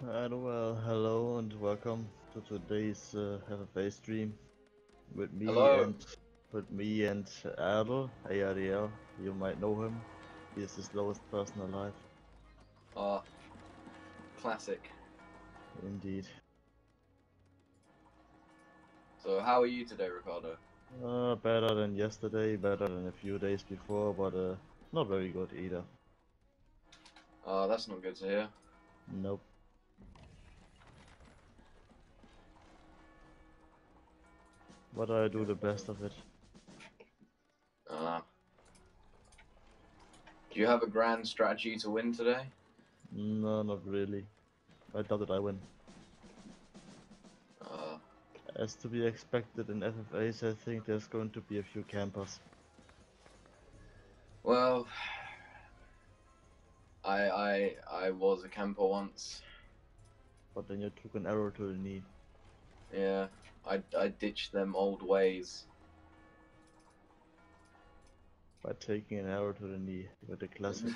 And well, hello and welcome to today's FFA stream with me Hello. and ARDL, ARDL. You might know him. He is the slowest person alive. Ah, classic. Indeed. So how are you today, Ricardo? Better than yesterday, better than a few days before, but not very good either. That's not good to hear. Nope. But I do the best of it. Uh, do you have a grand strategy to win today? No, not really. I doubt that I win. Uh, As to be expected in FFAs, I think there's going to be a few campers. well, I was a camper once. But then you took an arrow to the knee. Yeah, I ditched them old ways. By taking an arrow to the knee with a classic.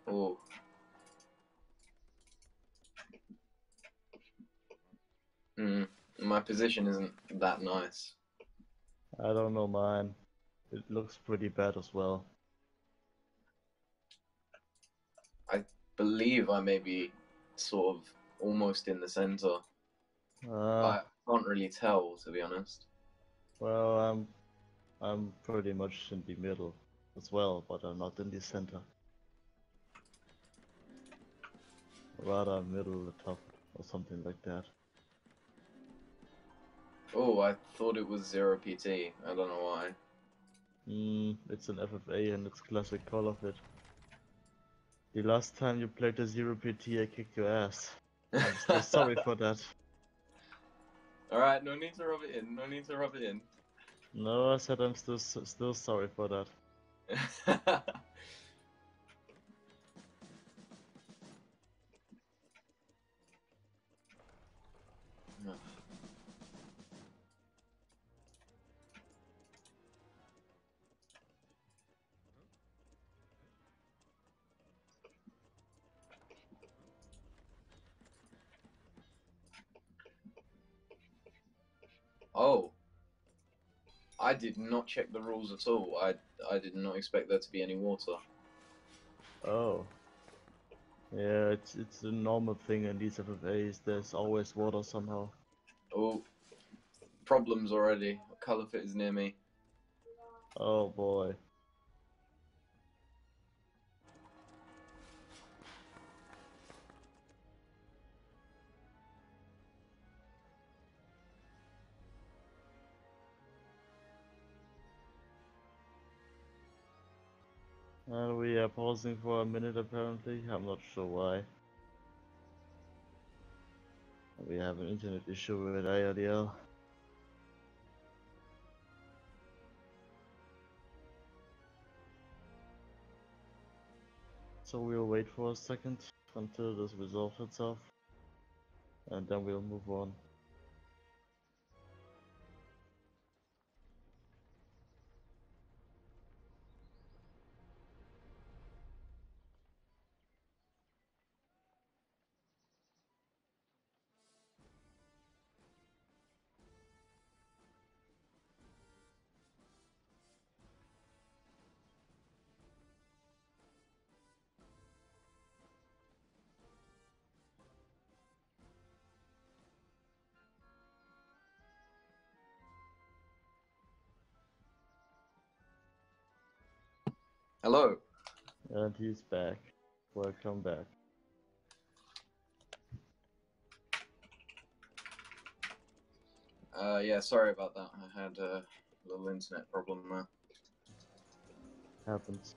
Oh. My position isn't that nice. I don't know, man. It looks pretty bad as well. I believe I may be sort of almost in the center. I can't really tell, to be honest. Well, I'm pretty much in the middle as well, but I'm not in the center. Rather middle, the top, or something like that. Oh, I thought it was 0 PT. I don't know why. It's an FFA and it's classic call of it. The last time you played the 0 PT, I kicked your ass. I'm still sorry for that. Alright, no need to rub it in. No need to rub it in. No, I said I'm still sorry for that. Oh, I did not check the rules at all. I did not expect there to be any water. Oh. Yeah, it's a normal thing in these FFAs. There's always water somehow. Oh, problems already. Color fit is near me. Oh boy. And we are pausing for a minute apparently. I'm not sure why. We have an internet issue with ARDL. So we'll wait for a second until this resolves itself. And then we'll move on. Hello. And he's back. Welcome back. Yeah, sorry about that. I had a little internet problem there. Happens.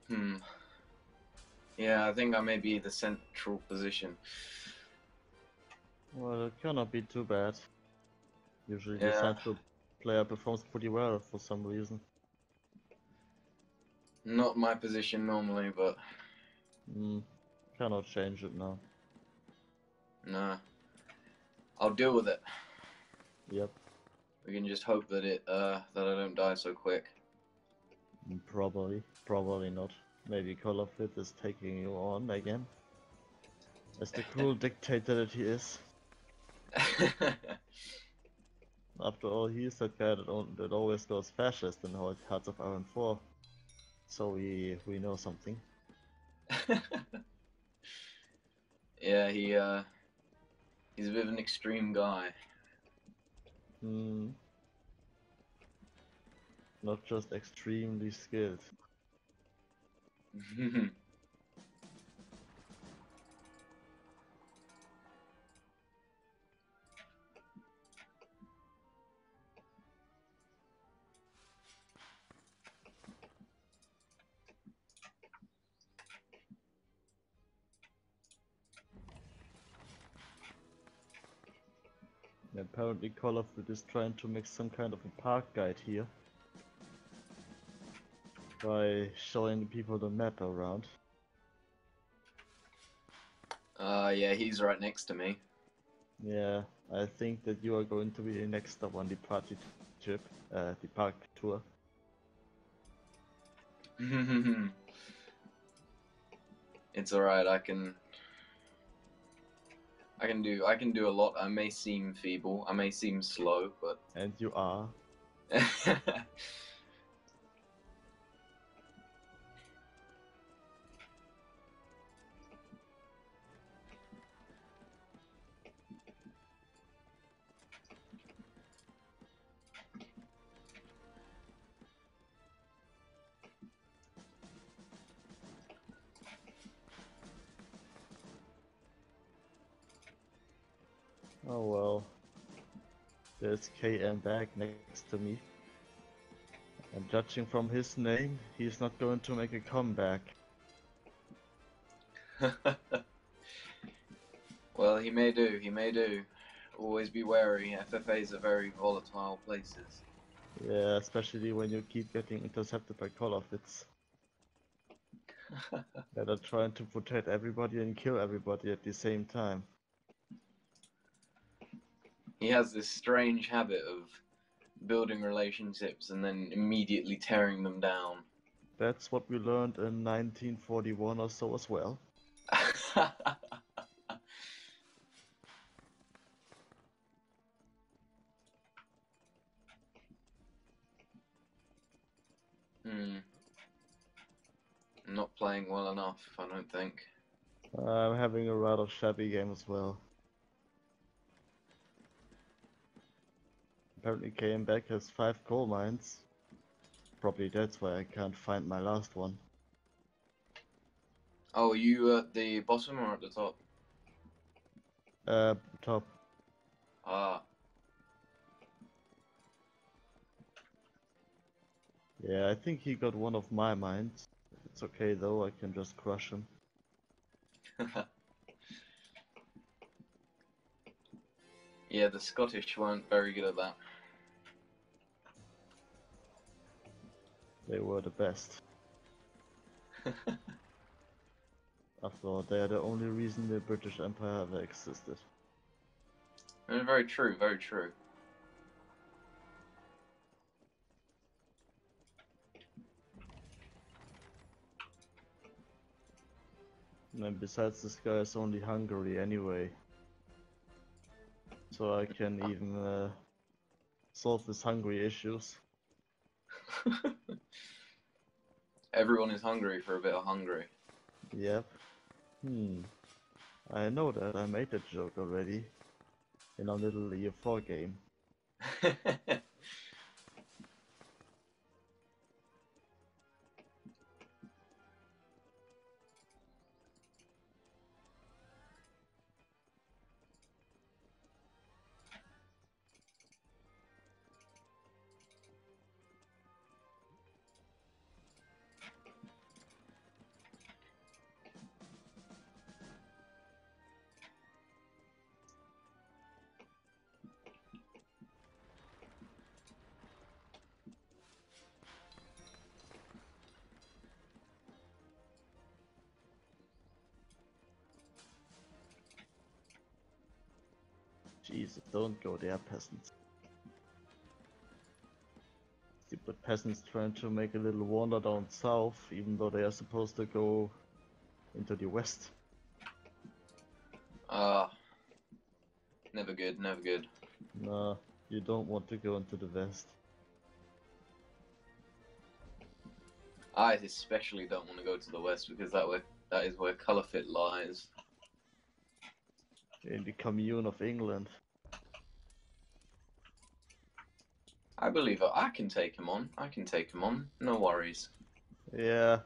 Hmm. Yeah, I think I may be the central position. Well, it cannot be too bad. Usually the Yeah, central player performs pretty well for some reason. not my position normally, but Cannot change it now. nah. I'll deal with it. Yep. We can just hope that that I don't die so quick. Probably not. Maybe Call of It is taking you on again. As the cruel dictator that he is. After all, he is that guy that always goes fascist in Hearts of Iron 4. So we know something. Yeah, he's a bit of an extreme guy. Not just extremely skilled. Apparently Call of Duty is trying to make some kind of a park guide here. By showing people the map around. Yeah, he's right next to me. Yeah, I think that you are going to be next up on the party trip, the park tour. It's alright, I can do a lot. I may seem feeble, I may seem slow, but And you are. Oh well. There's KM back next to me. And judging from his name, he's not going to make a comeback. Well, he may do, he may do. Always be wary, FFAs are very volatile places. Yeah, especially when you keep getting intercepted by Call of Duty. That are trying to protect everybody and kill everybody at the same time. He has this strange habit of building relationships and then immediately tearing them down. That's what we learned in 1941 or so as well. Not playing well enough, I don't think. I'm having a rather shabby game as well. Apparently came back has 5 coal mines. Probably that's why I can't find my last one. Oh, are you at the bottom or at the top? Top. Ah. Yeah, I think he got one of my mines. It's okay though, I can just crush him. Yeah, the Scottish weren't very good at that. They were the best. After all, they are the only reason the British Empire ever existed. Very true, very true. And besides, this guy is only Hungary anyway. So I can even solve his Hungary issues. Everyone is hungry for a bit of Hungary. Yep. I know that, I made that joke already. In our little Year 4 game. Jesus, don't go there, peasants. Stupid peasants trying to make a little wander down south, even though they are supposed to go into the west. Never good, never good. Nah, you don't want to go into the west. I especially don't want to go to the west because that is where Caliphate lies. In the commune of England. I believe it. I can take him on. I can take him on. No worries. Yeah.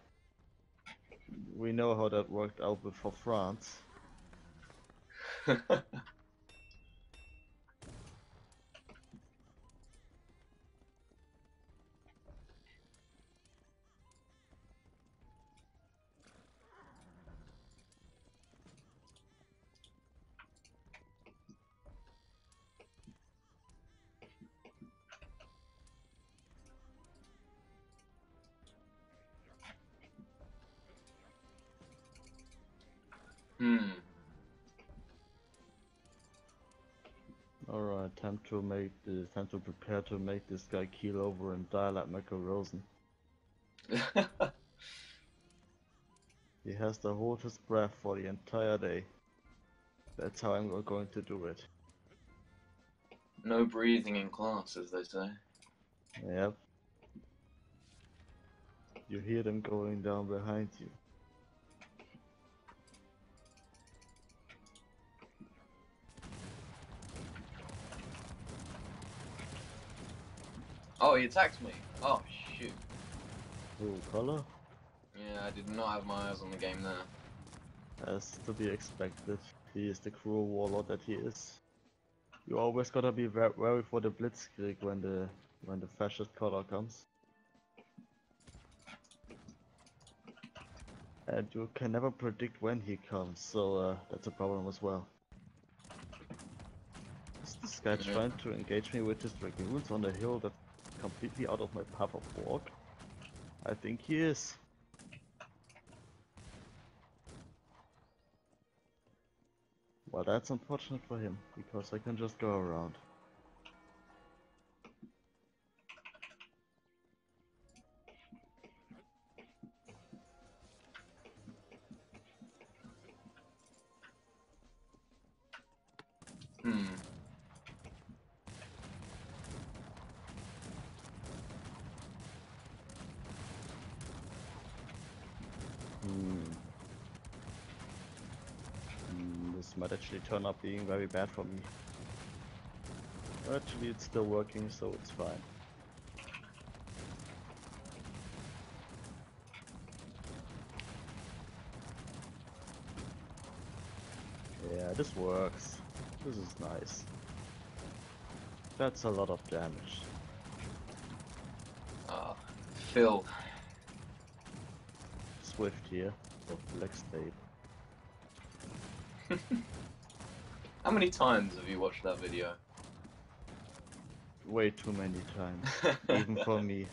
We know how that worked out for France. Alright, time to prepare to make this guy keel over and die like Michael Rosen. He has to hold his breath for the entire day. That's how I'm going to do it. No breathing in class, as they say. Yep. You hear them going down behind you. Oh, he attacked me. Oh, shoot. Ooh, color? Yeah, I did not have my eyes on the game there. As to be expected. He is the cruel warlord that he is. You always gotta be wary for the blitzkrieg when the fascist color comes. And you can never predict when he comes, so that's a problem as well. Is this guy trying to engage me with his dragoons on a hill that's completely out of my path of walk? I think he is. Well, that's unfortunate for him, because I can just go around. This might actually turn out being very bad for me. Actually, it's still working, so it's fine. Yeah, this works. This is nice. That's a lot of damage. Phil. Swift here, of Black State. How many times have you watched that video? Way too many times, even for me.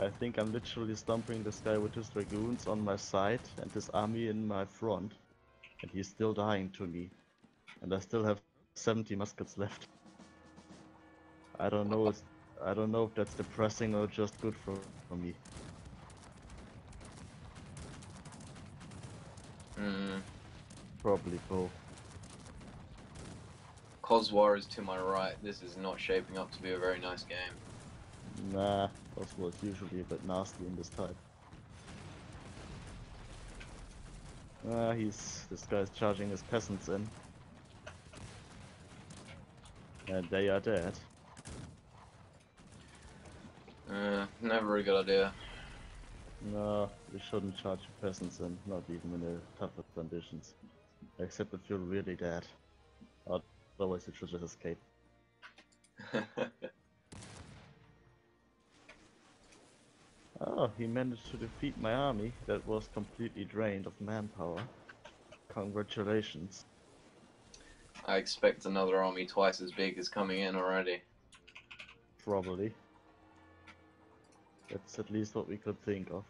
I think I'm literally stomping this guy with his dragoons on my side and his army in my front, and he's still dying to me. And I still have 70 muskets left. I don't know if that's depressing or just good for me. Probably both. Coswar is to my right. This is not shaping up to be a very nice game. Nah, Coswar is usually a bit nasty in this type. This guy's charging his peasants in. And they are dead. Never a good idea. No, you shouldn't charge your peasants in, not even in the toughest conditions. Except if you're really dead. Otherwise you should just escape. Oh, he managed to defeat my army that was completely drained of manpower. Congratulations. I expect another army twice as big is coming in already. Probably. That's at least what we could think of.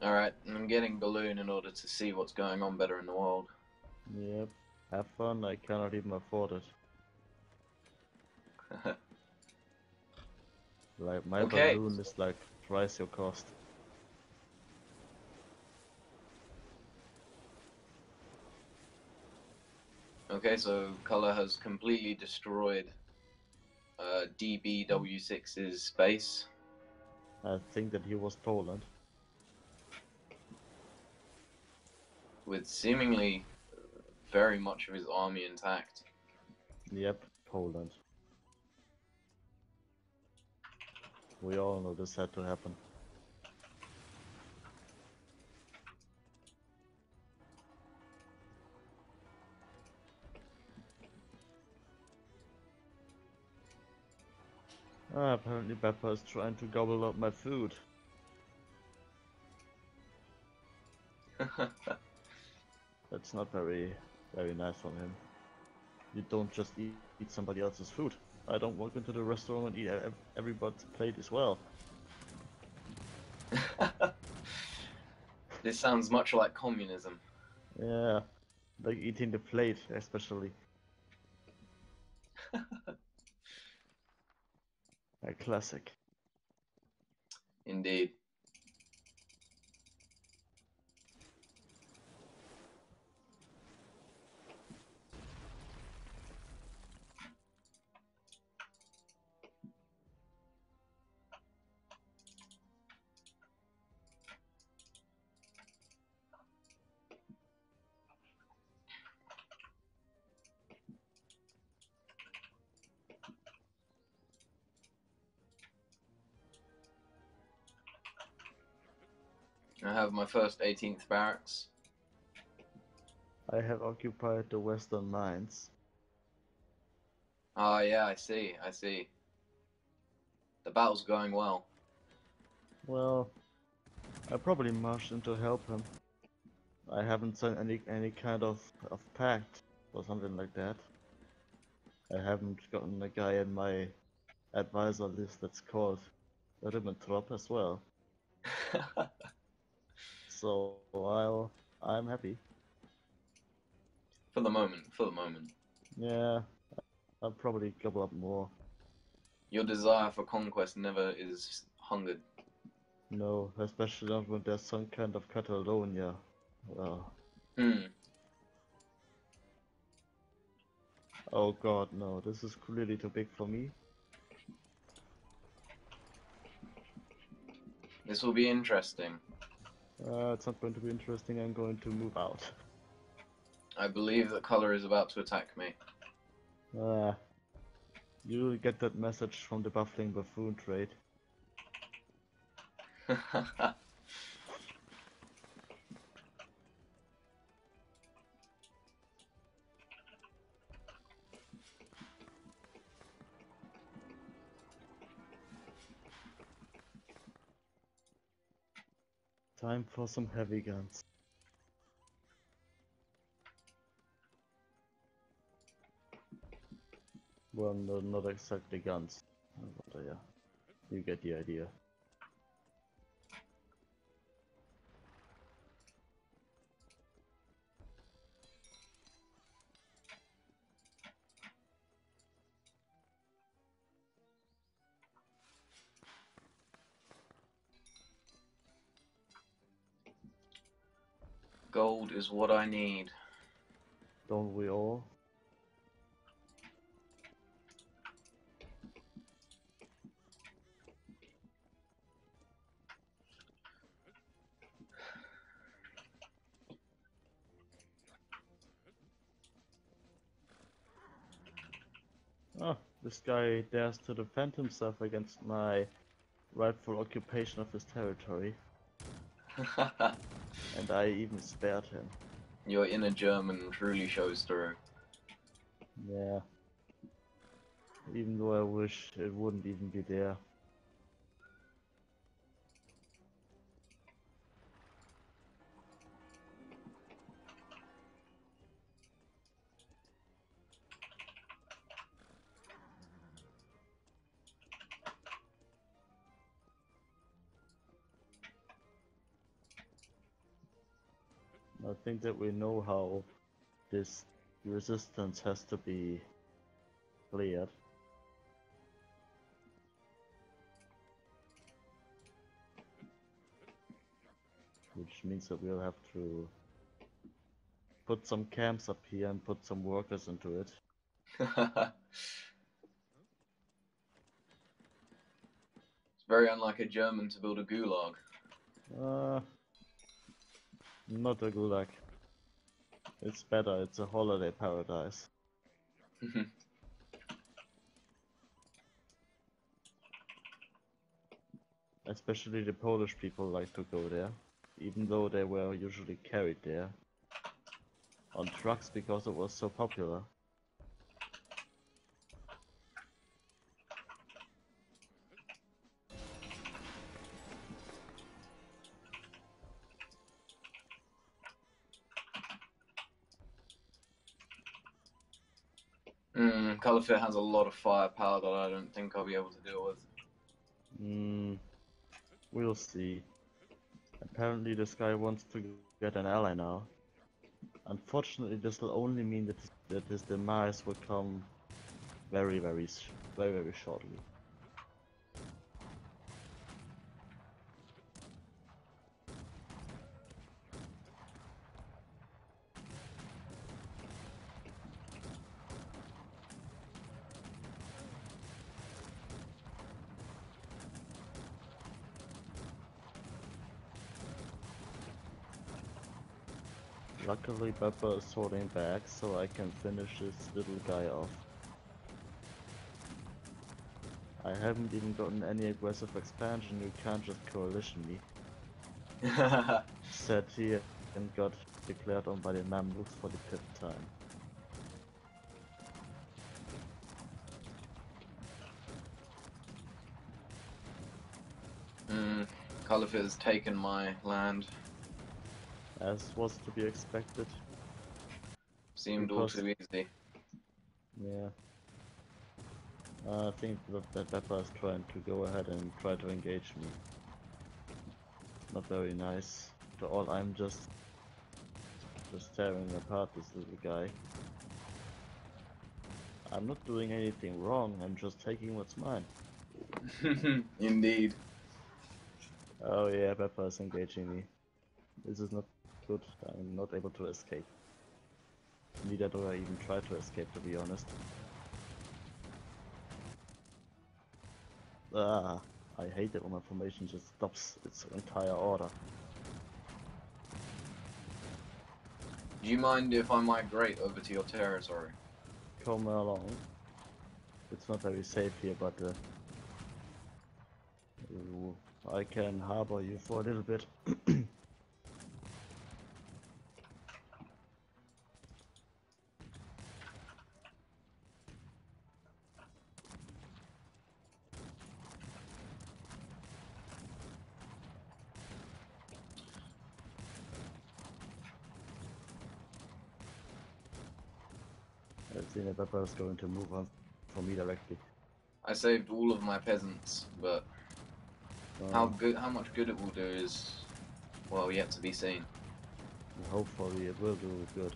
Alright, and I'm getting balloon in order to see what's going on better in the world. Yep. Have fun, I cannot even afford it. Like, my Okay. balloon is like twice your cost. Okay, so Color has completely destroyed DBW6's base. I think that he was Poland. With seemingly very much of his army intact. Yep, Poland. We all know this had to happen. Apparently Beppa is trying to gobble up my food. That's not very nice from him. You don't just eat somebody else's food. I don't walk into the restaurant and eat everybody's plate as well. This sounds much like communism. Yeah, like eating the plate especially. A classic. Indeed. I have my first 18th barracks. I have occupied the western lines. Ah, yeah, I see. The battle's going well. Well, I probably marched in to help him. I haven't signed any kind of pact or something like that. I haven't gotten a guy in my advisor list that's called Ribbentrop as well. So I'm happy. For the moment. Yeah, I'll probably gobble up more. Your desire for conquest never is hungered. No, especially not when there's some kind of Catalonia. Well, oh god, no, this is clearly too big for me. This will be interesting. It's not going to be interesting, I'm going to move out. I believe that Color is about to attack me. You'll get that message from the Buffling Buffoon trade. Time for some heavy guns. Well, no, not exactly guns, but yeah, you get the idea. Gold is what I need. Don't we all? Oh, this guy dares to defend himself against my rightful occupation of his territory. And I even spared him. Your inner German truly shows through. Yeah. Even though I wish it wouldn't even be there. I think that we know how this resistance has to be cleared. Which means that we'll have to put some camps up here and put some workers into it. It's very unlike a German to build a gulag. Not a gulag. It's better, it's a holiday paradise. Especially the Polish people like to go there, even though they were usually carried there on trucks because it was so popular. Caliphate has a lot of firepower that I don't think I'll be able to deal with. We'll see. Apparently this guy wants to get an ally now. Unfortunately, this will only mean that his demise will come very shortly. Luckily, Pepper is holding back, so I can finish this little guy off. I haven't even gotten any aggressive expansion, you can't just coalition me. Said here and got declared on by the Mamluks for the 5th time. Caliphate has taken my land. As was to be expected. Seemed all too easy. Yeah. I think that Pepper is trying to go ahead and try to engage me. Not very nice. After all, I'm just tearing apart this little guy. I'm not doing anything wrong, I'm just taking what's mine. Indeed. Oh yeah, Pepper is engaging me. This is not good. I'm not able to escape. Neither do I even try to escape, to be honest. I hate it when my formation just stops its entire order. Do you mind if I migrate over to your territory? Come along. It's not very safe here, but I can harbor you for a little bit. I've seen that Pepper is going to move on for me directly. I saved all of my peasants, but how much good it will do is, well, yet to be seen. Hopefully it will do good.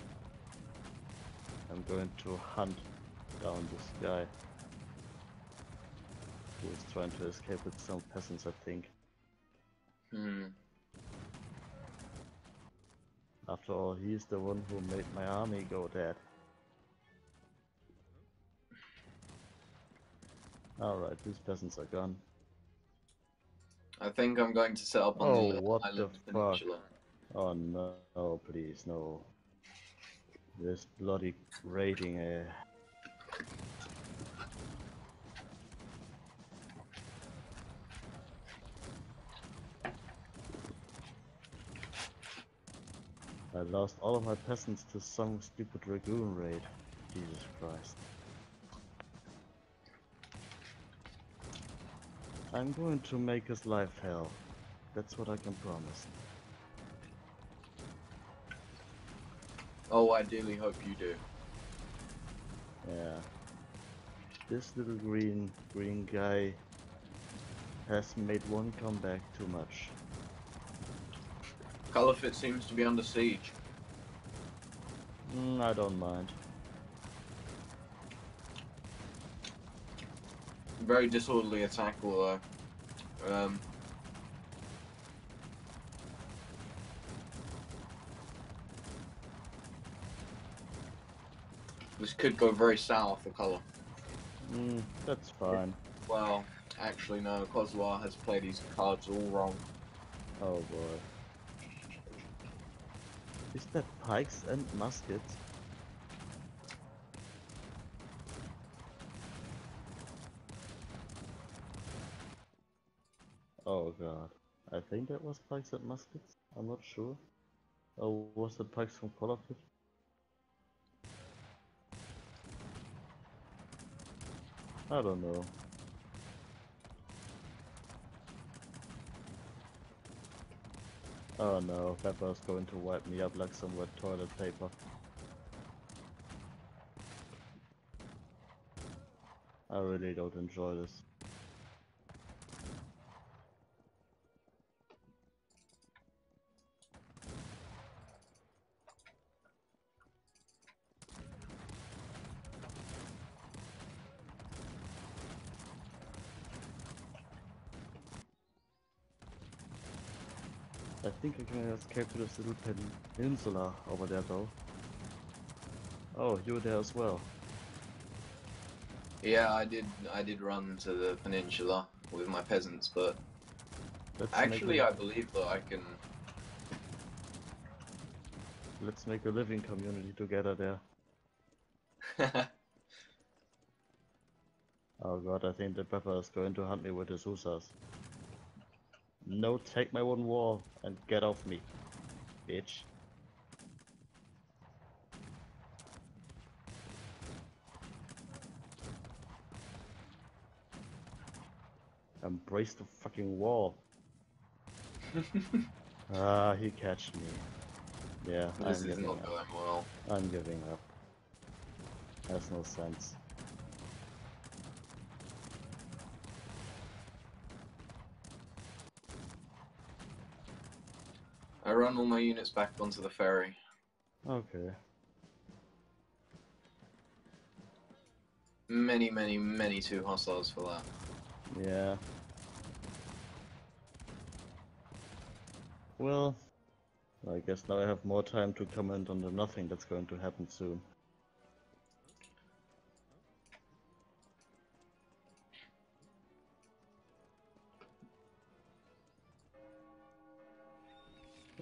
I'm going to hunt down this guy who is trying to escape with some peasants, I think. After all, he's the one who made my army go dead. Alright, these peasants are gone. I think I'm going to set up on the little island peninsula. Oh no, please, no. This bloody raiding I lost all of my peasants to some stupid dragoon raid. Jesus Christ. I'm going to make his life hell. That's what I can promise. Oh, I ideally hope you do. Yeah. This little green guy has made one comeback too much. Caliphate seems to be under siege. I don't mind. Very disorderly attack, although. This could go very sour for colour. That's fine. Well, actually no, Coswar has played his cards all wrong. Oh boy. Is that pikes and muskets? Oh god. I think that was pikes and muskets. I'm not sure. Or was it pikes from Call of Duty? I don't know. Oh no, Pepper's going to wipe me up like some wet toilet paper. I really don't enjoy this. I think I can escape to this little peninsula over there though. Oh, you're there as well. Yeah, I did run to the peninsula with my peasants, but actually I believe that I can... Let's make a living community together there. Oh god, I think the Pepper is going to hunt me with his hussars. No, take my one wall and get off me, bitch. Embrace the fucking wall. Ah, he catched me. Yeah, This is not going well. I'm giving up. Has no sense. I run all my units back onto the ferry. Okay. Many too hostiles for that. Yeah. Well, I guess now I have more time to comment on the nothing that's going to happen soon.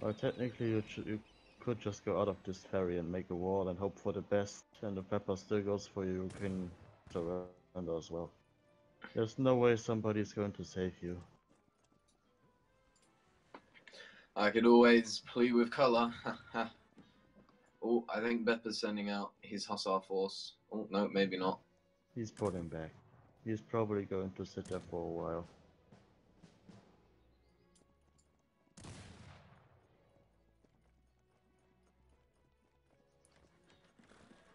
Well, technically you could just go out of this ferry and make a wall and hope for the best, and if Pepper still goes for you, you can surrender as well. There's no way somebody's going to save you. I could always plead with colour. Oh, I think Beppa's sending out his hussar force. Oh, no, maybe not. He's pulling back. He's probably going to sit there for a while.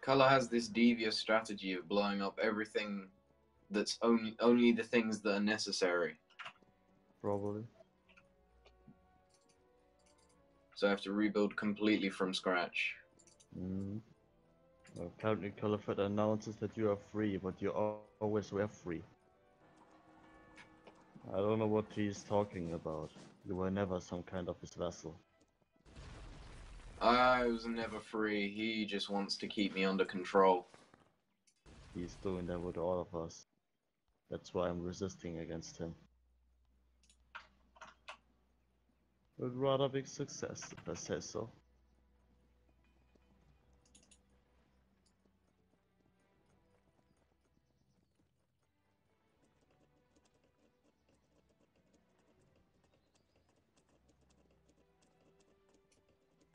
Colour has this devious strategy of blowing up everything that's only the things that are necessary. Probably. So I have to rebuild completely from scratch. Well, currently Caliphate announces that you are free, but you always were free. I don't know what he's talking about. You were never some kind of his vassal. I was never free. He just wants to keep me under control. He's doing that with all of us. That's why I'm resisting against him. With rather big success, if I say so.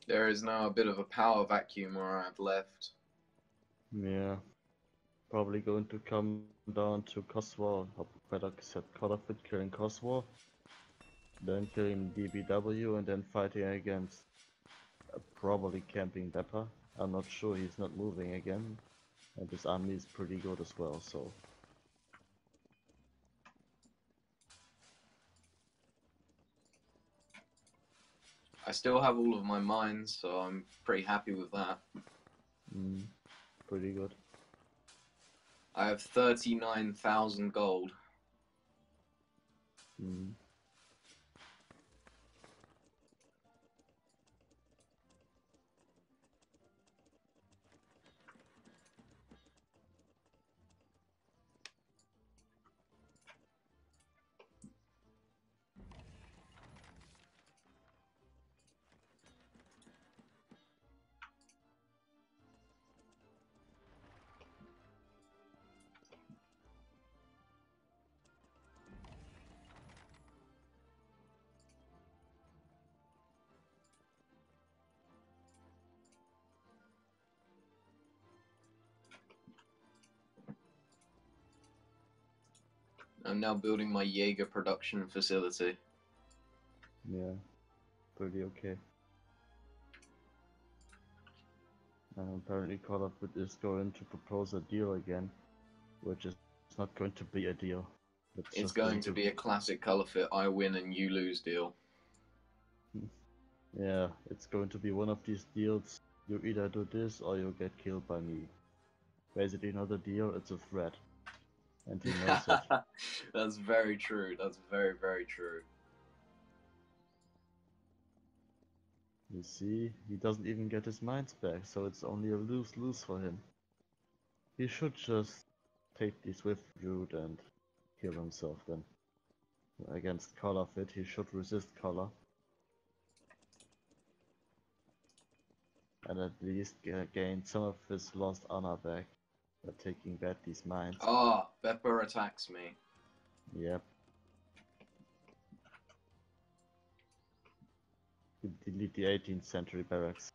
There is now a bit of a power vacuum where I've left. Yeah. Probably going to come down to Coswar, or better said Caliphate killing Coswar. Then killing DBW and then fighting against probably camping Beppa. I'm not sure, he's not moving again. And his army is pretty good as well, so. I still have all of my mines, so I'm pretty happy with that. Pretty good. I have 39,000 gold. I'm now building my Jaeger production facility. Yeah, pretty okay. And apparently Call of Duty is going to propose a deal again, which is not going to be a deal. It's going to be a classic color fit, I win and you lose deal. Yeah, it's going to be one of these deals. You either do this or you get killed by me. Basically not a deal, it's a threat. And he knows it. That's very true. That's very, very true. You see, he doesn't even get his mines back, so it's only a lose-lose for him. He should just take the swift route and kill himself then. Against Color Fit, he should resist Color. And at least gain some of his lost honor back by taking back these mines. Ah, Beppa attacks me. Yep. Delete the 18th century barracks.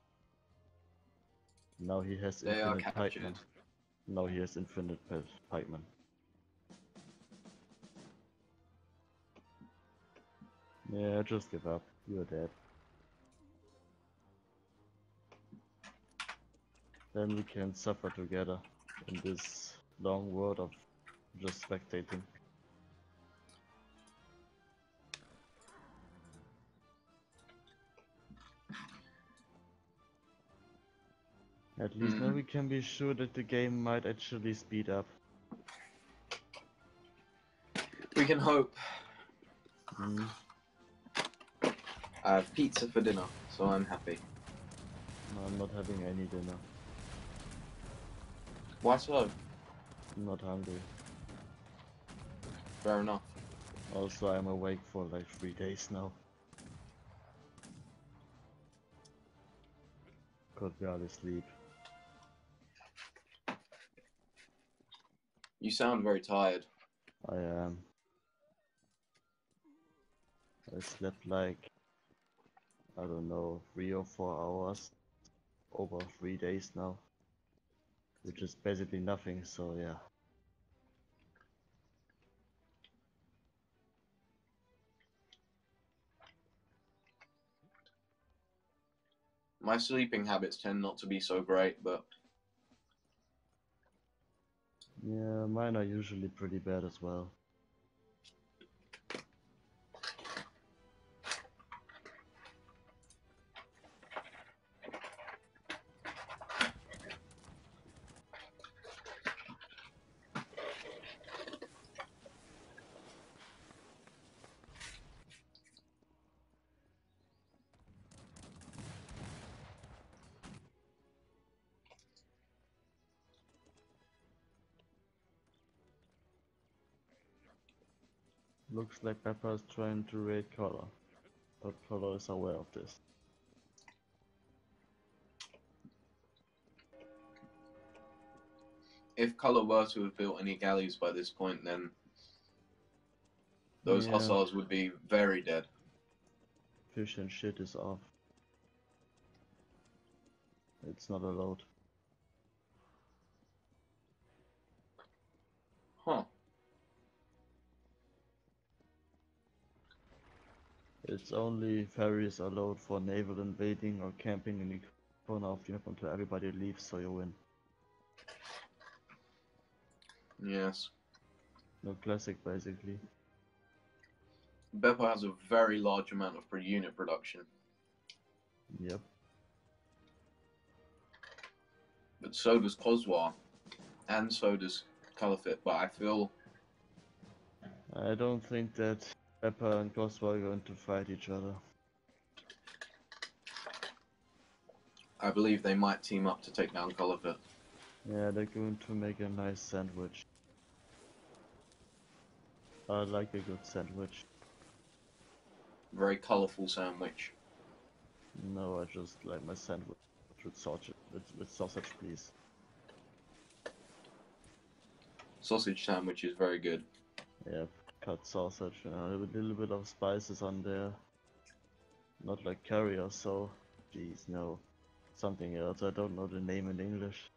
Now he has infinite pikemen. Now he has infinite pikemen. Yeah, just give up. You're dead. Then we can suffer together in this long world of just spectating. At least now we can be sure that the game might actually speed up. We can hope. I have pizza for dinner, so I'm happy. I'm not having any dinner. Why so? I'm not hungry. Fair enough. Also, I'm awake for like 3 days now. Could barely sleep. You sound very tired. I am. I slept like, I don't know, 3 or 4 hours over 3 days now. Which is basically nothing, so yeah. My sleeping habits tend not to be so great, but... Yeah, mine are usually pretty bad as well. Looks like Pepper is trying to raid Color, but Color is aware of this. If Color were to have built any galleys by this point, then those hussars would be very dead. Fish and shit is off. It's not allowed. Huh. It's only ferries allowed for naval invading or camping in the corner of the map until everybody leaves, so you win. Yes. No classic, basically. Beppo has a very large amount of per unit production. Yep. but so does Coswar, and so does Caliphate. But I don't think that Pepper and Coswar are going to fight each other. I believe they might team up to take down Caliphate. Yeah, they're going to make a nice sandwich. I like a good sandwich. Very colourful sandwich. No, I just like my sandwich with sausage, with sausage, please. Sausage sandwich is very good. Yep, cut sausage, a little bit of spices on there. Not like curry or so. Jeez, no. Something else, I don't know the name in English.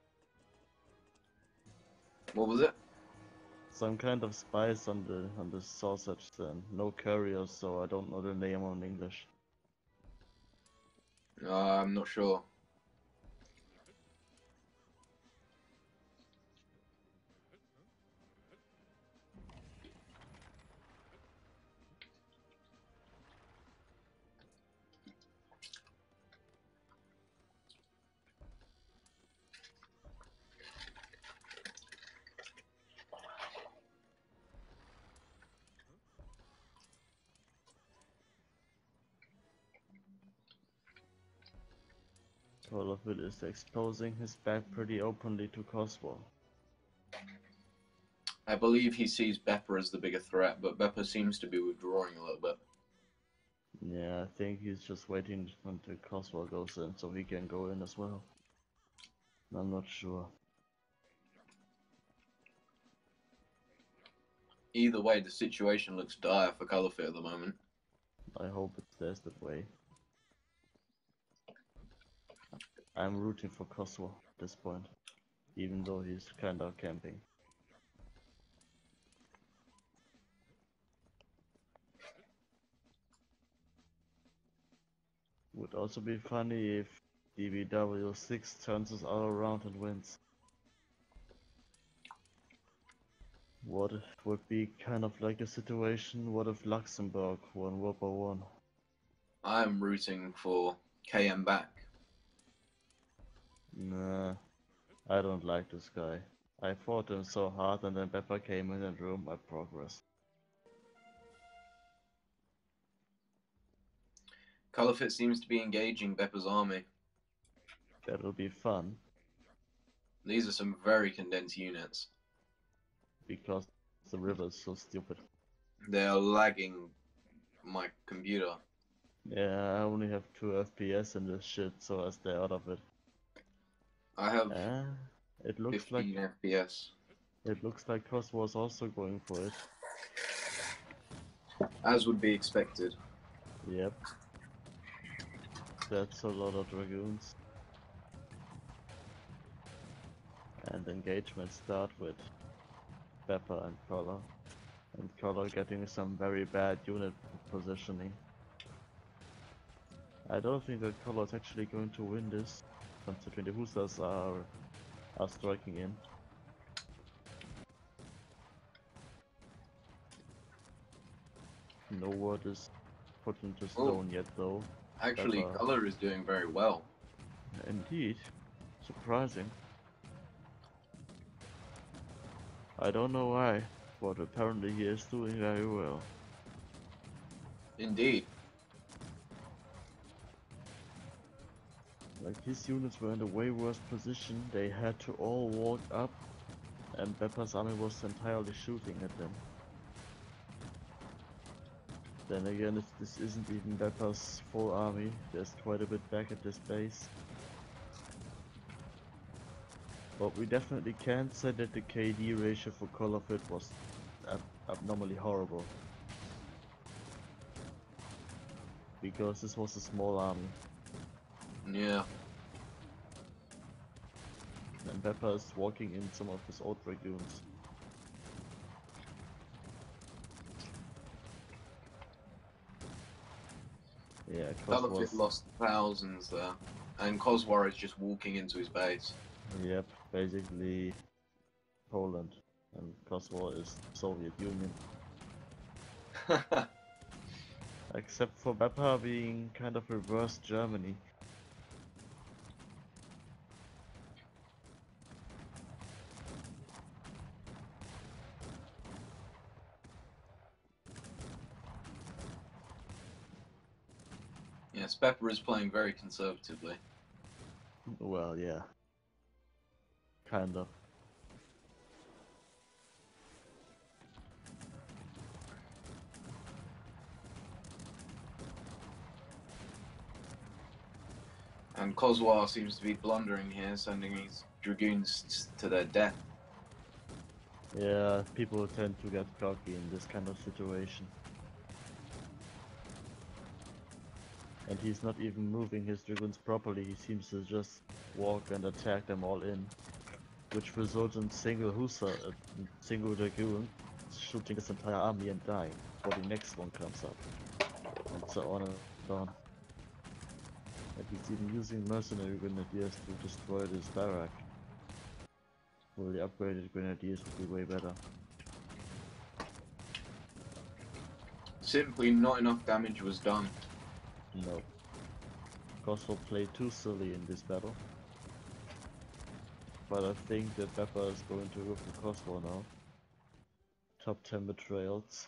What was it? Some kind of spice on the sausage then. No curry or so, I don't know the name in English. I'm not sure. Colourful is exposing his back pretty openly to Coswar. I believe he sees Beppa as the bigger threat, but Beppa seems to be withdrawing a little bit. Yeah, I think he's just waiting until Coswar goes in so he can go in as well. I'm not sure. Either way, the situation looks dire for Caliphate at the moment. I hope it stays that way. I'm rooting for Coswar at this point, even though he's kinda camping. Would also be funny if DBW6 turns us all around and wins. What would be kind of like a situation, what if Luxembourg won World War I am rooting for KM back. Nah, I don't like this guy. I fought him so hard and then Pepper came in and ruined my progress. Caliphate seems to be engaging Beppa's army. That'll be fun. These are some very condensed units. Because the river is so stupid. They are lagging my computer. Yeah, I only have 2 FPS in this shit, so I stay out of it. I have it looks 15 like FPS. It looks like Cos was also going for it. As would be expected. Yep. That's a lot of dragoons. And engagement start with Pepper and Collar. And Collar getting some very bad unit positioning. I don't think that Collar is actually going to win this, considering the Hussars are striking in. No word is put into stone yet though. Actually, Pepper. Color is doing very well. Indeed. Surprising. I don't know why, but apparently he is doing very well. Indeed. Like his units were in a way worse position, they had to all walk up and Beppa's army was entirely shooting at them. Then again, this isn't even Beppa's full army, there's quite a bit back at this base. But we definitely can't say that the KD ratio for Colorfit was abnormally horrible. Because this was a small army. Yeah. And Pepper is walking in some of his old dragoons. Yeah, Caliphate lost thousands there. And Coswar is just walking into his base. Yep, basically Poland. And Coswar is Soviet Union. Except for Pepper being kind of reverse Germany. Yes, Pepper is playing very conservatively. Well, yeah. Kind of. And Coswar seems to be blundering here, sending his dragoons to their death. Yeah, people tend to get cocky in this kind of situation. And he's not even moving his dragoons properly, he seems to just walk and attack them all in. Which results in single hussar, single dragoon, shooting his entire army and dying, before the next one comes up. And so on and on. And he's even using mercenary grenadiers to destroy this barrack. Fully upgraded grenadiers would be way better. Simply not enough damage was done. No. Coswar played too silly in this battle. But I think that Pepper is going to go for Coswar now. Top 10 betrayals.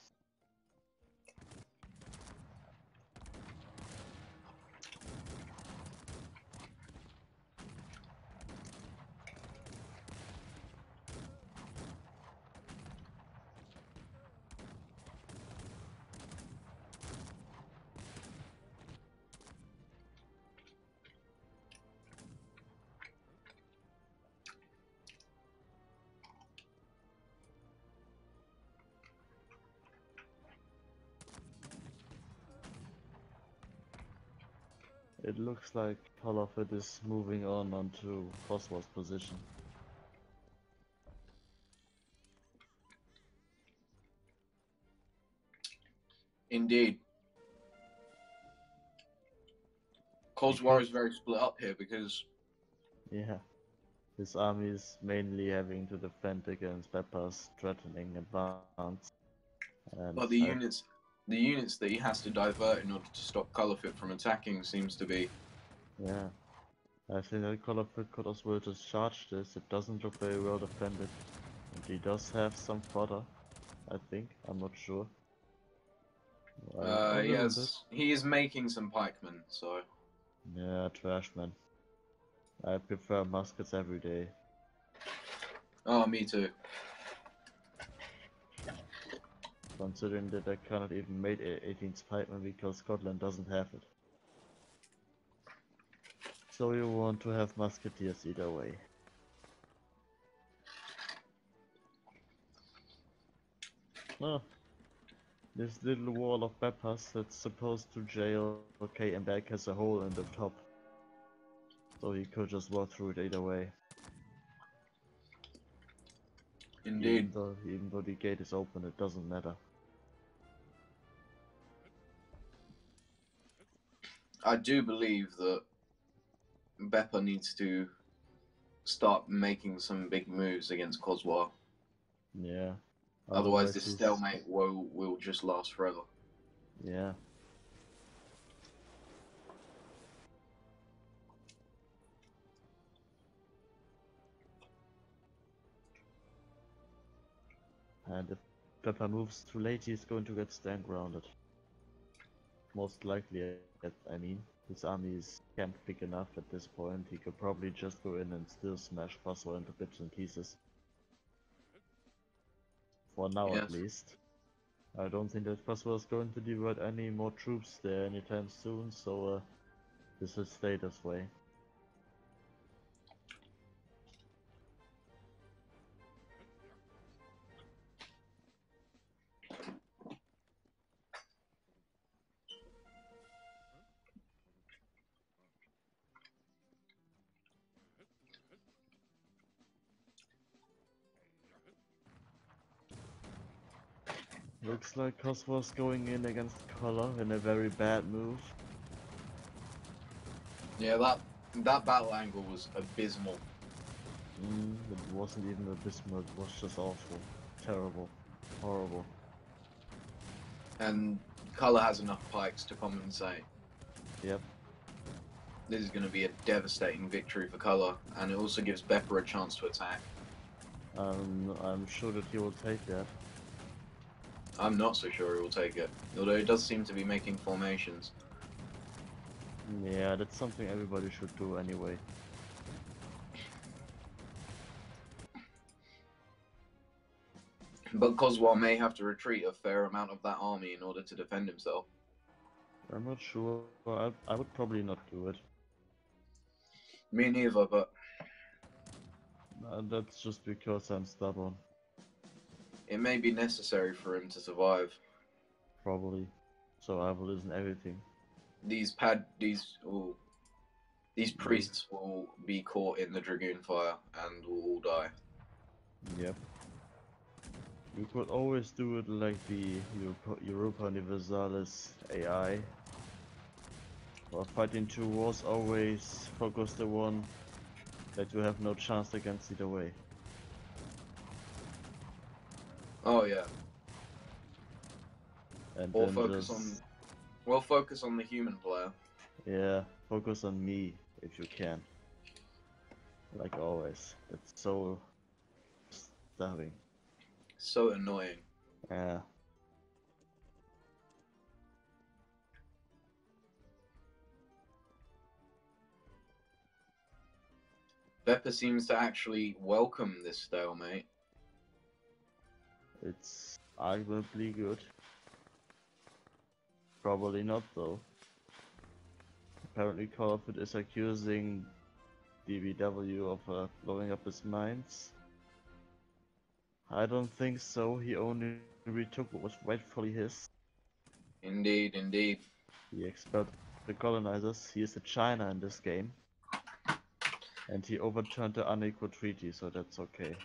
It looks like Holofit is moving on onto Coswar's position. Indeed. Coswar is very split up here because... Yeah. His army is mainly having to defend against Pepper's threatening advance. And But the units that he has to divert in order to stop Colorfit from attacking seems to be... Yeah. I think that Holofit could as well just charge this. It doesn't look very well defended. And he does have some fodder, I think. I'm not sure. A little bit. he is making some pikemen, so... Yeah, trash man. I prefer muskets every day. Oh, me too. Considering that I cannot even make 18th pikeman because Scotland doesn't have it. So you want to have musketeers either way. Oh, this little wall of Beppers that's supposed to jail okay and back has a hole in the top. So he could just walk through it either way. Indeed. Even though the gate is open, it doesn't matter. I do believe that Beppa needs to start making some big moves against Coswar. Yeah. Otherwise this stalemate will just last forever. Yeah. And if Pepper moves too late, he's going to get stand grounded. Most likely, I mean. His army is camp big enough at this point, he could probably just go in and still smash Coswar into bits and pieces. For now, Yes. at least. I don't think that Coswar is going to divert any more troops there anytime soon, so this will stay this way. Looks like Coswar's going in against Color in a very bad move. Yeah, that battle angle was abysmal. It wasn't even abysmal, it was just awful. Terrible. Horrible. And Color has enough pikes to compensate. Yep. This is going to be a devastating victory for Color, and it also gives Beppa a chance to attack. I'm sure that he will take that. I'm not so sure he will take it, although he does seem to be making formations. Yeah, that's something everybody should do anyway. But Coswar may have to retreat a fair amount of that army in order to defend himself. I'm not sure. I would probably not do it. Me neither, but That's just because I'm stubborn. it may be necessary for him to survive. Probably. Survival isn't everything. These priests will be caught in the Dragoon fire and will all die. Yep. You could always do it like the Europa Universalis AI. Or fighting two wars, always focus the one that you have no chance against either way. Oh yeah. And Or then focus on the human player. Yeah, focus on me if you can. Like always. That's so stabbing. So annoying. Yeah. Beppa seems to actually welcome this stalemate. It's arguably good. Probably not though. Apparently Call of Duty is accusing DBW of blowing up his mines. I don't think so, he only retook what was rightfully his. Indeed, indeed. He expelled the colonizers, he is a China in this game. And he overturned the unequal treaty, so that's okay.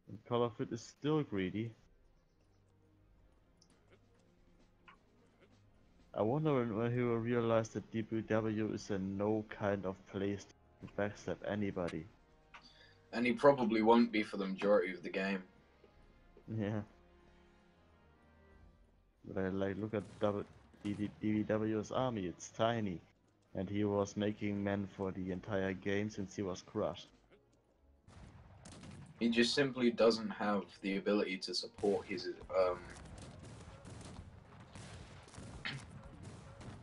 And Call of Duty is still greedy. I wonder when he will realize that DBW is a no kind of place to backstab anybody. And he probably won't be for the majority of the game. Yeah. But I like look at DBW's army, it's tiny. And he was making men for the entire game since he was crushed. He just simply doesn't have the ability to support his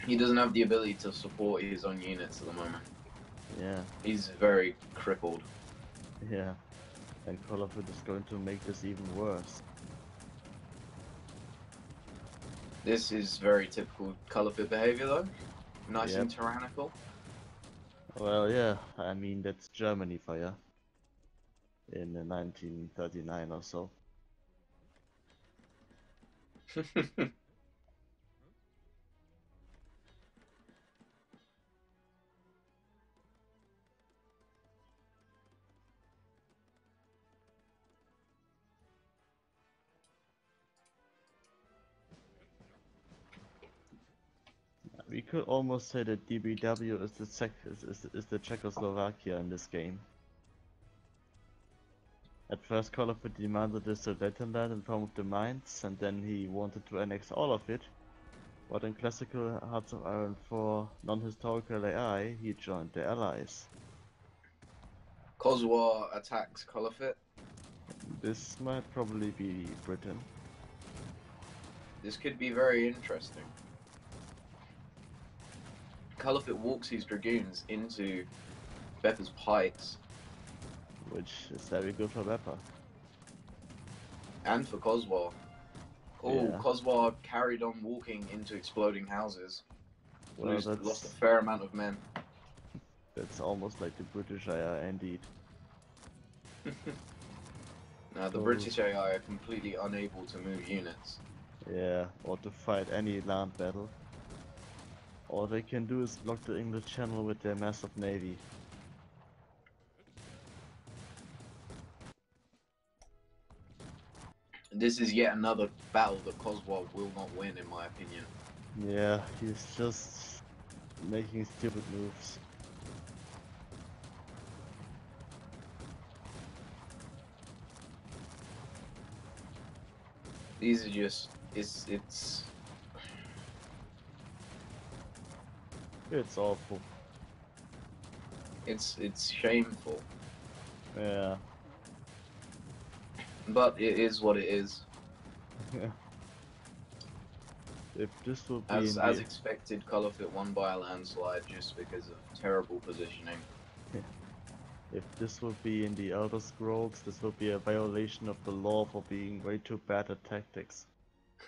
he doesn't have the ability to support his own units at the moment. Yeah. He's very crippled. Yeah. And Call of Duty is going to make this even worse. This is very typical Call of Duty behavior though. Nice Yep. and tyrannical. Well, yeah, I mean, that's Germany fire. In 1939 or so. We could almost say that DBW is the Czechoslovakia in this game. At first Call of Duty demanded the Sudetenland in form of the mines, and then he wanted to annex all of it. But in classical Hearts of Iron 4 non-historical AI, he joined the Allies. Coswar attacks Call of Duty. This might probably be Britain. This could be very interesting. Call of Duty walks his dragoons into Beppa's pikes. Which is very good for Beppa. And for Coswar. Oh, Yeah. Coswar carried on walking into exploding houses. Well, Lost a fair amount of men. That's almost like the British AI indeed. Now, the British AI are completely unable to move units. Yeah, or to fight any land battle. All they can do is block the English Channel with their massive navy. This is yet another battle that Coswar will not win, in my opinion. Yeah, he's just making stupid moves. These are just... It's awful. It's shameful. Yeah. But it is what it is. Yeah. If this will be As in as the expected, Colour Fit won by a landslide just because of terrible positioning. if this will be in the Elder Scrolls, this will be a violation of the law for being way too bad at tactics.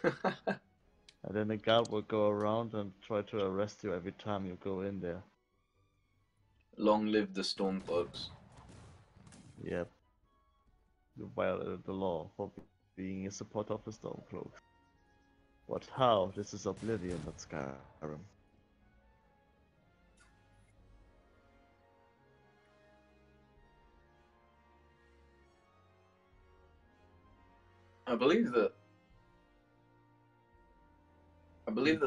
And then a guard will go around and try to arrest you every time you go in there. Long live the Stormcloaks. Yep. You violated the law for being a supporter of the Stormcloaks. But how? This is Oblivion, not Skyrim. I believe that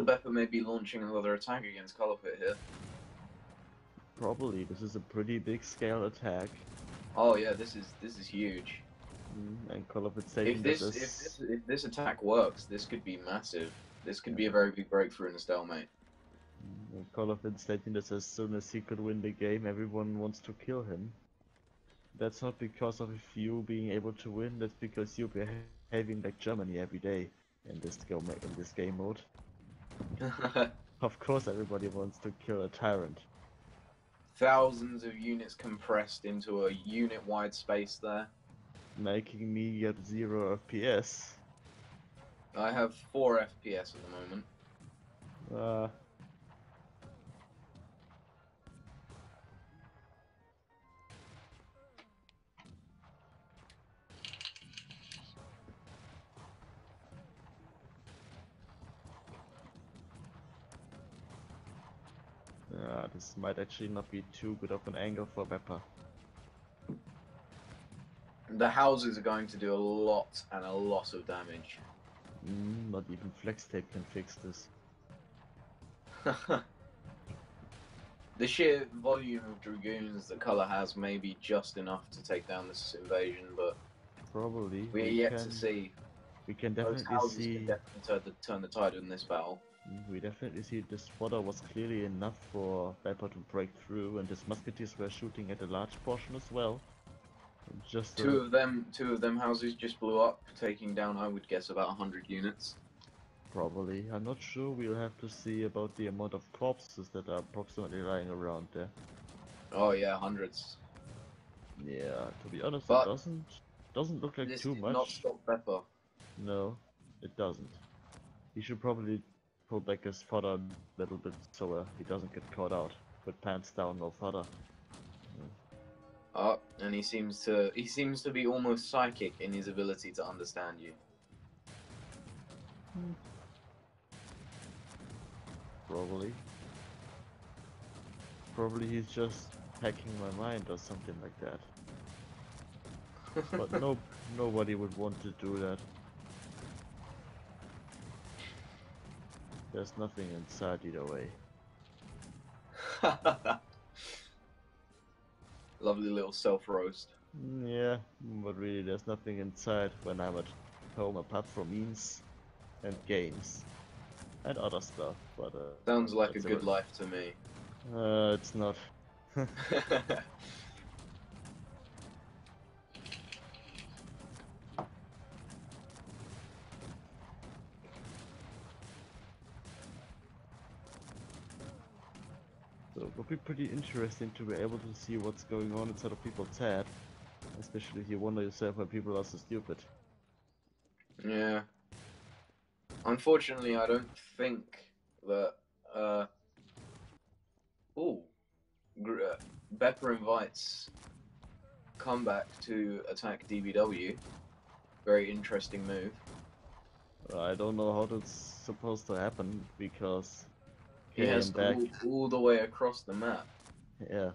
Beppa may be launching another attack against Colour Fit here. Probably. This is a pretty big scale attack. Oh yeah, this is huge. And Call of It's taking If this attack works, this could be massive. This could be a very big breakthrough in the stalemate. Call of It's stating that as soon as he could win the game, everyone wants to kill him. That's not because of you being able to win. That's because you're behaving like Germany every day in this game mode. Of course, everybody wants to kill a tyrant. Thousands of units compressed into a unit-wide space there. Making me get 0 FPS. I have 4 FPS at the moment. This might actually not be too good of an angle for Beppa. The houses are going to do a lot of damage. Not even flex tape can fix this. The sheer volume of dragoons that Colour has may be just enough to take down this invasion, but probably we're yet to see. We can Those definitely houses see. can definitely turn the tide in this battle. We definitely see this fodder was clearly enough for Beppa to break through, and his musketeers were shooting at a large portion as well. Just two of them houses just blew up, taking down, I would guess, about 100 units. Probably. I'm not sure. We'll have to see about the amount of corpses that are approximately lying around there. Oh yeah, hundreds. Yeah, to be honest, but it doesn't look like too much. This did not stop Beppa. No, it doesn't. He should probably pull back his fodder a little bit so he doesn't get caught out with pants down, no fodder. Oh, and he seems to be almost psychic in his ability to understand you. Probably he's just hacking my mind or something like that. But nobody would want to do that. There's nothing inside either way. Lovely little self-roast. Yeah, but really there's nothing inside when I'm at home apart from memes and games and other stuff. But sounds like a good life to me. It's not. So it would be pretty interesting to be able to see what's going on inside of people's head, especially if you wonder yourself why people are so stupid. Yeah. Unfortunately, I don't think that. Beppa invites comeback to attack DBW. Very interesting move. I don't know how that's supposed to happen because he has called all the way across the map. Yeah,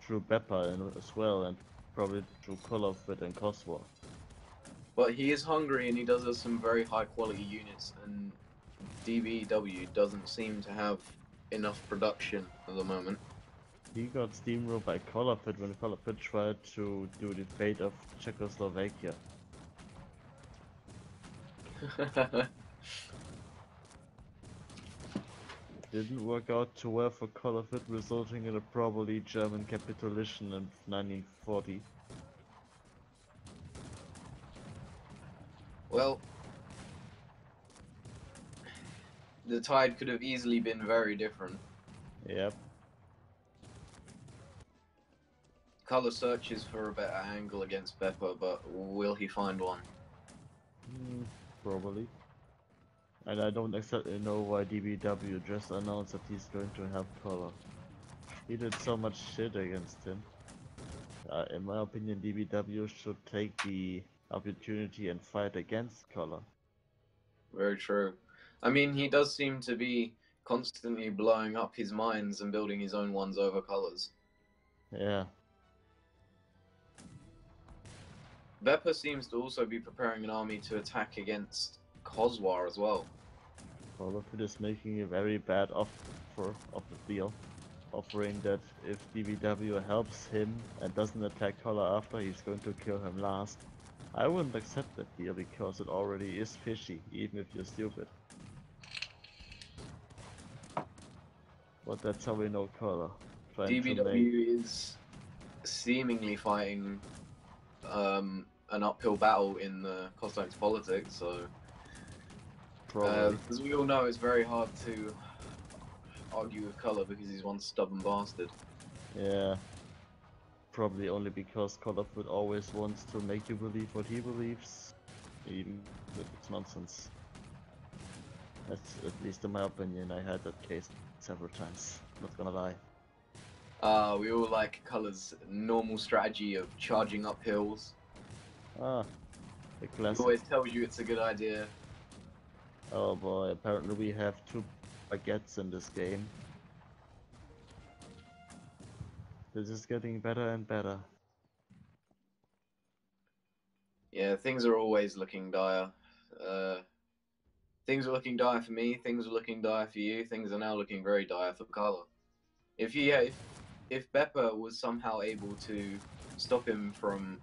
through Beppa as well, and probably through Call of Fit and Coswar. But he is hungry and he does have some very high quality units, and DBW doesn't seem to have enough production at the moment. He got steamrolled by Call of Fit when Call of Fit tried to do the fate of Czechoslovakia. Didn't work out too well for Call of Fit, resulting in a probably German capitulation in 1940. Well, the tide could have easily been very different. Yep. Color searches for a better angle against Beppa, but will he find one? Probably. And I don't exactly know why DBW just announced that he's going to help Color. He did so much shit against him. In my opinion, DBW should take the opportunity and fight against Color. Very true. I mean, he does seem to be constantly blowing up his mines and building his own ones over colors. Yeah. Beppa seems to also be preparing an army to attack against Coswar as well. All of it is making a very bad offer of the deal. Offering that if DBW helps him and doesn't attack Color after, he's going to kill him last. I wouldn't accept that deal because it already is fishy, even if you're stupid. But that's how we know Color. DBW is seemingly fighting an uphill battle in the Cossacks politics, so as we all know, it's very hard to argue with Color because he's one stubborn bastard. Yeah. Probably only because Colorfoot always wants to make you believe what he believes, even if it's nonsense. That's at least in my opinion. I had that case several times, not gonna lie. We all like Color's normal strategy of charging up hills. Ah, the He classic. always tells you it's a good idea. Oh boy, apparently we have 2 baguettes in this game. This is getting better and better. Yeah, things are always looking dire. Things are looking dire for me, things are looking dire for you, things are now looking very dire for Color. If Beppa was somehow able to stop him from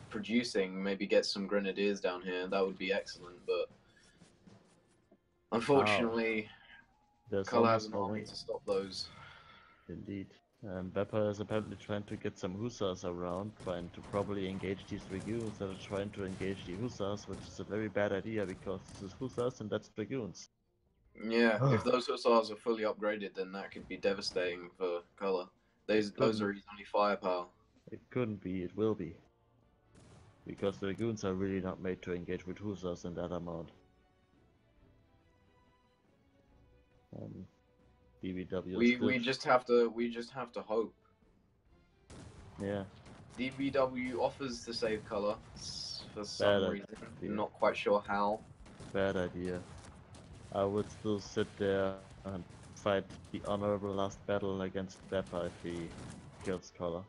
producing, maybe get some grenadiers down here, that would be excellent, but unfortunately, Color has an army to stop those. Indeed. Beppa is apparently trying to get some Hussars around, trying to probably engage these Dragoons that are trying to engage the Hussars, which is a very bad idea because this is Hussars and that's Dragoons. Yeah, if those Hussars are fully upgraded, then that could be devastating for Color. Those are his only firepower. It couldn't be, it will be. Because Dragoons are really not made to engage with Hussars in that amount. DBW we just have to hope. Yeah. DBW offers to save Color for some reason. Not quite sure how. Bad idea. I would still sit there and fight the honorable last battle against Beppa if he kills Color.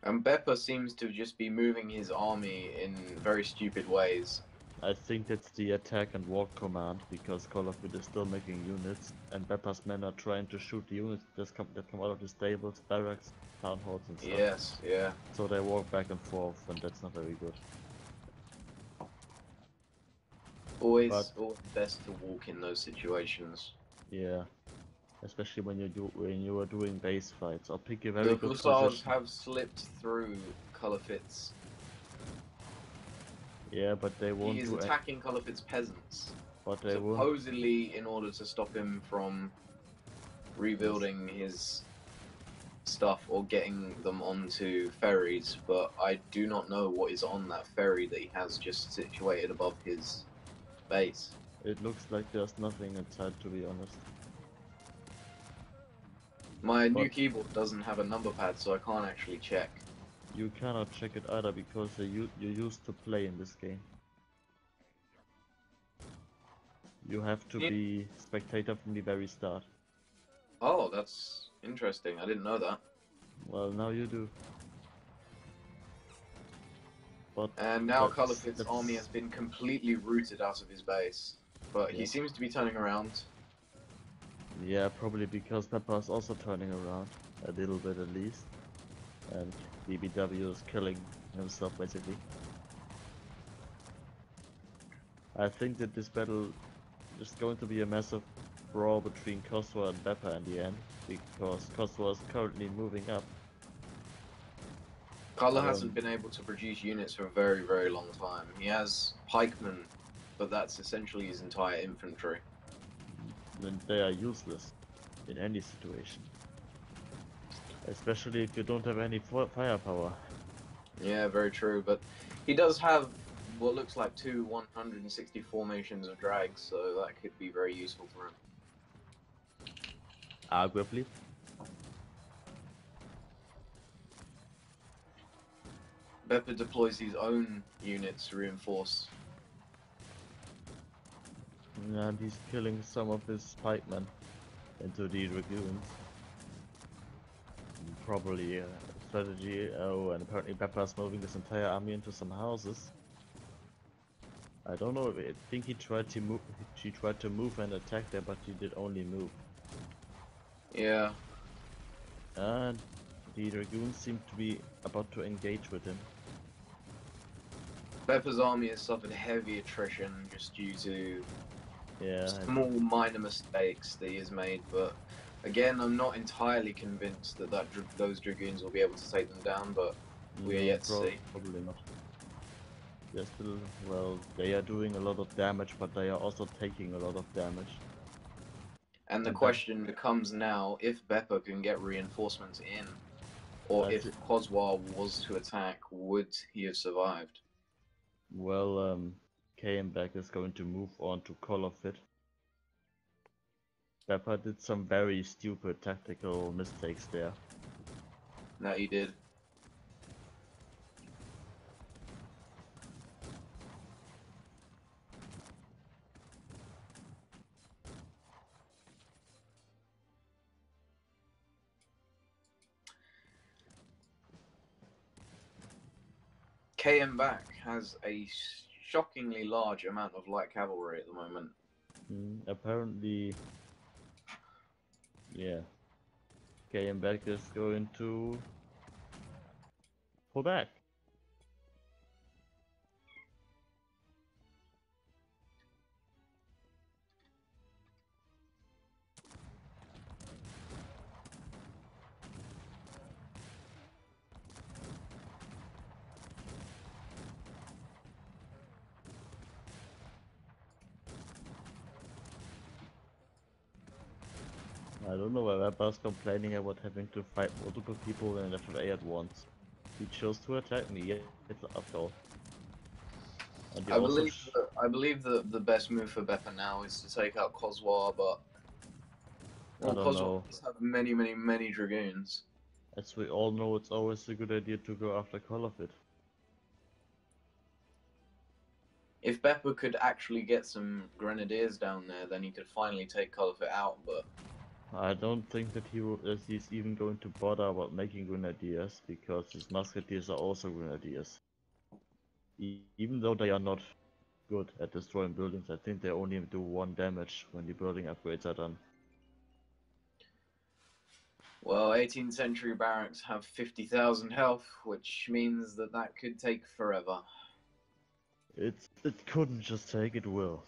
And Beppa seems to just be moving his army in very stupid ways. I think it's the attack and walk command, because Colorfoot is still making units, and Beppa's men are trying to shoot the units that come out of the stables, barracks, town halls and stuff. Yes, yeah. So they walk back and forth, and that's not very good. Always best to walk in those situations. Yeah. Especially when you are doing base fights, or pick a very good position. The Hussars have slipped through Colorfit's. Yeah, but they won't. He is attacking Colorfit's peasants. But they supposedly in order to stop him from rebuilding his stuff or getting them onto ferries, but I do not know what is on that ferry that he has just situated above his base. It looks like there's nothing inside, to be honest. My new keyboard doesn't have a number pad, so I can't actually check. You cannot check it either because you used to play in this game. You have to be spectator from the very start. Oh, that's interesting. I didn't know that. Well, now you do. But and now Colorfit's army has been completely rooted out of his base. But he seems to be turning around. Yeah, probably because Beppa is also turning around. A little bit at least. And DBW is killing himself basically. I think that this battle is going to be a massive brawl between Coswar and Beppa in the end, because Coswar is currently moving up. Color hasn't been able to produce units for a very, very long time. He has pikemen but that's essentially his entire infantry. Then they are useless in any situation. Especially if you don't have any firepower. Yeah, very true, but he does have what looks like 2 160 formations of drags, so that could be very useful for him. Arguably. Beppa deploys his own units to reinforce. And he's killing some of his pikemen into the dragoons. Probably a strategy. Oh, and apparently Beppa's moving this entire army into some houses. I don't know. I think he tried to move. She tried to move and attack there, but he did only move. Yeah. And the dragoons seem to be about to engage with him. Beppa's army has suffered heavy attrition just due to small minor mistakes that he has made, but again, I'm not entirely convinced that, those dragoons will be able to take them down, but we are yet to see. Probably not. They're still, well, they are doing a lot of damage, but they are also taking a lot of damage. And the question becomes now, if Beppa can get reinforcements in, or if Coswar was to attack, would he have survived? Well, Kayembek is going to move on to Colorfit. Beppa did some very stupid tactical mistakes there. That he did. Kayembek has a shockingly large amount of light cavalry at the moment. Apparently, yeah. Kayembek is going to pull back. I don't know why Beppa's complaining about having to fight multiple people in FFA at once. He chose to attack me, yet after all. I believe that the best move for Beppa now is to take out Coswar, but Coswar does have many dragoons. As we all know, it's always a good idea to go after Colorfit. If Beppa could actually get some grenadiers down there, then he could finally take Colorfit out, but I don't think that he's even going to bother about making grenadiers, because his musketeers are also grenadiers. Even though they are not good at destroying buildings, I think they only do 1 damage when the building upgrades are done. Well, 18th century barracks have 50,000 health, which means that could take forever. It couldn't just take, it will.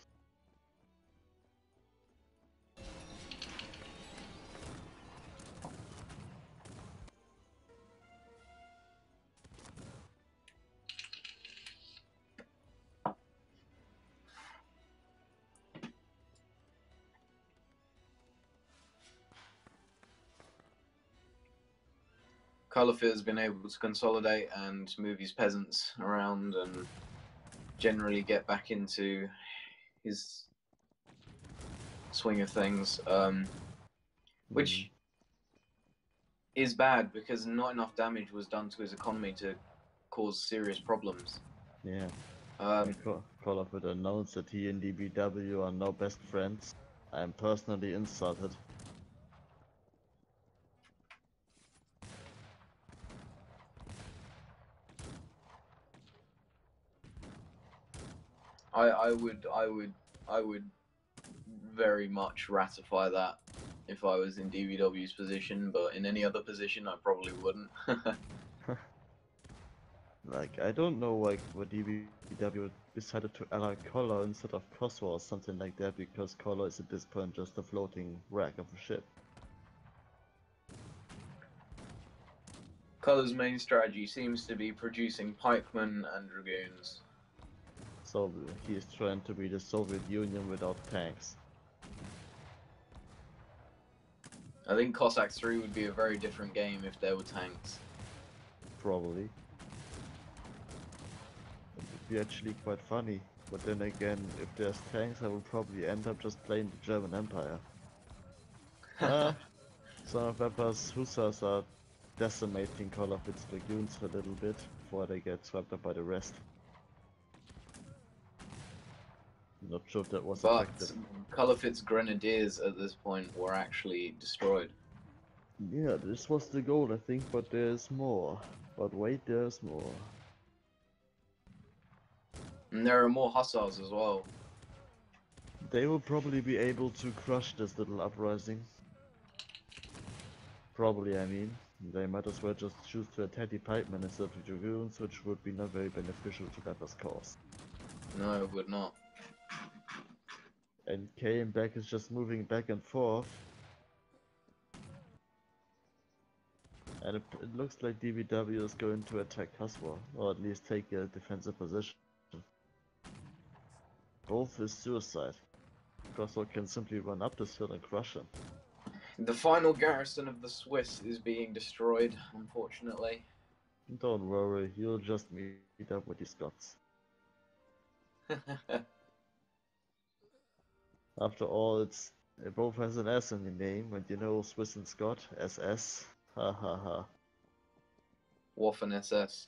Colorfit has been able to consolidate and move his peasants around and generally get back into his swing of things, which is bad because not enough damage was done to his economy to cause serious problems. Yeah. Colorfit announced that he and DBW are now best friends. I am personally insulted. I would very much ratify that if I was in DBW's position, but in any other position I probably wouldn't. Like, I don't know, like, what DBW decided to ally Color instead of Coswar or something like that, because Color is at this point just a floating wreck of a ship. Color's main strategy seems to be producing pikemen and dragoons. So he's trying to be the Soviet Union without tanks. I think Cossacks 3 would be a very different game if there were tanks. Probably. It would be actually quite funny. But then again, if there's tanks, I will probably end up just playing the German Empire. Some of Pepper's Hussars are decimating Call of its Dragoons a little bit before they get swept up by the rest. Not sure if that was effective. Caliphate Grenadiers at this point were actually destroyed. Yeah, this was the goal, I think, but there's more. But wait, there's more. And there are more Hussars as well. They will probably be able to crush this little uprising. Probably, I mean. They might as well just choose to attack the pikemen instead of the dragoons, which would be not very beneficial to Pepper's cause. No, it would not. And came back is just moving back and forth. And it looks like DVW is going to attack Coswar, or at least take a defensive position. Both is suicide. Coswar can simply run up this hill and crush him. The final garrison of the Swiss is being destroyed, unfortunately. Don't worry, you'll just meet up with the Scots. After all, it both has an S in the name, and you know Swiss and Scot, SS. Ha ha ha. Waffen SS.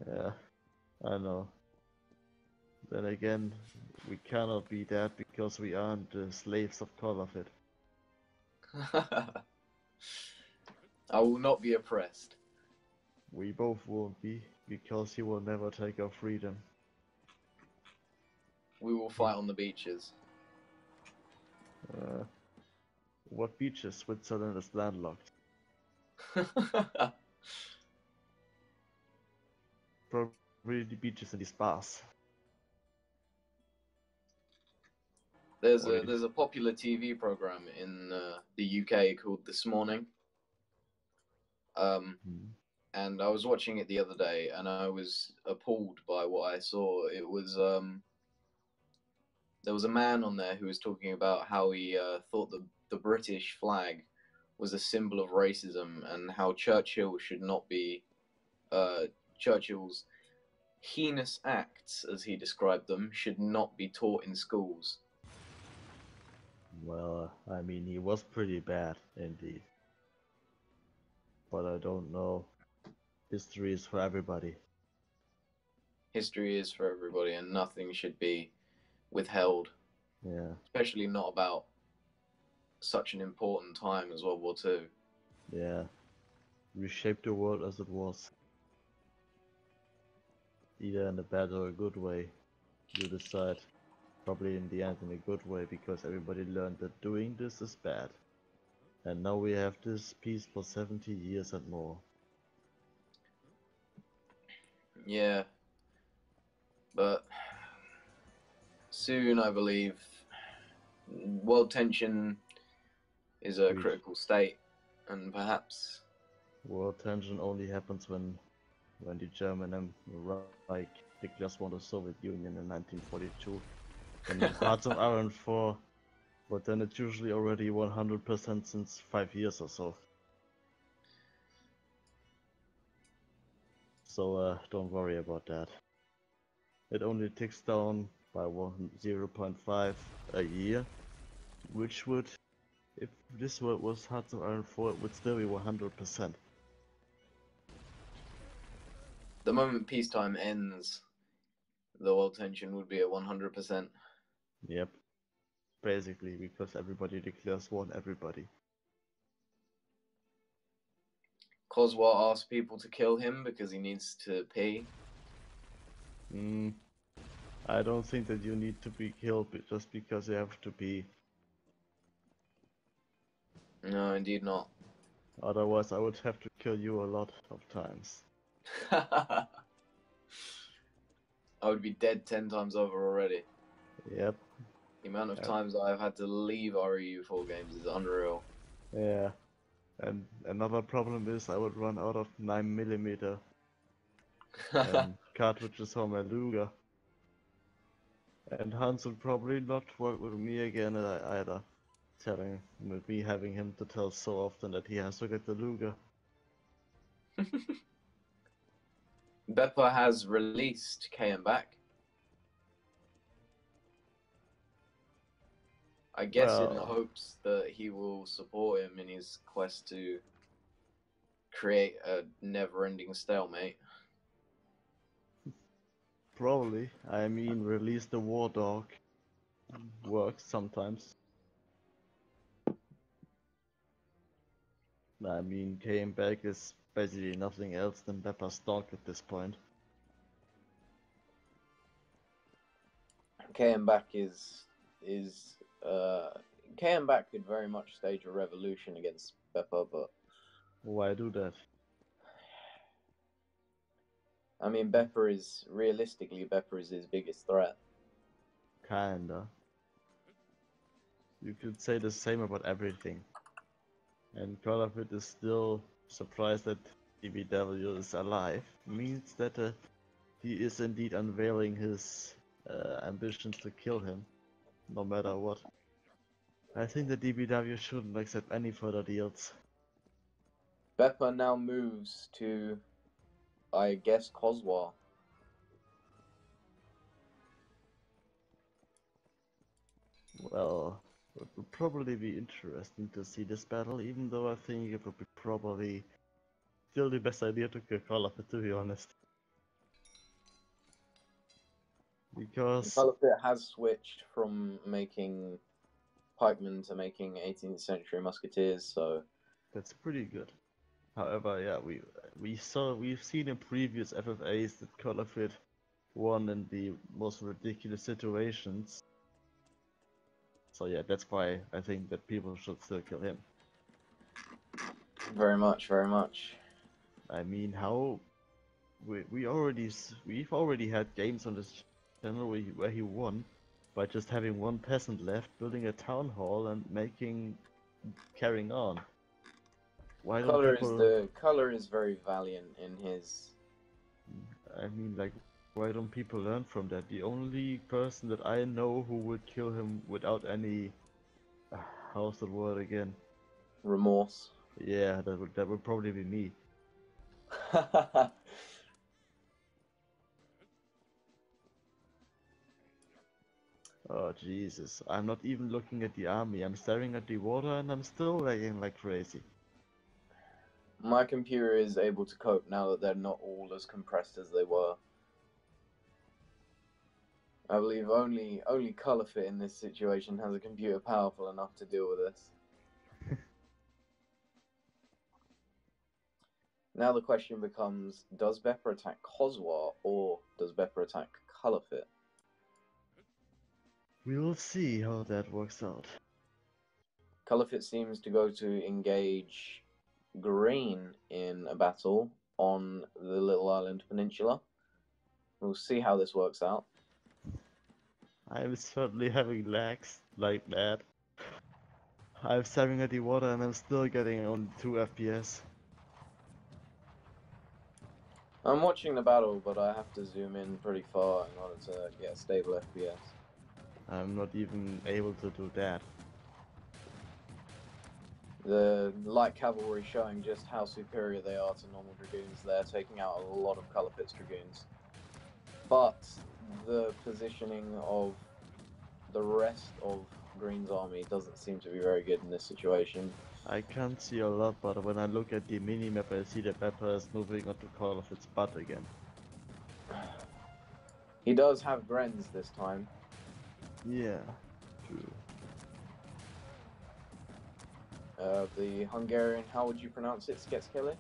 Yeah, I know. Then again, we cannot be that because we aren't the slaves of Call of it. I will not be oppressed. We both won't be, because he will never take our freedom. We will fight on the beaches. What beaches? Switzerland is landlocked. Probably the beaches and the spas. There's a popular TV program in the UK called This Morning. And I was watching it the other day, and I was appalled by what I saw. It was there was a man on there who was talking about how he thought the British flag was a symbol of racism, and how Churchill should not be Churchill's heinous acts, as he described them, should not be taught in schools. Well, I mean, he was pretty bad, indeed. But I don't know. History is for everybody. History is for everybody, and nothing should be withheld. Yeah. Especially not about such an important time as World War II. Yeah. Reshape the world as it was. Either in a bad or a good way. You decide. Probably in the end in a good way, because everybody learned that doing this is bad. And now we have this peace for 70 years and more. Yeah. But soon, I believe, world tension is a critical state, and perhaps world tension only happens when the German Reich declares war on the Soviet Union in 1942. And Hearts of Iron 4, but then it's usually already 100% since 5 years or so. So don't worry about that. It only ticks down by 0.5 a year, which would, if this was Hearts of Iron 4, it would still be 100%. The moment peacetime ends, the world tension would be at 100%. Yep. Basically, because everybody declares war on everybody. Coswar asks people to kill him because he needs to pee. I don't think that you need to be killed just because you have to pee. No, indeed not. Otherwise, I would have to kill you a lot of times. I would be dead 10 times over already. Yep. The amount of times I've had to leave REU4 games is unreal. Yeah. And another problem is I would run out of 9mm cartridges for my Luger. And Hans will probably not work with me again either. Telling with me having him to tell so often that he has to get the Luger. Beppa has released KM back. I guess in the Well, hopes that he will support him in his quest to create a never-ending stalemate. probably. I mean, release the War Dog. Works sometimes. I mean, came back is basically nothing else than Beppa's dog at this point. KM back is KM back could very much stage a revolution against Beppa, but Why do that? I mean Beppa is realistically his biggest threat. Kinda. You could say the same about everything. And Call of It is still surprised that DBW is alive. Means that he is indeed unveiling his ambitions to kill him, no matter what. I think the DBW shouldn't accept any further deals. Beppa now moves to, I guess, Coswar. Well, it would probably be interesting to see this battle, even though I think it would be probably still the best idea to kill Call of It, to be honest. Because Caliphate has switched from making pikemen to making 18th century musketeers, so that's pretty good. However, yeah, we've seen in previous FFAs that Call of It won in the most ridiculous situations. So yeah, that's why I think that people should still kill him. very much, very much. I mean, how we've already had games on this channel where he won by just having one peasant left, building a town hall and carrying on. Why don't people? Color is very valiant in his. I mean, like, why don't people learn from that? The only person that I know who would kill him without any, how's the word again? Remorse. Yeah, that would probably be me. Oh Jesus, I'm not even looking at the army. I'm staring at the water and I'm still lagging like crazy. My computer is able to cope now that they're not all as compressed as they were. I believe only Colorfit in this situation has a computer powerful enough to deal with this. Now the question becomes, does Beppa attack Coswar or does Beppa attack Colorfit? We'll see how that works out. Colorfit seems to go to engage Green in a battle on the Little Island Peninsula. We'll see how this works out. I'm certainly having lags like that. I'm staring at the water and I'm still getting only 2 FPS. I'm watching the battle, but I have to zoom in pretty far in order to get a stable FPS. I'm not even able to do that. The light cavalry showing just how superior they are to normal dragoons. They're taking out a lot of Colorfit's dragoons. But the positioning of the rest of Green's army doesn't seem to be very good in this situation. I can't see a lot, but when I look at the minimap, I see that Pepper is moving onto Call of its butt again. He does have Grens this time. Yeah, true. The Hungarian, how would you pronounce it, Sketskele?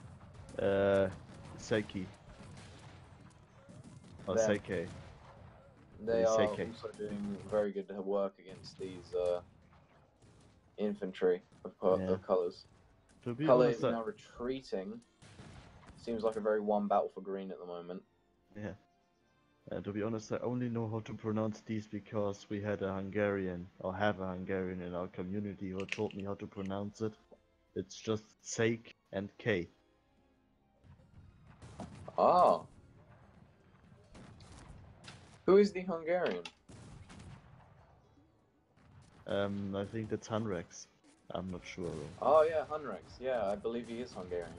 Seki. Or Them. Seke. They are Seke. also doing very good work against these infantry of colours. To be Colour honest, is now retreating. Seems like a very one battle for Green at the moment. yeah. To be honest, I only know how to pronounce these because we had a Hungarian, or have a Hungarian in our community who told me how to pronounce it. It's just Sake and K. Ah. Who is the Hungarian? I think that's Hunrex. I'm not sure though. Oh yeah, Hunrex. Yeah, I believe he is Hungarian.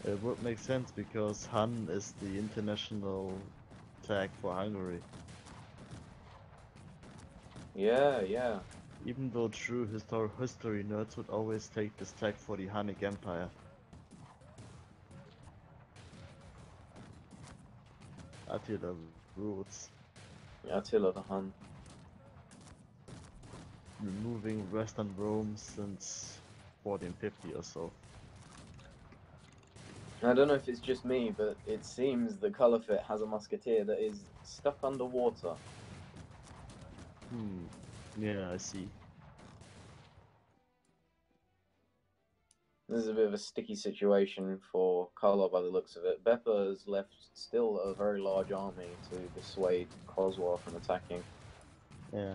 It would make sense because Hun is the international tag for Hungary. Yeah, yeah. Even though true history nerds would always take this tag for the Hunnic Empire. Attila roots, Attila the Hun. removing Western Rome since 1450 or so. I don't know if it's just me, but it seems the Caliphate has a musketeer that is stuck underwater. Yeah, I see. This is a bit of a sticky situation for Karla by the looks of it. Beppa has left still a very large army to dissuade Coswar from attacking. Yeah.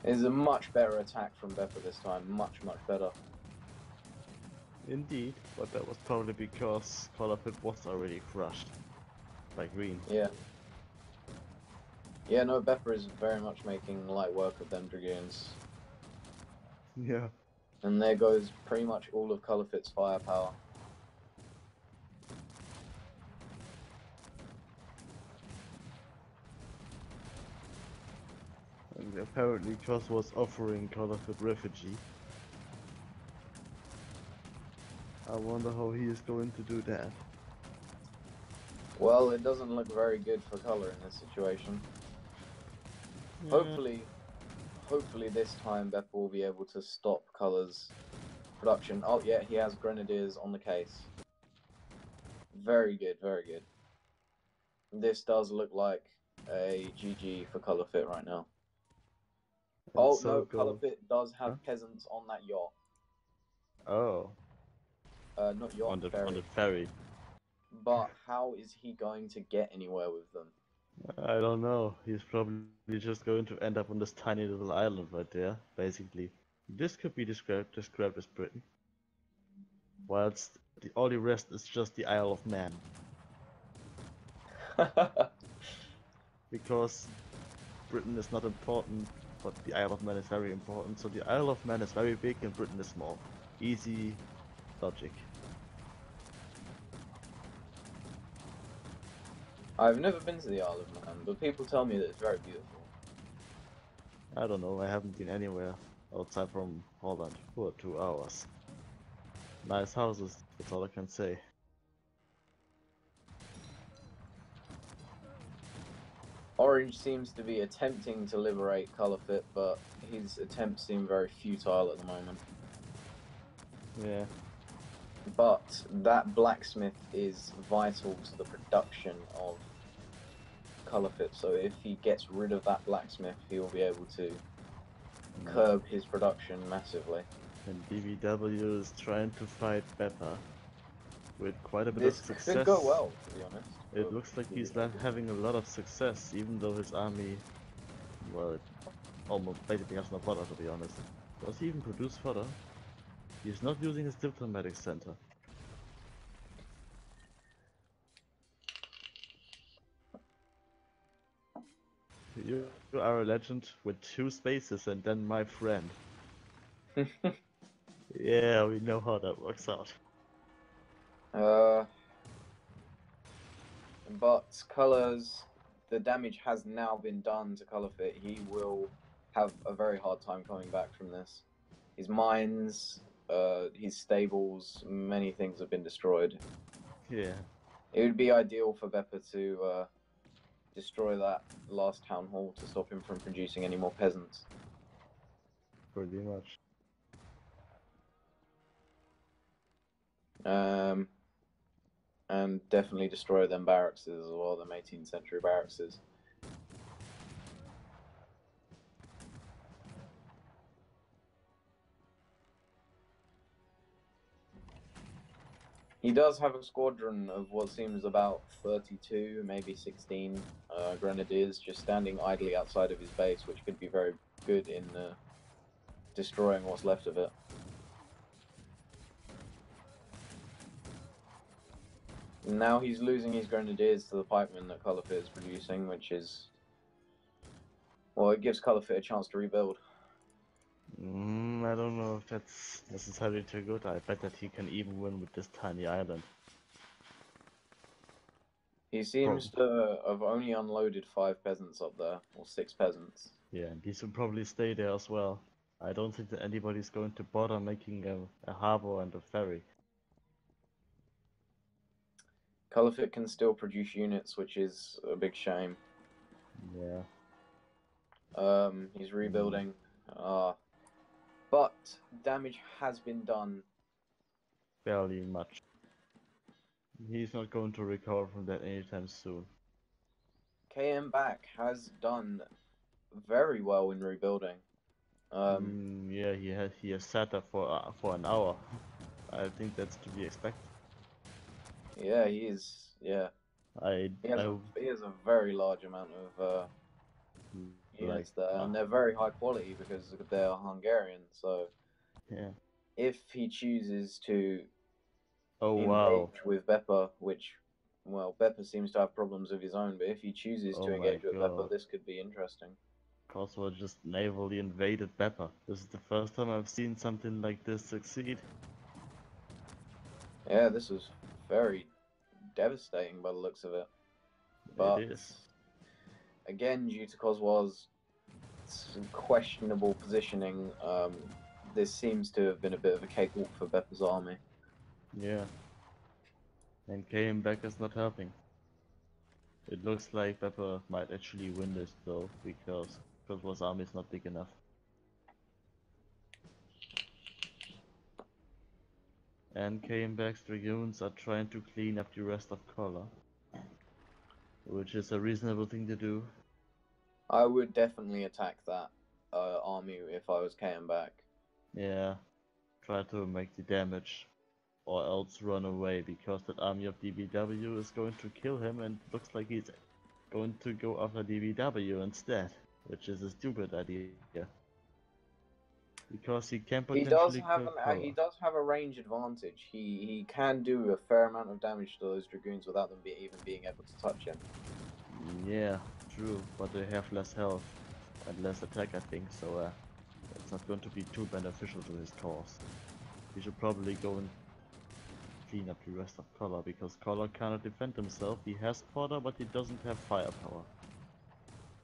It is a much better attack from Beppa this time. Much, much better. Indeed, but that was probably because Colorpit was already crushed by green. Yeah. Yeah, no, Beppa is very much making light work of them Dragoons. Yeah. And there goes pretty much all of Caliphate firepower. And apparently Kos was offering Colorfit refugee. I wonder how he is going to do that. Well, it doesn't look very good for Color in this situation. Yeah. Hopefully this time Beppa will be able to stop Color's production. Oh yeah, he has Grenadiers on the case. Very good, very good. This does look like a GG for Colourfit right now. And Oh so no, goes. Colourfit does have Huh? peasants on that yacht. Oh. Not yacht, On the ferry. ferry. But how is he going to get anywhere with them? I don't know. He's probably just going to end up on this tiny little island right there, basically. This could be described as Britain. Whilst all the rest is just the Isle of Man. Because Britain is not important, but the Isle of Man is very important. So the Isle of Man is very big and Britain is small. Easy logic. I've never been to the Isle of Man, but people tell me that it's very beautiful. I don't know, I haven't been anywhere outside from Holland for 2 hours. Nice houses, that's all I can say. Orange seems to be attempting to liberate Colourfit, but his attempts seem very futile at the moment. Yeah. But that blacksmith is vital to the production of Colourfit, so if he gets rid of that blacksmith, he will be able to curb his production massively. And BBW is trying to fight Beppa with quite a bit of This success. could go well, to be honest. It looks like he's having a lot of success, even though his army, well, it almost basically has no fodder, to be honest. Does he even produce fodder? He's not using his diplomatic center. You are a legend with 2 spaces and then my friend. Yeah, we know how that works out. But Colors, the damage has now been done to Colourfit. He will have a very hard time coming back from this. His mines, his stables, many things have been destroyed. Yeah. It would be ideal for Beppa to destroy that last town hall to stop him from producing any more peasants. Pretty much. And definitely destroy them barracks as well, them 18th century barracks. He does have a squadron of what seems about 32, maybe 16 grenadiers just standing idly outside of his base, which could be very good in destroying what's left of it. Now he's losing his grenadiers to the pikemen that Colorfit is producing, which is... well, it gives Colorfit a chance to rebuild. I don't know if that's necessarily too good. I bet that he can even win with this tiny island. He seems to have only unloaded 5 peasants up there, or 6 peasants. Yeah, and these will probably stay there as well. I don't think that anybody's going to bother making a harbor and a ferry. Colorfit can still produce units, which is a big shame. Yeah. He's rebuilding. But damage has been done. Barely much. He's not going to recover from that anytime soon. KM back has done very well in rebuilding. Yeah, he has sat there for an hour. I think that's to be expected. Yeah, he is. Yeah, he has a very large amount of units there, and they're very high quality because they're Hungarian. So yeah, if he chooses to engage wow. with Beppa, which, well, Beppa seems to have problems of his own, but if he chooses to engage with Beppa, this could be interesting. Coswar just navally invaded Beppa. This is the first time I've seen something like this succeed. Yeah, this was very devastating by the looks of it. But it is. Again, due to Coswar's questionable positioning, this seems to have been a bit of a cakewalk for Beppa's army. Yeah. And KM back is not helping. It looks like Beppa might actually win this though, because Coswar's army is not big enough. And KM back's dragoons are trying to clean up the rest of Color, which is a reasonable thing to do. I would definitely attack that army if I was KM back. Yeah, try to make the damage, or else run away, because that army of DBW is going to kill him, and it looks like he's going to go after DBW instead, which is a stupid idea. Because he can potentially he does have a range advantage. He can do a fair amount of damage to those dragoons without them even being able to touch him. Yeah, true, but they have less health and less attack, I think, so it's not going to be too beneficial to his cause. He should probably go and clean up the rest of Color, because Color cannot defend himself. He has fodder, but he doesn't have firepower.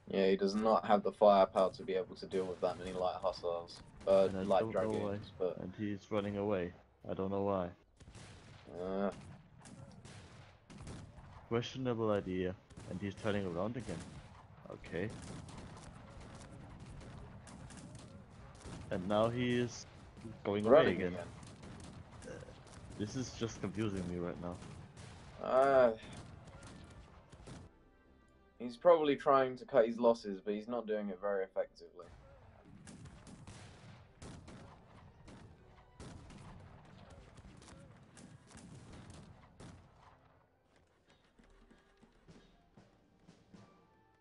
Yeah, he does not have the firepower to be able to deal with that many light hussars. Light dragoons, but... And he's running away. I don't know why. Questionable idea. And he's turning around again. Okay. And now he is going away again. This is just confusing me right now. He's probably trying to cut his losses, but he's not doing it very effectively.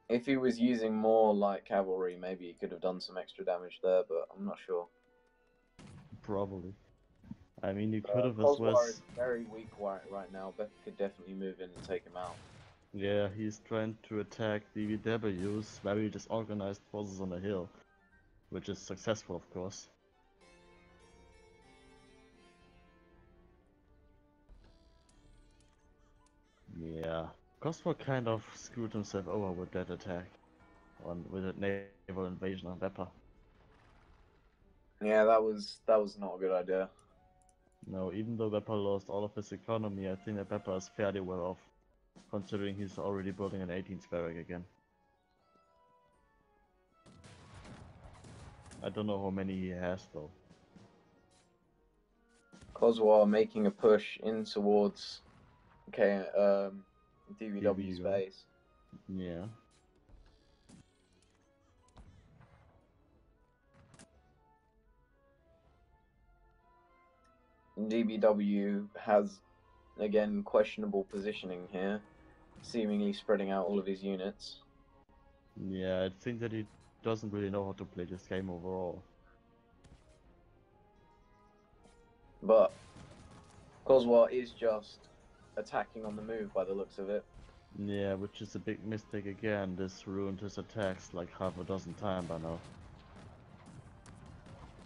If he was using more light cavalry, maybe he could have done some extra damage there, but I'm not sure. Probably. I mean, you could have as well. Coswar is very weak right now. Beth could definitely move in and take him out. Yeah, he's trying to attack DBW's very disorganized forces on the hill, which is successful, of course. Yeah, Coswar kind of screwed himself over with that attack, with that naval invasion on Beppa. Yeah, that was not a good idea. No, even though Beppa lost all of his economy, I think that Beppa is fairly well off, considering he's already building an 18th barrack again. I don't know how many he has though. Coswar making a push in towards DBW space. Yeah. DBW has Again, questionable positioning here, seemingly spreading out all of his units. Yeah, I think that he doesn't really know how to play this game overall. But Coswar is just attacking on the move by the looks of it. Yeah, which is a big mistake again. This ruined his attacks like half a dozen times by now.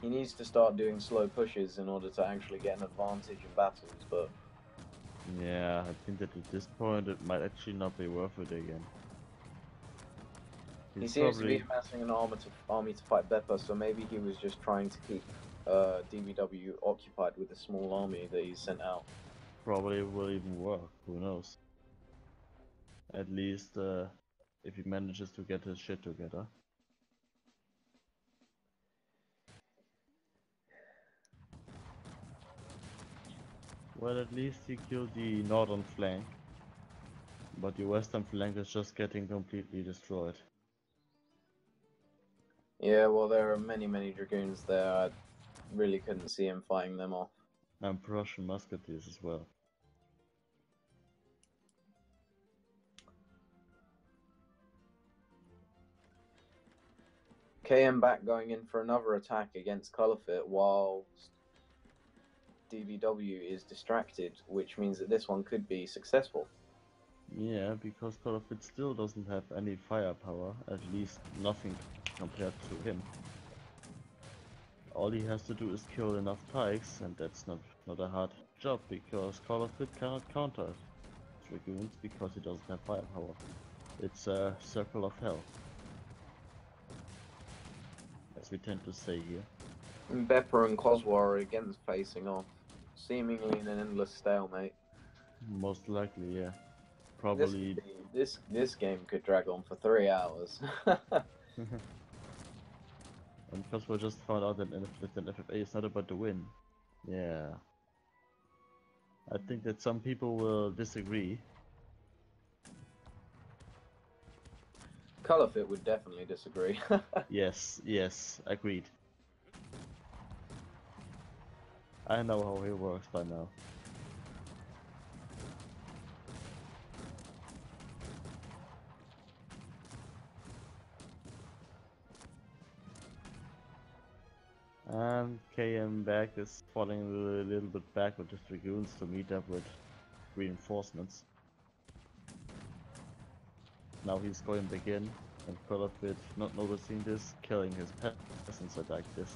He needs to start doing slow pushes in order to actually get an advantage in battles, but Yeah, I think that at this point it might actually not be worth it again. he He's seems to be probably amassing an army to fight Beppa, so maybe he was just trying to keep DBW occupied with a small army that he sent out. probably will even work. Who knows? At least if he manages to get his shit together. Well, at least he killed the northern flank, but the western flank is just getting completely destroyed. Yeah, well, there are many, many dragoons there. I really couldn't see him fighting them off. And Prussian musketeers as well. KM back going in for another attack against Colorfit while DBW is distracted, which means that this one could be successful. Yeah, because Corsair still doesn't have any firepower, at least nothing compared to him. All he has to do is kill enough pikes, and that's not a hard job, because Corsair cannot counter dragoons because he doesn't have firepower. It's a circle of hell, as we tend to say here. Beppa and Coswar are again facing off, seemingly in an endless stalemate. Most likely, yeah. Probably. This game could drag on for 3 hours. And Coswar just found out that an FFA is not about to win. Yeah. I think that some people will disagree. Colorfit would definitely disagree. Yes, agreed. I know how he works by now. And KM back is falling a little bit back with his dragoons to meet up with reinforcements. Now he's going back in, and Colorfit, not noticing this, killing his peasants like this.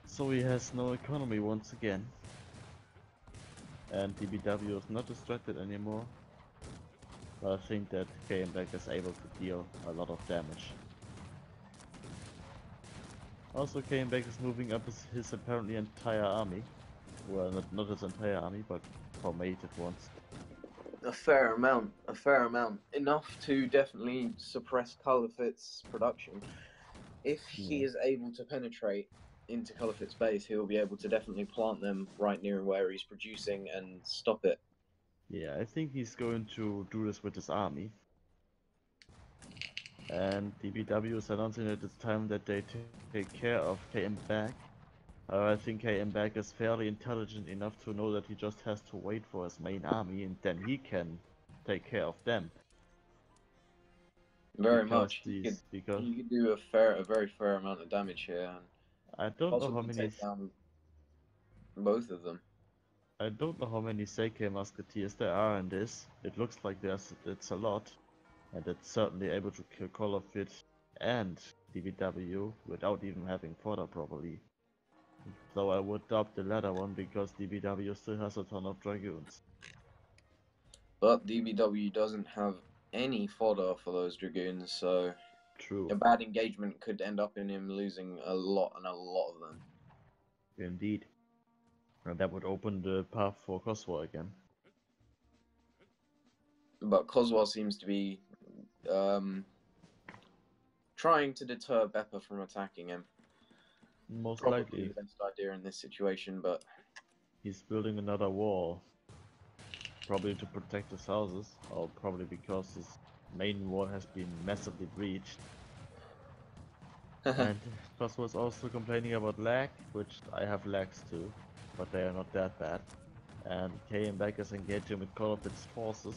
So he has no economy once again. And DBW is not distracted anymore. But I think that KM back is able to deal a lot of damage. Also, came back is moving up his apparently entire army. Well, not his entire army, but formated ones. A fair amount. Enough to definitely suppress Colorfit's production. If he is able to penetrate into Colorfit's base, he will be able to definitely plant them right near where he's producing and stop it. Yeah, I think he's going to do this with his army. And DBW is announcing at this time that they take care of KM back. I think KM back is fairly intelligent enough to know that he just has to wait for his main army and then he can take care of them. Very much. He could do a very fair amount of damage here, and I don't know how many take down both of them. I don't know how many Seikei musketeers there are in this. It looks like it's a lot, and it's certainly able to kill Colorfit and DBW without even having fodder properly. So I would doubt the latter one because DBW still has a ton of dragoons. But DBW doesn't have any fodder for those dragoons, so True. a bad engagement could end up in him losing a lot of them. Indeed. And that would open the path for Coswar again. But Coswar seems to be trying to deter Beppa from attacking him. Most Probably likely. the best idea in this situation, but he's building another wall. Probably to protect his houses, or probably because his main wall has been massively breached. And Cos was also complaining about lag, which I have lags too, but they are not that bad. And came back is engaging with all of its forces,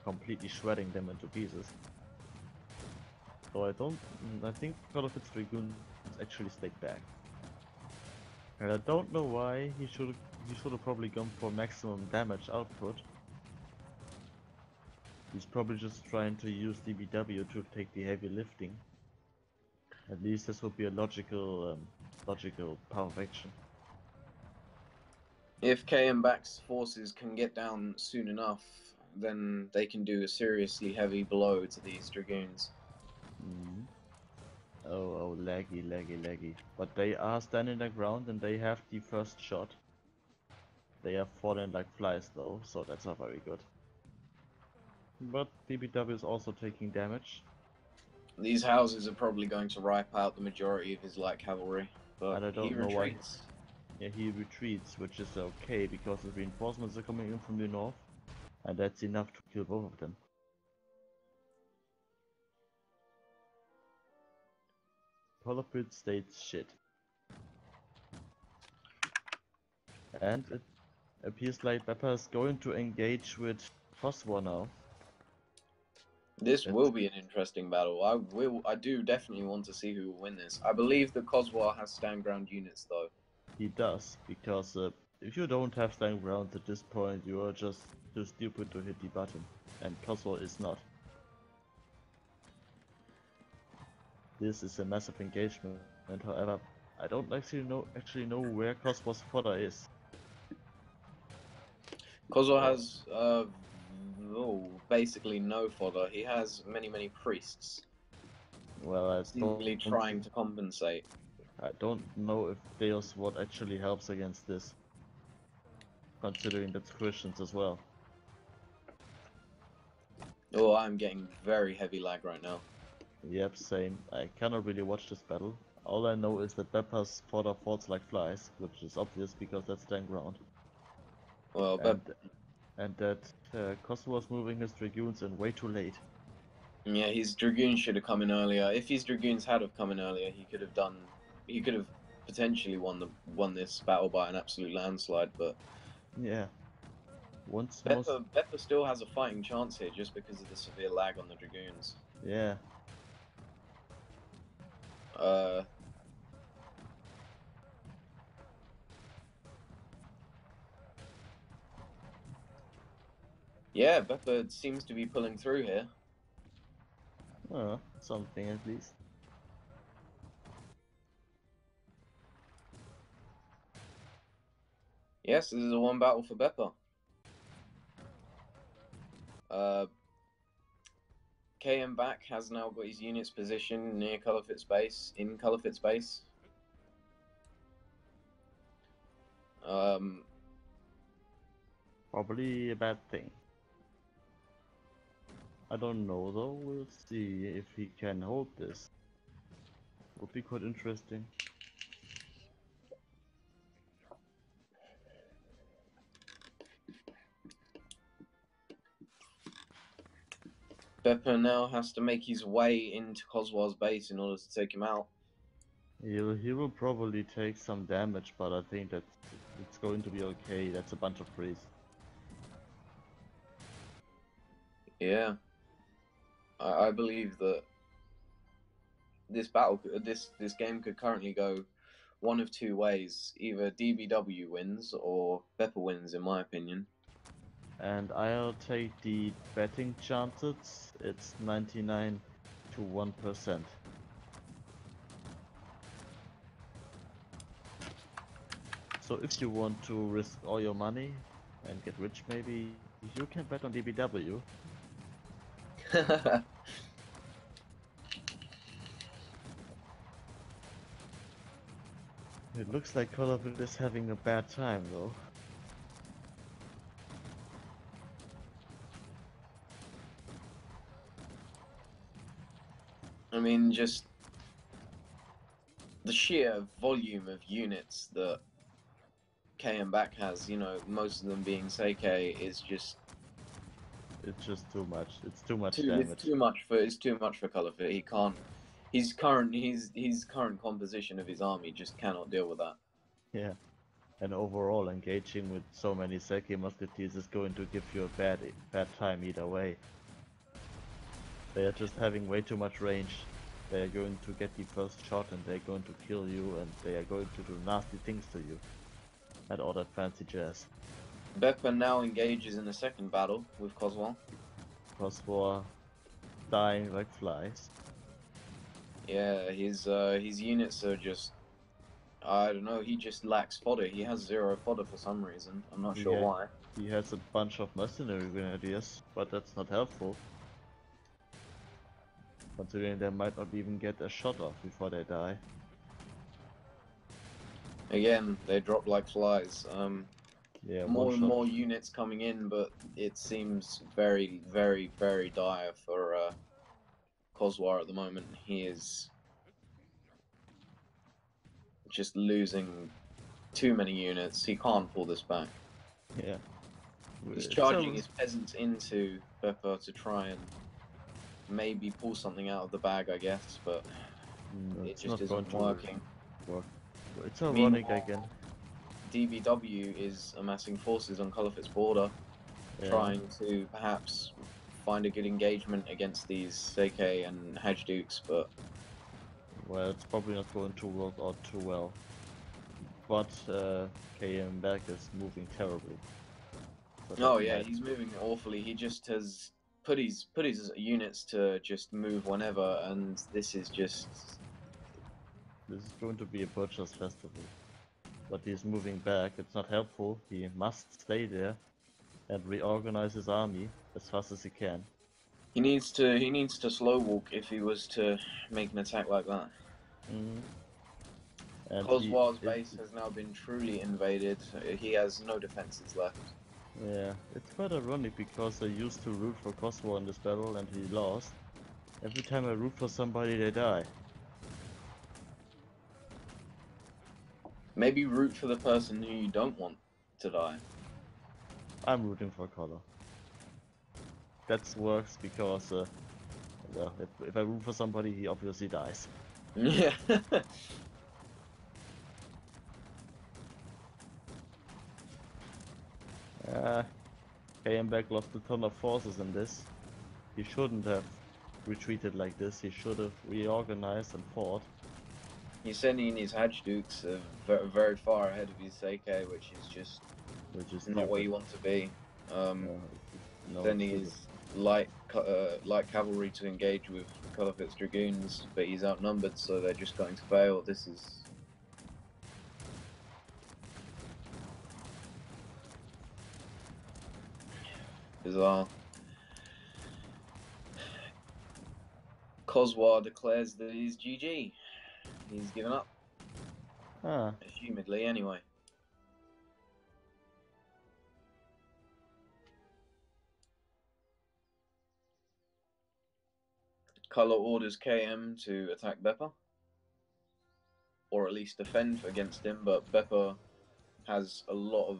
completely shredding them into pieces. So I think all of its dragoons actually stayed back. And I don't know why he should have probably gone for maximum damage output. He's probably just trying to use DBW to take the heavy lifting. At least this would be a logical power of action. If KM back's forces can get down soon enough, then they can do a seriously heavy blow to these dragoons. Mm. Oh, laggy. But they are standing their ground and they have the first shot. They are falling like flies though, so that's not very good. But DBW is also taking damage. These houses are probably going to wipe out the majority of his light cavalry, but And I he don't know why. retreats. Yeah, he retreats, which is okay because the reinforcements are coming in from the north, and that's enough to kill both of them. Polopid states shit. And it appears like Beppa is going to engage with Coswar now. This will be an interesting battle. I do definitely want to see who will win this. I believe that Coswar has stand ground units though. He does, because if you don't have stand ground at this point, you are just too stupid to hit the button, and Coswar is not. This is a massive engagement, and however, I don't actually know where Coswar's fodder is. Coswar has basically no fodder. He has many priests. Well, I Seemingly trying to compensate. I don't know if Deus Ward actually helps against this, considering that's Christians as well. Oh, I'm getting very heavy lag right now. Yep, same. I cannot really watch this battle. All I know is that Beppa's fodder falls like flies, which is obvious because that's stand ground. Well, and that Coswar's moving his dragoons in way too late. yeah, his dragoons should have come in earlier. If his dragoons had have come in earlier, he could have potentially won this battle by an absolute landslide. But yeah, Beppa still has a fighting chance here just because of the severe lag on the dragoons. Yeah. Yeah, Beppa seems to be pulling through here. Something at least. Yes, this is a one battle for Beppa. KM back has now got his units positioned near Caliphate space, in Caliphate space. Probably a bad thing. I don't know though, we'll see if he can hold this. Would be quite interesting. Beppa now has to make his way into Coswar's base in order to take him out. He will probably take some damage, but I think that it's going to be okay. That's a bunch of priests. Yeah, I believe that this game could currently go one of two ways: either DBW wins or Beppa wins, in my opinion. And I'll take the betting chances. It's 99 to 1%. So if you want to risk all your money and get rich, maybe you can bet on DBW. It looks like Call of Duty is having a bad time though. I mean, just the sheer volume of units that KM back has, you know, most of them being Seikei, is just... It's just too much. It's too much damage. It's too much for Caliphate. He can't... His current composition of his army just cannot deal with that. Yeah. And overall, engaging with so many Seki musketeers is going to give you a bad time either way. They are just having way too much range. They are going to get the first shot and they're going to kill you and they are going to do nasty things to you. And all that fancy jazz. Beppa now engages in a second battle with Coswar. Coswar dying like flies. Yeah, his units are just, I don't know, he just lacks fodder. He has 0 fodder for some reason. I'm not sure why. He has a bunch of mercenary grenadiers, but that's not helpful. Considering they might not even get a shot off before they die. Again, they drop like flies. Yeah, more and more units coming in, but it seems very, very, very dire for Coswar at the moment. He is just losing too many units. He can't pull this back. Yeah. He's charging his peasants into Beppa to try and maybe pull something out of the bag, I guess, but it just isn't working. It's ironic again. DBW is amassing forces on Caliph's border, trying to perhaps find a good engagement against these Seike and Hajdukes, but well, it's probably not going to work out too well. But KM back is moving terribly. Oh yeah, he's moving awfully. He just has put his units to just move whenever, and this is going to be a butcher's festival. But he's moving back. It's not helpful. He must stay there and reorganize his army as fast as he can. He needs to slow walk if he was to make an attack like that. Coswar's base has now been truly invaded. He has no defenses left. Yeah, it's quite ironic because I used to root for Coswar in this battle and he lost. Every time I root for somebody, they die. Maybe root for the person who you don't want to die. I'm rooting for Color. That works because, well, if I root for somebody, he obviously dies. Yeah. KM back lost a ton of forces in this. He shouldn't have retreated like this. He should have reorganized and fought. He's sending his Hajdukes very, very far ahead of his Seike, which is not where you want to be. Sending his light cavalry to engage with Caliph's dragoons, but he's outnumbered, so they're just going to fail. This is bizarre. Coswar declares that he's GG. He's given up. Assumedly, anyway. Color orders KM to attack Beppa, or at least defend against him, but Beppa has a lot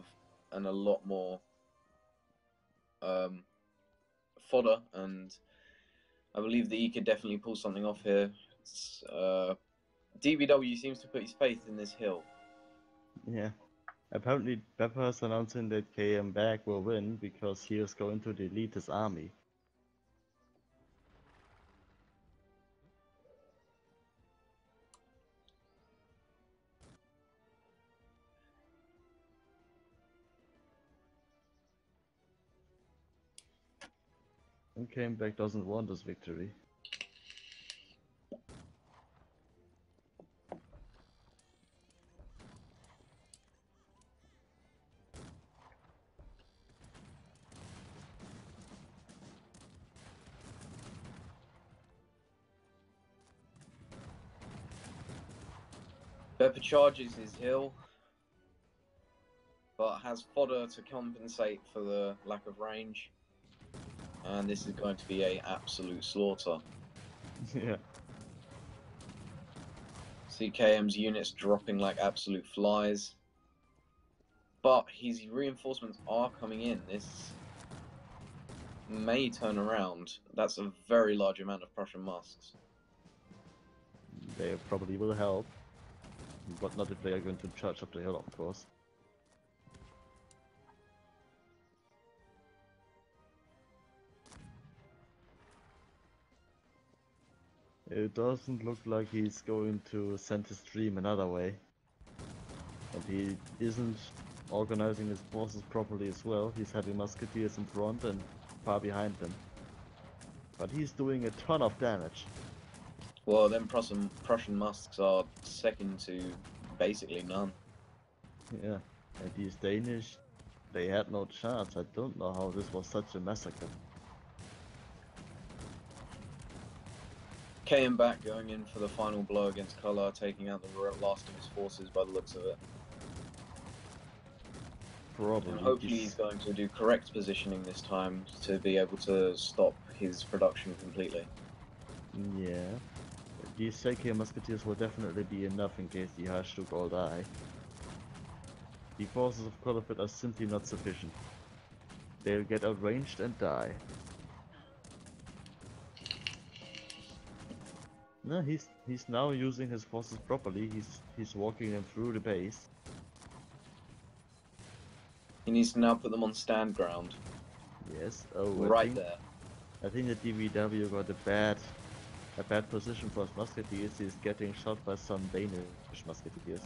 more fodder, and I believe that he could definitely pull something off here. DBW seems to put his faith in this hill. Yeah. Apparently Beppa is announcing that KM back will win because he is going to delete his army. And KM back doesn't want this victory. Beppa charges his hill, but has fodder to compensate for the lack of range. And this is going to be an absolute slaughter. Yeah. CKM's units dropping like absolute flies. But his reinforcements are coming in. This may turn around. That's a very large amount of Prussian musks. They probably will help. But not if they are going to charge up the hill, of course. It doesn't look like he's going to send his stream another way. And he isn't organizing his forces properly as well. He's having musketeers in front and far behind them. But he's doing a ton of damage. Well, then Prussian musks are second to basically none. Yeah. And these Danish, they had no chance. I don't know how this was such a massacre. KM back going in for the final blow against Color, taking out the last of his forces by the looks of it. Probably. And hopefully he's going to do correct positioning this time to be able to stop his production completely. Yeah. These Seikei musketeers will definitely be enough in case the Harshuk all die. The forces of Caliphate are simply not sufficient. They'll get outranged and die. No, he's now using his forces properly. He's walking them through the base. He needs to now put them on stand ground. Yes. Oh, Right there. I think the DVW got a bad position for his musketeers. He's getting shot by some Danish musketeers.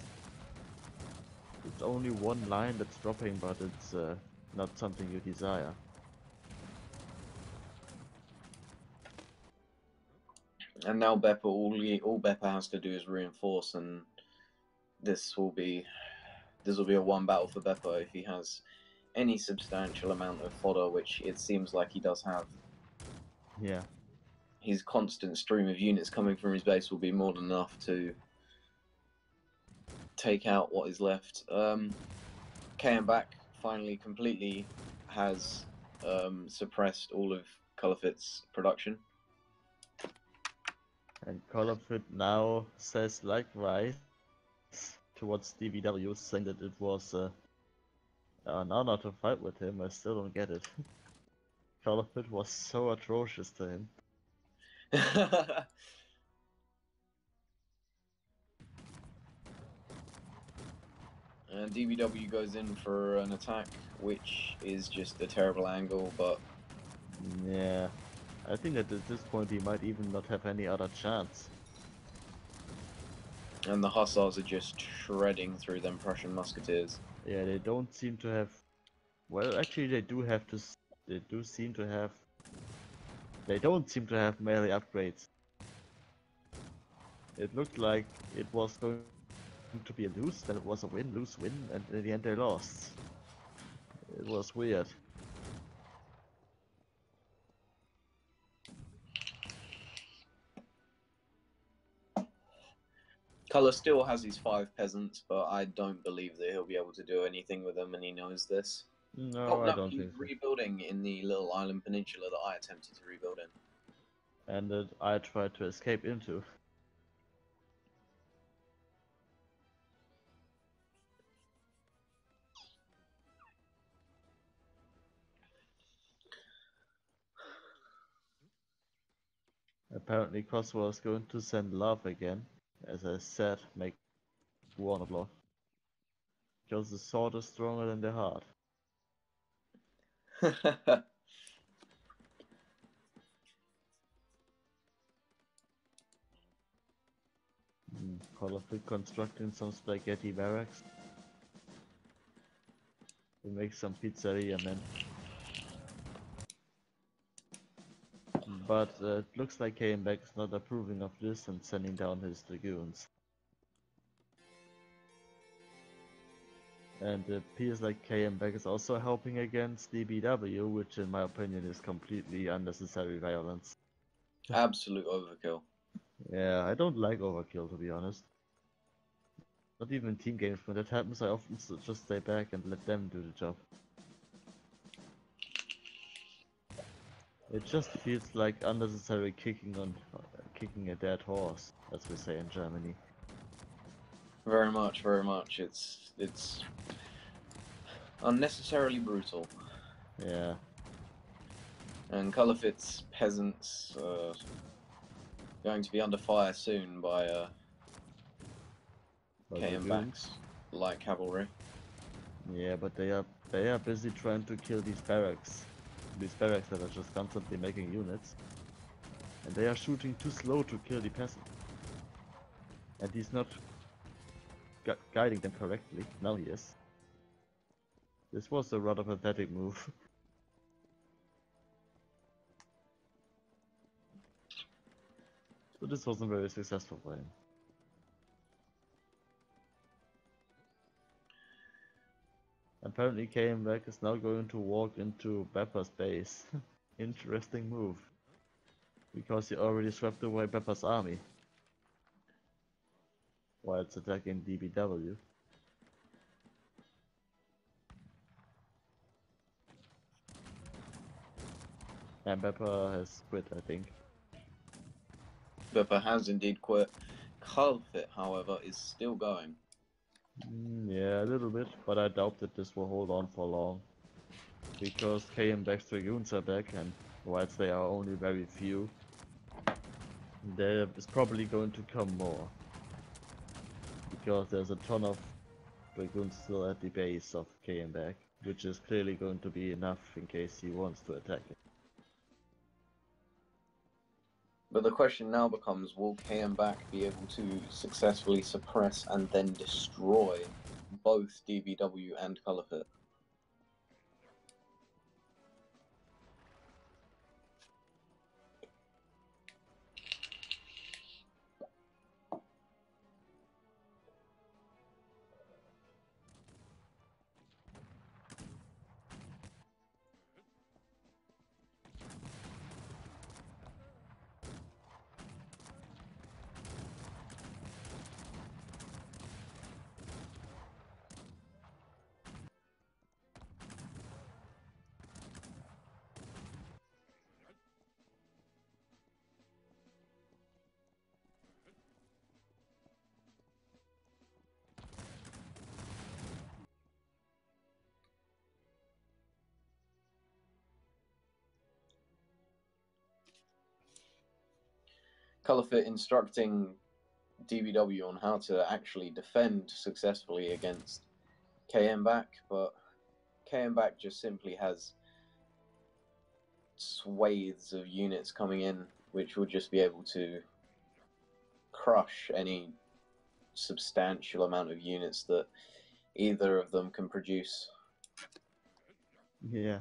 It's only one line that's dropping, but it's not something you desire. And now Beppa, all Beppa has to do is reinforce, and this will be a one battle for Beppa if he has any substantial amount of fodder, which it seems like he does have. Yeah. His constant stream of units coming from his base will be more than enough to take out what is left. KM back finally completely has suppressed all of Caliphate's production. And Caliphate now says likewise towards DVW, saying that it was an honor to fight with him. I still don't get it. Caliphate was so atrocious to him. And DVW goes in for an attack, which is just a terrible angle, but... Yeah, I think that at this point he might even not have any other chance. And the Hussars are just shredding through them Prussian musketeers. Yeah, they don't seem to have... Well, actually they do have to... They do seem to have... They don't seem to have melee upgrades. It looked like it was going to be a lose, then it was a win, lose, win, and in the end they lost. It was weird. Color still has his 5 peasants, but I don't believe that he'll be able to do anything with them, and he knows this. No, I don't he's think so. rebuilding in the little island peninsula that I attempted to rebuild in. And that I tried to escape into. Apparently Coswar is going to send love again. As I said, make war not love. Because the sword is stronger than the heart. Colorful constructing some spaghetti barracks. We make some pizzeria, man. But it looks like KMBAC is not approving of this and sending down his dragoons. And it appears like KMBAC is also helping against DBW, which in my opinion is completely unnecessary violence. Absolute overkill. Yeah, I don't like overkill, to be honest. Not even in team games. When that happens, I often just stay back and let them do the job. It just feels like unnecessary kicking a dead horse, as we say in Germany. Very much, very much. It's unnecessarily brutal. Yeah. And Caliphate's peasants going to be under fire soon by KM backs light cavalry. Yeah, but they are busy trying to kill these barracks. These barracks that are just constantly making units. And they are shooting too slow to kill the peasant. And he's not guiding them correctly. Now he is. This was a rather pathetic move. So this wasn't very successful for him. Apparently Climactic is now going to walk into Beppa's base. Interesting move. Because he already swept away Beppa's army. While it's attacking DBW. And Beppa has quit, I think. Beppa has indeed quit. Calfit, however, is still going. Yeah, a little bit, but I doubt that this will hold on for long. Because Climactic's Dragoons are back, and whilst they are only very few, there is probably going to come more. Because there's a ton of Dragoons still at the base of Climactic, which is clearly going to be enough in case he wants to attack it. But the question now becomes, will Climactic be able to successfully suppress and then destroy both DBW and Calfit? Calfit instructing DBW on how to actually defend successfully against Climactic, but Climactic just simply has swathes of units coming in, which will just be able to crush any substantial amount of units that either of them can produce. Yeah.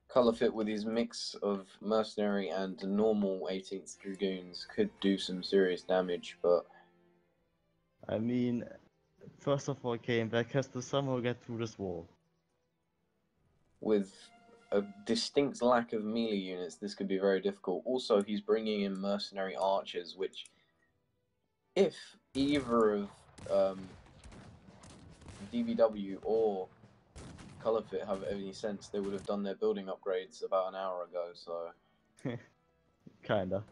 Calfit, with his mix of mercenary and normal 18th Dragoons, could do some serious damage, but I mean, first of all, Climactic has to somehow get through this wall. with a distinct lack of melee units, this could be very difficult. Also, he's bringing in mercenary archers, which, if either of DBW or Calfit have any sense, they would have done their building upgrades about an hour ago, so... Kinda.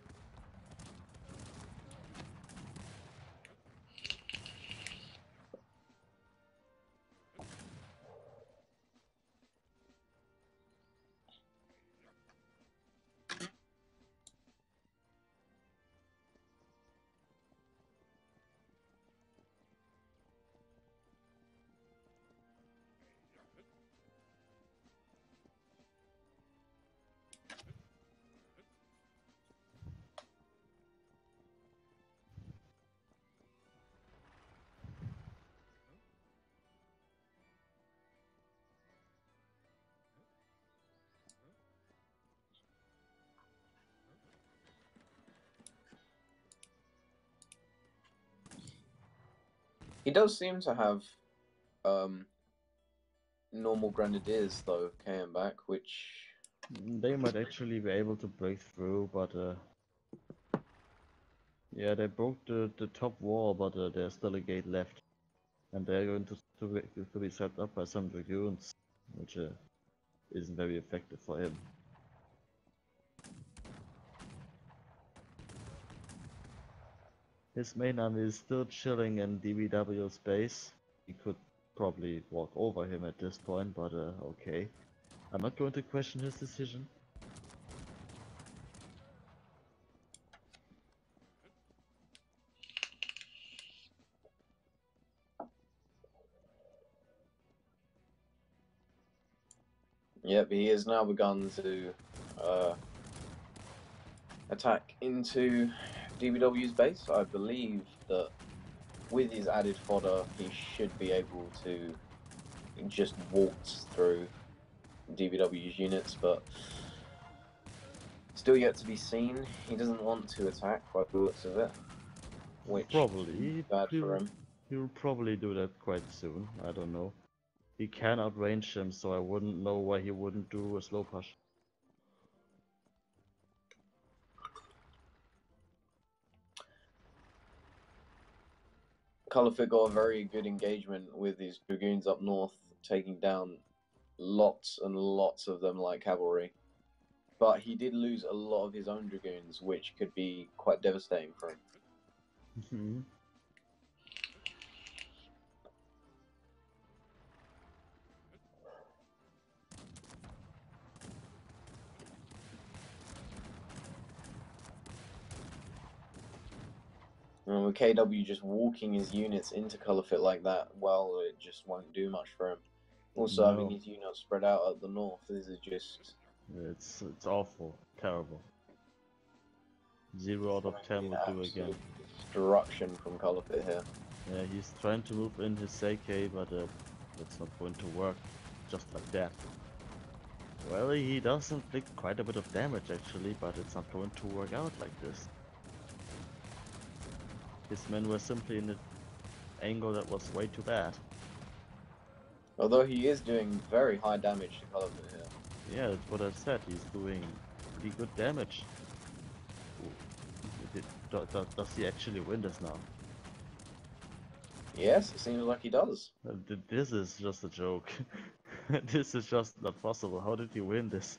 He does seem to have normal grenadiers, though, Climactic, which... They might actually be able to break through, but yeah, they broke the top wall, but there's still a gate left. And they're going to be set up by some Dragoons, which isn't very effective for him. His main army is still chilling in DBW's base. You could probably walk over him at this point, but okay. I'm not going to question his decision. Yep, he has now begun to attack into DBW's base. I believe that with his added fodder, he should be able to just waltz through DBW's units, but still yet to be seen. He doesn't want to attack by the looks of it, which Probably. is bad for him. He'll probably do that quite soon. I don't know. He can outrange him, so I wouldn't know why he wouldn't do a slow push. Caliphate got a very good engagement with his dragoons up north, taking down lots and lots of them like cavalry. But he did lose a lot of his own dragoons, which could be quite devastating for him. And with KW just walking his units into Caliphate like that, well, it just won't do much for him. Also, having his units spread out at the north, this is just... It's awful. Terrible. 0 out of 10 would do again. Destruction from Caliphate here. Yeah, he's trying to move in his AK, but it's not going to work just like that. Well, he does inflict quite a bit of damage actually, but it's not going to work out like this. His men were simply in an angle that was way too bad. Although he is doing very high damage to Caliphate here. Yeah, that's what I said, he's doing pretty good damage. Does he actually win this now? Yes, it seems like he does. This is just a joke. This is just not possible. How did he win this?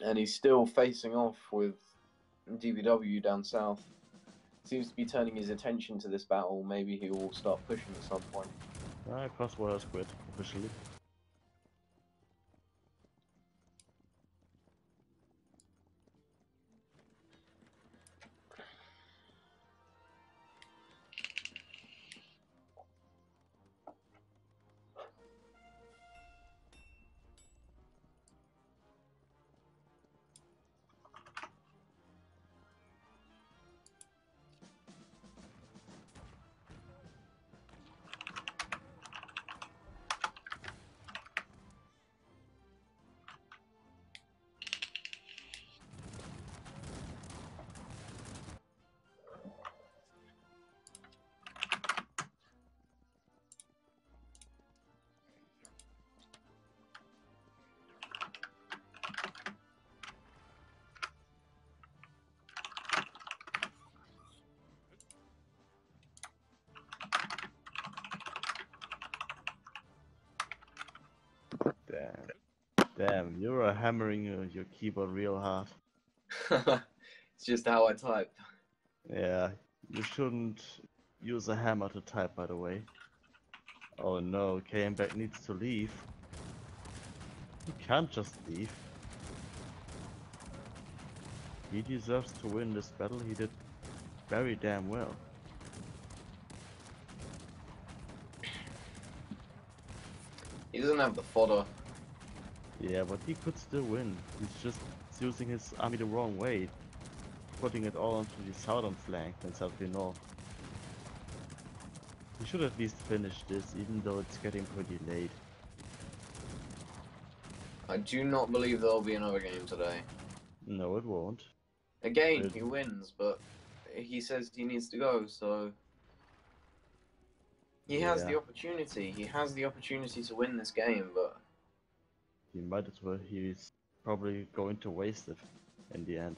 And he's still facing off with DBW down south. Seems to be turning his attention to this battle. Maybe he will start pushing at some point. Coswar has quit, officially. Damn, you're hammering your keyboard real hard. It's just how I type. Yeah, you shouldn't use a hammer to type, by the way. Oh no, KM needs to leave. He can't just leave. He deserves to win this battle. He did very damn well. He doesn't have the fodder. Yeah, but he could still win. He's just using his army the wrong way. Putting it all onto the southern flank instead of the north. He should at least finish this, even though it's getting pretty late. I do not believe there'll be another game today. No, it won't. Again, he wins, but he says he needs to go, so... He has the opportunity. He has the opportunity to win this game, but... He might as well. He's probably going to waste it in the end.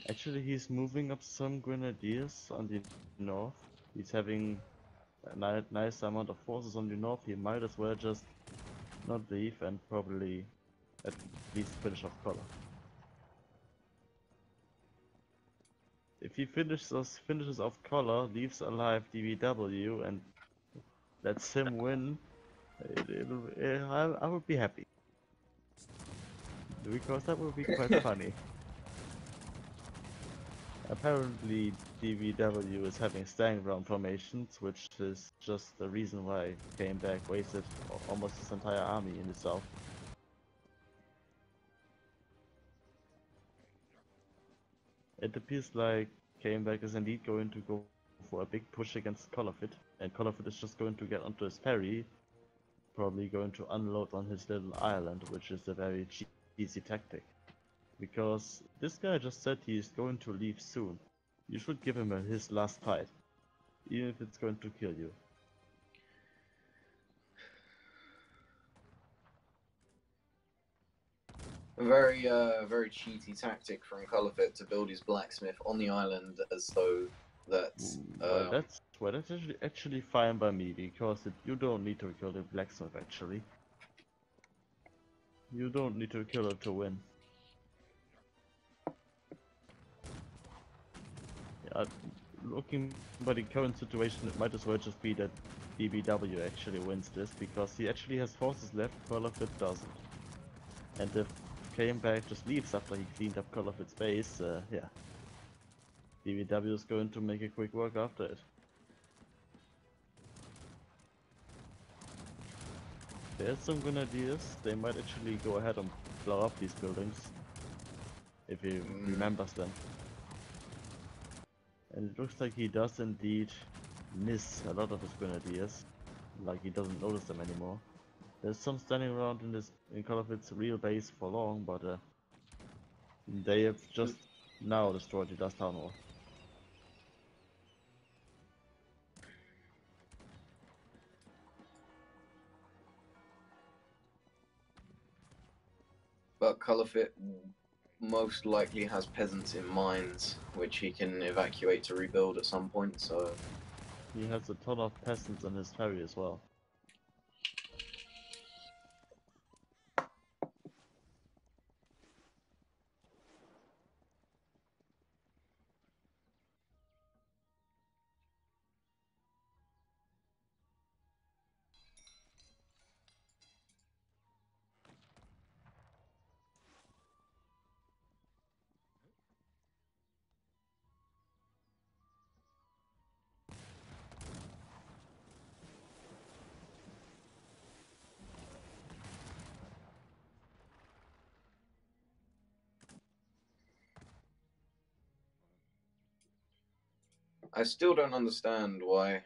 Actually, he's moving up some grenadiers on the north. He's having a nice amount of forces on the north. He might as well just not leave and probably at least finish off color. If he finishes off color, leaves alive DBW, and lets him win, I would be happy. Because that would be quite funny. Apparently DBW is having stand ground formations, which is just the reason why he came back, wasted almost his entire army in the south. It appears like came back is indeed going to go for a big push against Colorfit, and Colorfit is just going to get onto his ferry, probably going to unload on his little island, which is a very cheesy tactic. Because this guy just said he is going to leave soon. You should give him his last fight, even if it's going to kill you. A very cheaty tactic from Colorfit to build his blacksmith on the island as though that. Well, that's actually fine by me, because you don't need to kill the blacksmith actually. You don't need to kill it to win. Yeah, looking by the current situation, it might as well just be that DBW actually wins this, because he actually has forces left, Colorfit doesn't. And if Back just leaves after he cleaned up Colorfit's base, yeah. DBW is going to make a quick work after it. There's some grenadiers, they might actually go ahead and blow up these buildings. If he remembers them. And it looks like he does indeed miss a lot of his grenadiers. Like he doesn't notice them anymore. There's some standing around in Colorfit's real base for long, but they have just now destroyed the dust town hall. But Colorfit most likely has peasants in mines, which he can evacuate to rebuild at some point, so... He has a ton of peasants on his ferry as well. I still don't understand why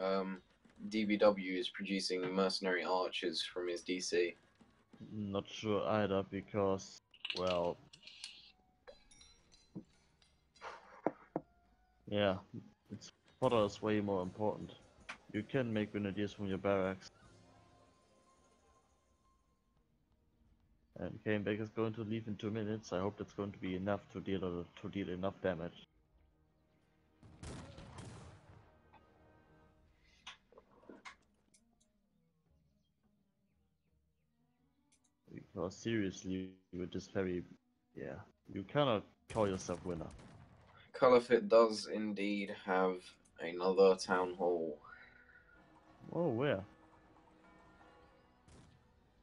DBW is producing mercenary archers from his DC. Not sure either, because, well... Yeah, its fodder is way more important. You can make grenadiers from your barracks. And Baker is going to leave in 2 minutes. I hope that's going to be enough to deal enough damage. Because seriously, with this ferry, yeah, you cannot call yourself winner. Colorfit does indeed have another town hall. Oh, where?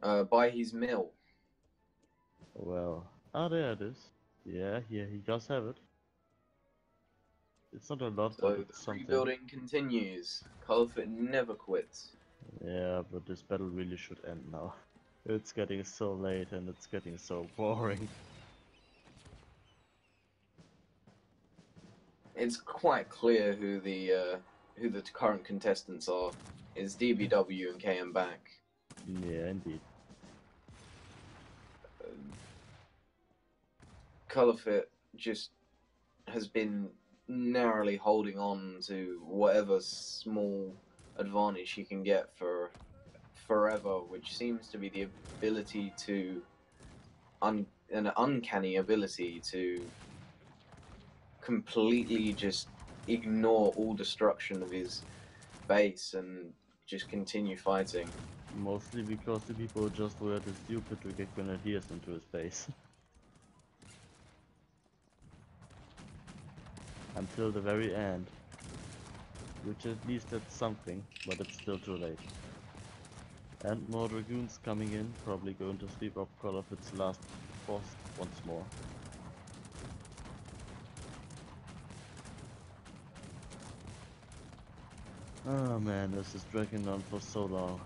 By his mill. Well, there it is. Yeah, he does have it. It's not a lot, So but it's the something. rebuilding continues. Colorfit never quits. Yeah, but this battle really should end now. It's getting so late and it's getting so boring. It's quite clear who the current contestants are. It's DBW and KM back. Yeah, indeed. Colorfit just has been narrowly holding on to whatever small advantage he can get for forever, which seems to be the ability to an uncanny ability to completely just ignore all destruction of his base and just continue fighting. Mostly because the people just were too stupid to get grenadiers into his base. Until the very end. Which at least that's something, but it's still too late. And more dragoons coming in, probably going to sweep up Call of its last boss once more. Oh man, this is dragging on for so long.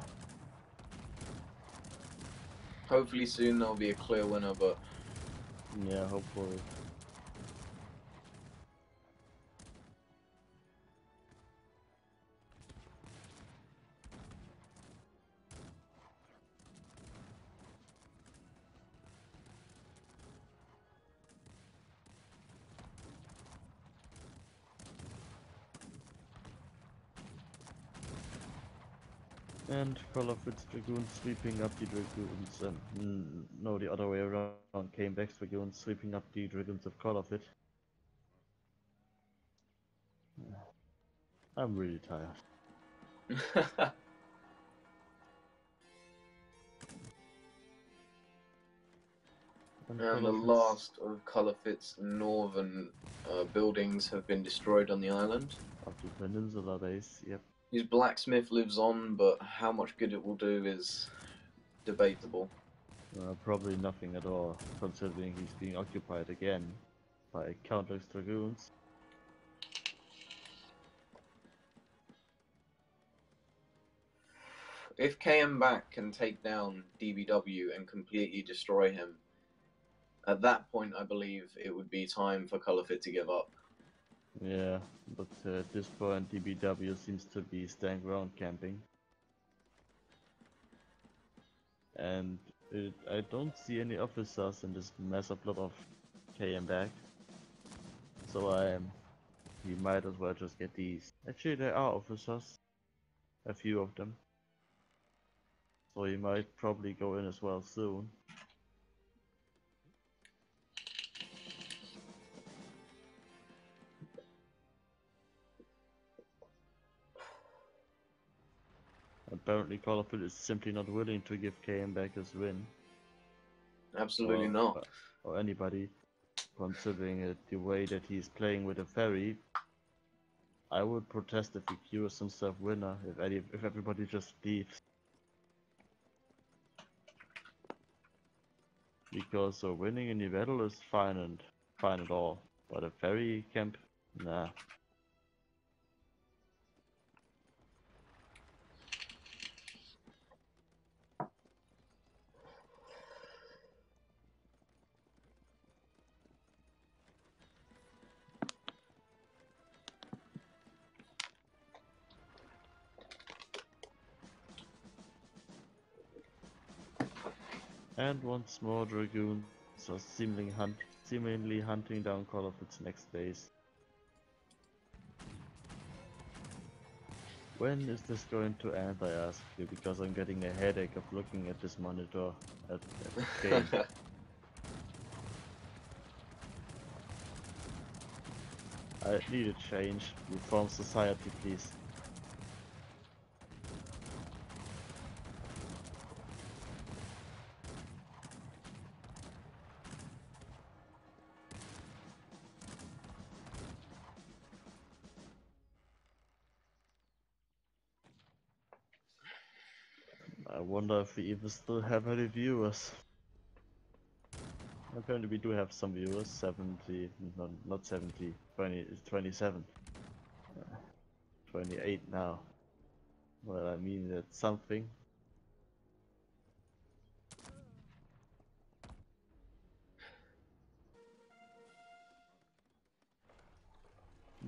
Hopefully soon there'll be a clear winner, but Yeah, hopefully. And Call of its dragoons sweeping up the dragoons, and no, the other way around, came back dragoons sweeping up the dragoons of Call of it. I'm really tired. and the last of Colorfit's northern buildings have been destroyed on the island. Of the peninsula base, yep. His blacksmith lives on, but how much good it will do is debatable. Probably nothing at all, considering he's being occupied again by countless dragoons. If KM back can take down DBW and completely destroy him, at that point I believe it would be time for Colorfit to give up. Yeah, but at this point DBW seems to be staying ground camping. And I don't see any officers in this massive lot of KM back. So he might as well just get these. Actually there are officers, a few of them. So he might probably go in as well soon. Apparently Call of Duty is simply not willing to give KM back his win. Absolutely not. Or anybody, considering the way that he's playing with a ferry. I would protest if he cures himself winner, if everybody just leaves. Because winning in the battle is fine at all, but a ferry camp, nah. And once more dragoons are seemingly hunting down Call of its next base. When is this going to end, I ask you, because I'm getting a headache of looking at this monitor at the game. I need a change. Reform society, please. I wonder if we even still have any viewers. Apparently we do have some viewers, 70, no, not 70, 20, 27. 28 now. Well, I mean, that's something.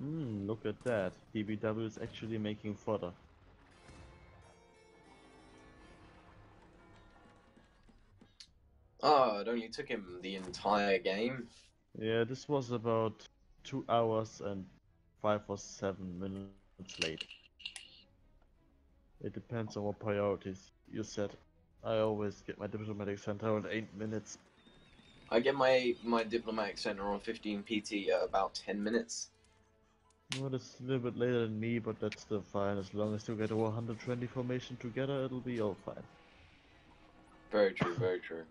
Look at that. DBW is actually making fodder. Oh, it only took him the entire game. Yeah, this was about 2 hours and 5 or 7 minutes late. It depends on what priorities you set. I always get my diplomatic center in 8 minutes. I get my diplomatic center on 15 PT at about 10 minutes. Well, it's a little bit later than me, but that's still fine. As long as you get over 120 formation together, it'll be all fine. Very true, very true.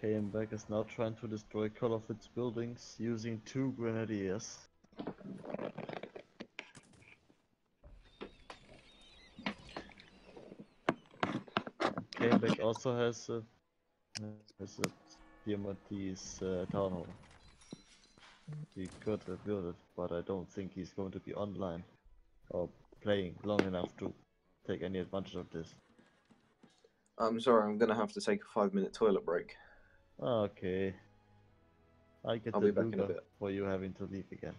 KM is now trying to destroy all of its buildings using 2 grenadiers. KM also has a Diamante's town hall. He could have built it, but I don't think he's going to be online or playing long enough to take any advantage of this. I'm sorry, I'm gonna have to take a 5-minute toilet break. Okay. I get I'll the be back in a Luger bit. for you having to leave again.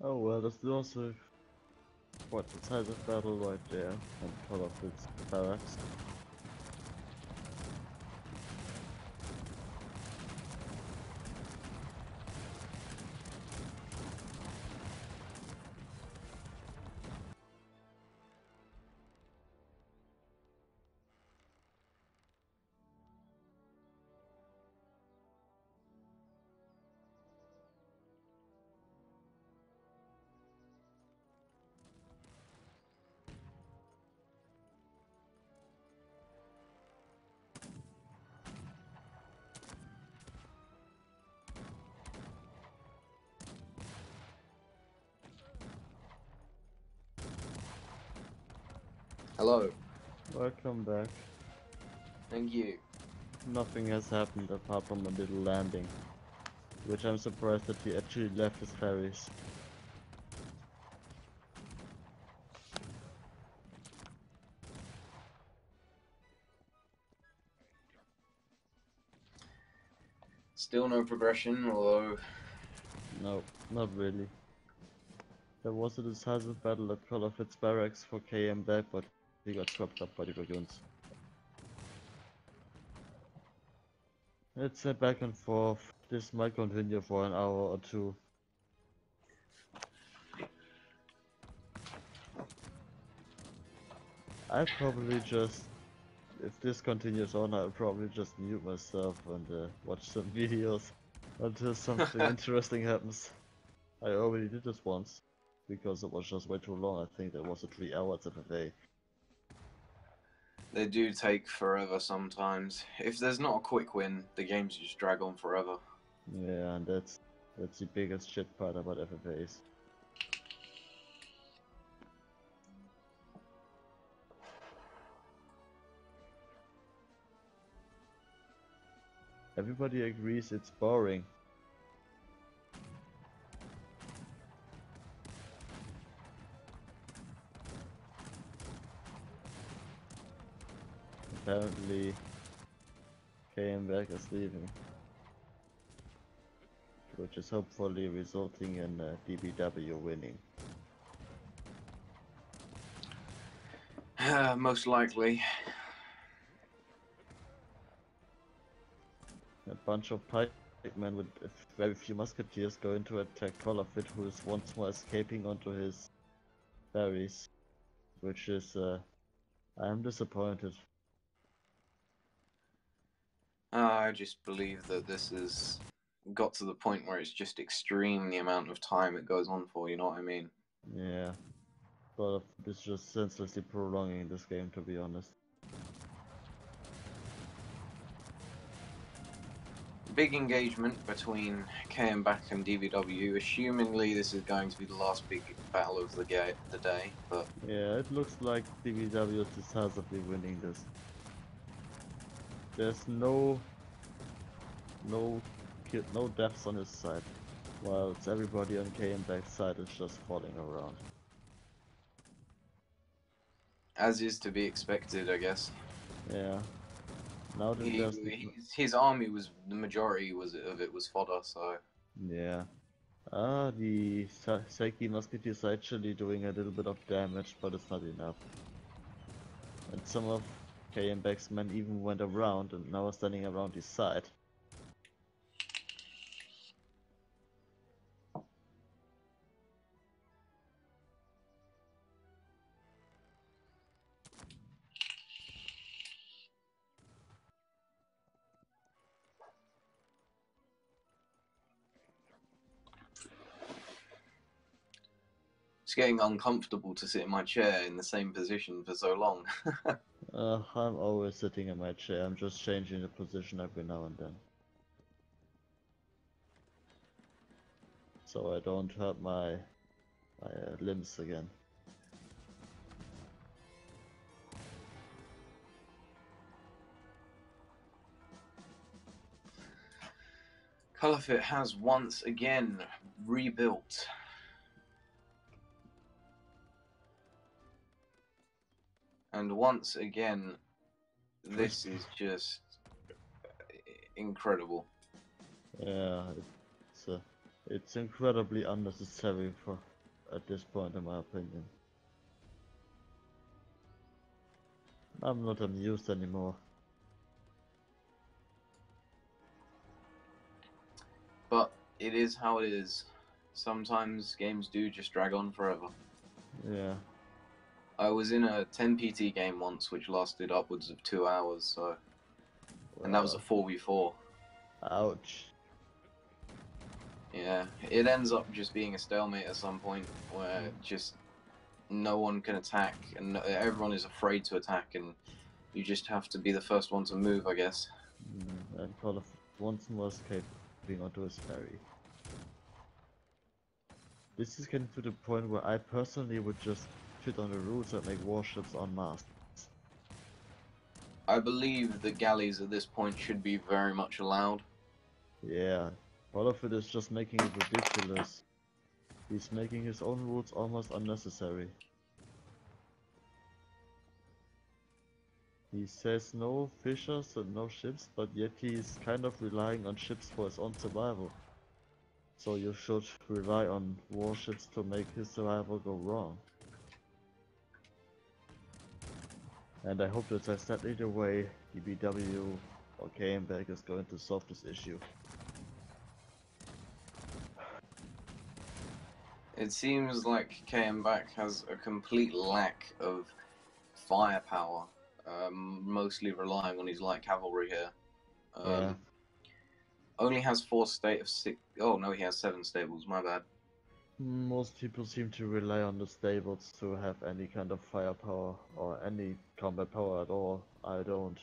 Oh well, that's also quite the size of battle right there, and all of its barracks. Hello. Welcome back. Thank you. Nothing has happened apart from a little landing, which I'm surprised that he actually left his ferries. Still no progression, although... No, not really. There was a decisive battle at Call of its barracks for KM back, but he got swept up by the Dragoons. It's a back and forth. This might continue for an hour or two. I probably just, if this continues on, I'll probably just mute myself and watch some videos until something interesting happens. I already did this once, because it was just way too long. I think that was a 3 hours FFA. They do take forever sometimes. If there's not a quick win, the games just drag on forever. Yeah, and that's the biggest shit part about FFAs. Everybody agrees it's boring. Apparently, Back is leaving, which is hopefully resulting in DBW winning. Most likely. A bunch of pikemen with very few musketeers going to attack Colafit, who is once more escaping onto his ferries, which is, I am disappointed. I just believe that this has got to the point where it's just extreme the amount of time it goes on for, you know what I mean? Yeah, but it's just senselessly prolonging this game, to be honest. Big engagement between Back and DVW. Assumingly, this is going to be the last big battle of the day, but Yeah, it looks like DVW is decisively winning this. There's no deaths on his side, whilst everybody on Back's side is just falling around. as is to be expected, I guess. Yeah. Now that there's his army was the majority of it was fodder, so yeah. The Seki Musketeer is actually doing a little bit of damage, but it's not enough. And some of Back's men even went around and now are standing around his side. it's getting uncomfortable to sit in my chair in the same position for so long. I'm always sitting in my chair, I'm just changing the position every now and then. So I don't hurt my limbs again. Colorfit has once again rebuilt. And once again, this is just incredible. Yeah, it's incredibly unnecessary at this point, in my opinion. I'm not amused anymore. But it is how it is. Sometimes games do just drag on forever. Yeah. I was in a 10 PT game once, which lasted upwards of 2 hours, so... And that was a 4v4. Ouch. Yeah, it ends up just being a stalemate at some point, where just no one can attack, and everyone is afraid to attack, and you just have to be the first one to move, I guess. And Call of once more escaping onto his ferry. This is getting to the point where I personally would just shit on the rules and make warships en masse. I believe the galleys at this point should be very much allowed. Yeah, all of it is just making it ridiculous. He's making his own rules almost unnecessary. He says no fishers and no ships, but yet he's kind of relying on ships for his own survival. So you should rely on warships to make his survival go wrong. And I hope that that's not either way DBW or KMBAG is going to solve this issue. It seems like Back has a complete lack of firepower, mostly relying on his light cavalry here. Only has 4 state of 6. Oh no, he has 7 stables. My bad. Most people seem to rely on the stables to have any kind of firepower or any combat power at all. I don't.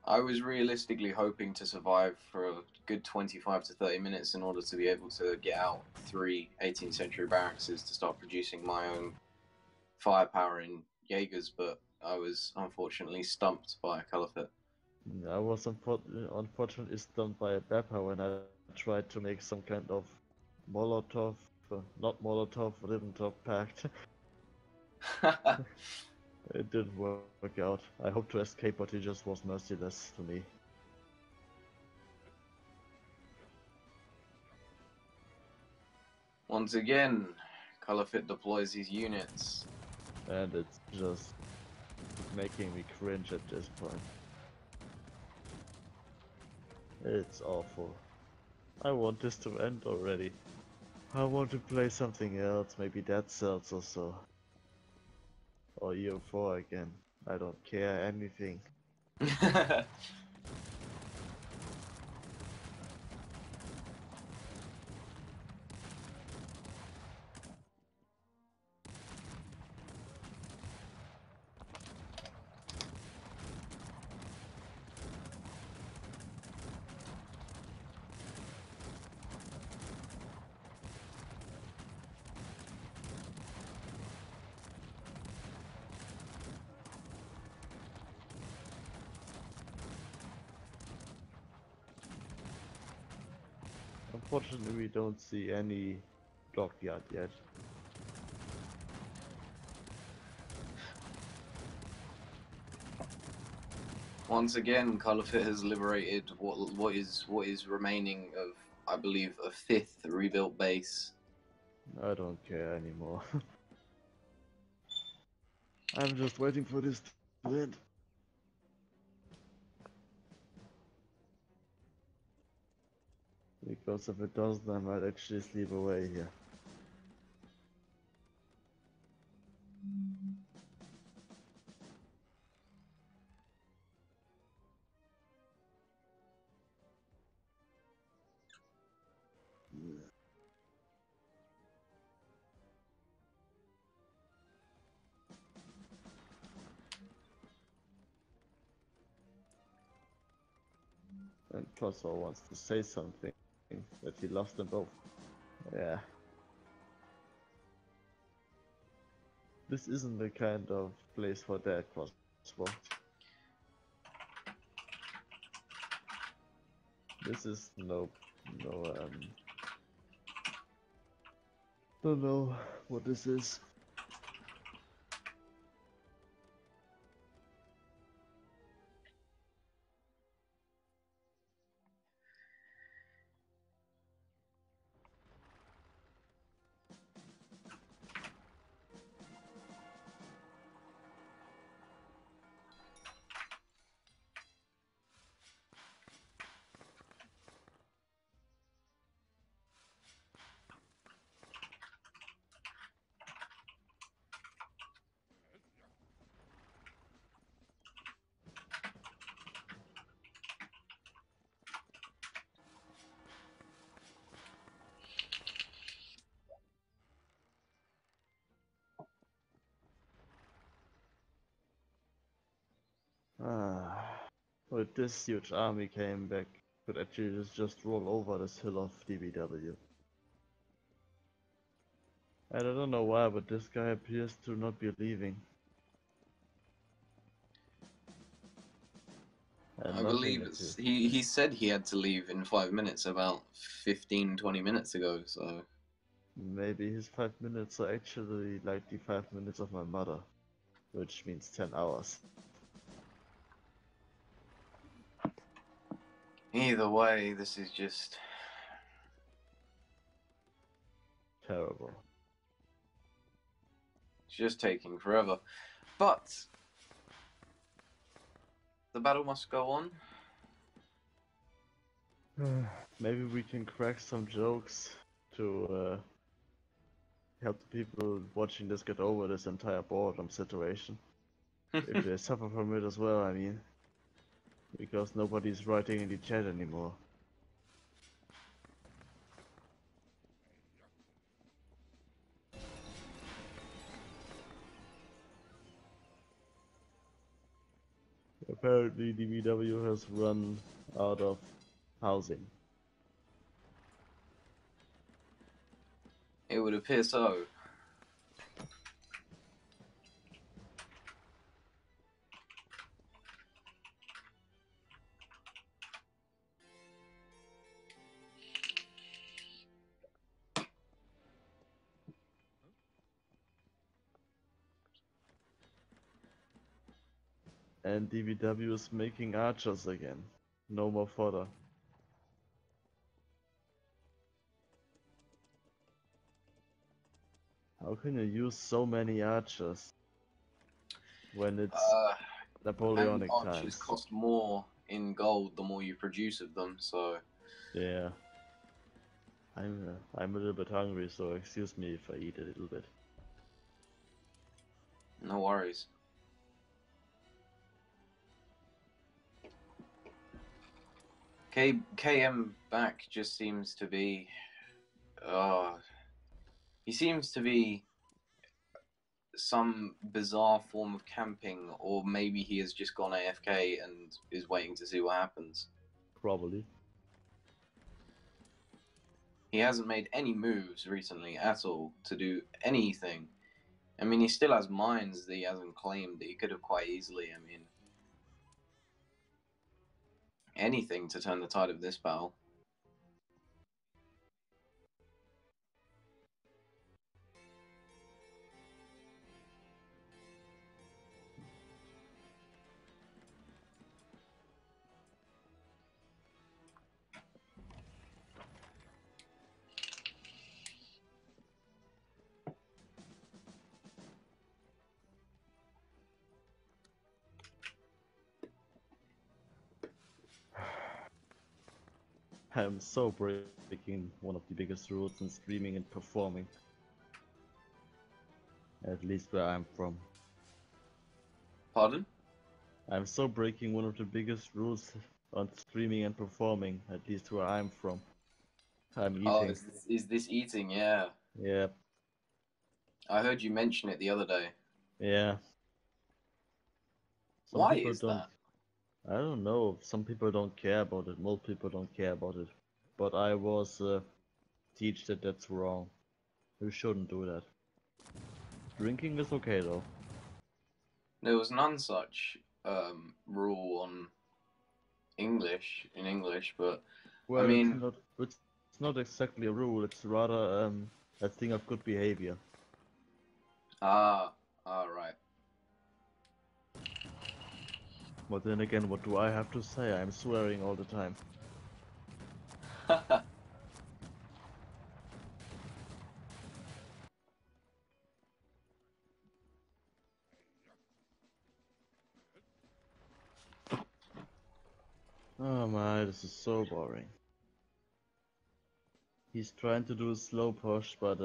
I was realistically hoping to survive for a good 25 to 30 minutes in order to be able to get out 3 18th century barracks to start producing my own firepower in Jaegers, but I was unfortunately stumped by a Caliphate. I was unfortunately stunned by a Beppa when I tried to make some kind of Molotov, not Molotov, Ribbentrop pact. It didn't work out. I hoped to escape, but he just was merciless to me. Once again, Caliphate deploys his units. And it's just making me cringe at this point. It's awful. I want this to end already. I want to play something else, maybe Dead Cells or so. Or EU4 again. I don't care anything. Unfortunately, we don't see any dockyard yet. Once again, Caliphate has liberated what is remaining of, I believe, a 5th rebuilt base. I don't care anymore. I'm just waiting for this to end. Because if it doesn't, I might actually sleep away here. And Coswar wants to say something, that he lost them both. Yeah. This isn't the kind of place for that, Coswar. This is don't know what this is. But this huge army came back, could actually just roll over this hill of DBW. And I don't know why, but this guy appears to not be leaving. And I believe he said he had to leave in 5 minutes about 15-20 minutes ago, so maybe his 5 minutes are actually like the 5 minutes of my mother, which means 10 hours. either way, this is just Terrible. it's just taking forever. But the battle must go on. Maybe we can crack some jokes to help the people watching this get over this entire boredom situation. If they suffer from it as well, I mean. Because nobody's writing in the chat anymore. Apparently, DBW has run out of housing. It would appear so. And DBW is making archers again. No more fodder. How can you use so many archers when it's And Napoleonic archers times? cost more in gold the more you produce of them, so... Yeah. I'm a little bit hungry, so excuse me if I eat a little bit. No worries. KM back just seems to be... he seems to be some bizarre form of camping, or maybe he has just gone AFK and is waiting to see what happens. Probably. He hasn't made any moves recently at all to do anything. I mean, he still has mines that he hasn't claimed that he could have quite easily. I mean, anything to turn the tide of this battle. I'm so breaking one of the biggest rules in streaming and performing. At least where I'm from. Pardon? I'm so breaking one of the biggest rules on streaming and performing, at least where I'm from. I'm Oh, eating. is this eating? Yeah. Yeah, I heard you mention it the other day. yeah. Some Why people is don't. that? I don't know. Some people don't care about it. Most people don't care about it. But I was teach that that's wrong. You shouldn't do that. Drinking is okay though. There was none such rule on English, but I Well, mean, it's not exactly a rule. It's rather a thing of good behavior. right. But then again, what do I have to say? I'm swearing all the time. Oh my, this is so boring. He's trying to do a slow push, but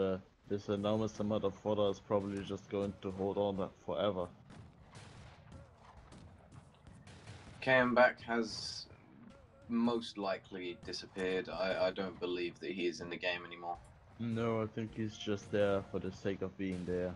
this enormous amount of fodder is probably just going to hold on forever. KM back has most likely disappeared. I don't believe that he is in the game anymore. No, I think he's just there for the sake of being there.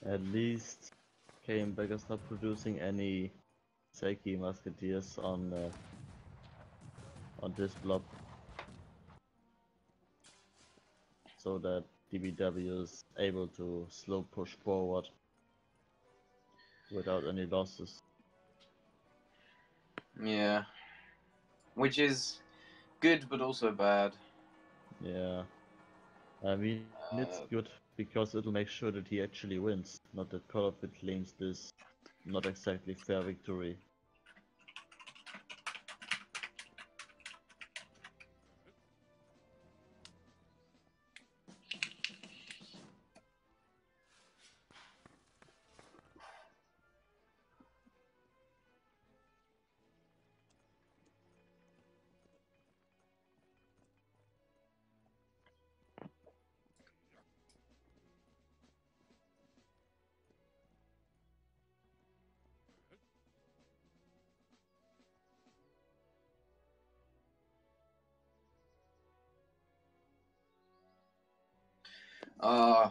At least Kayenbeck is not producing any Seiki musketeers on this block, so that DBW is able to slow push forward without any losses. Yeah. which is good but also bad. Yeah. I mean, it's good because it'll make sure that he actually wins, not that Call of Duty claims this not exactly fair victory. Uh,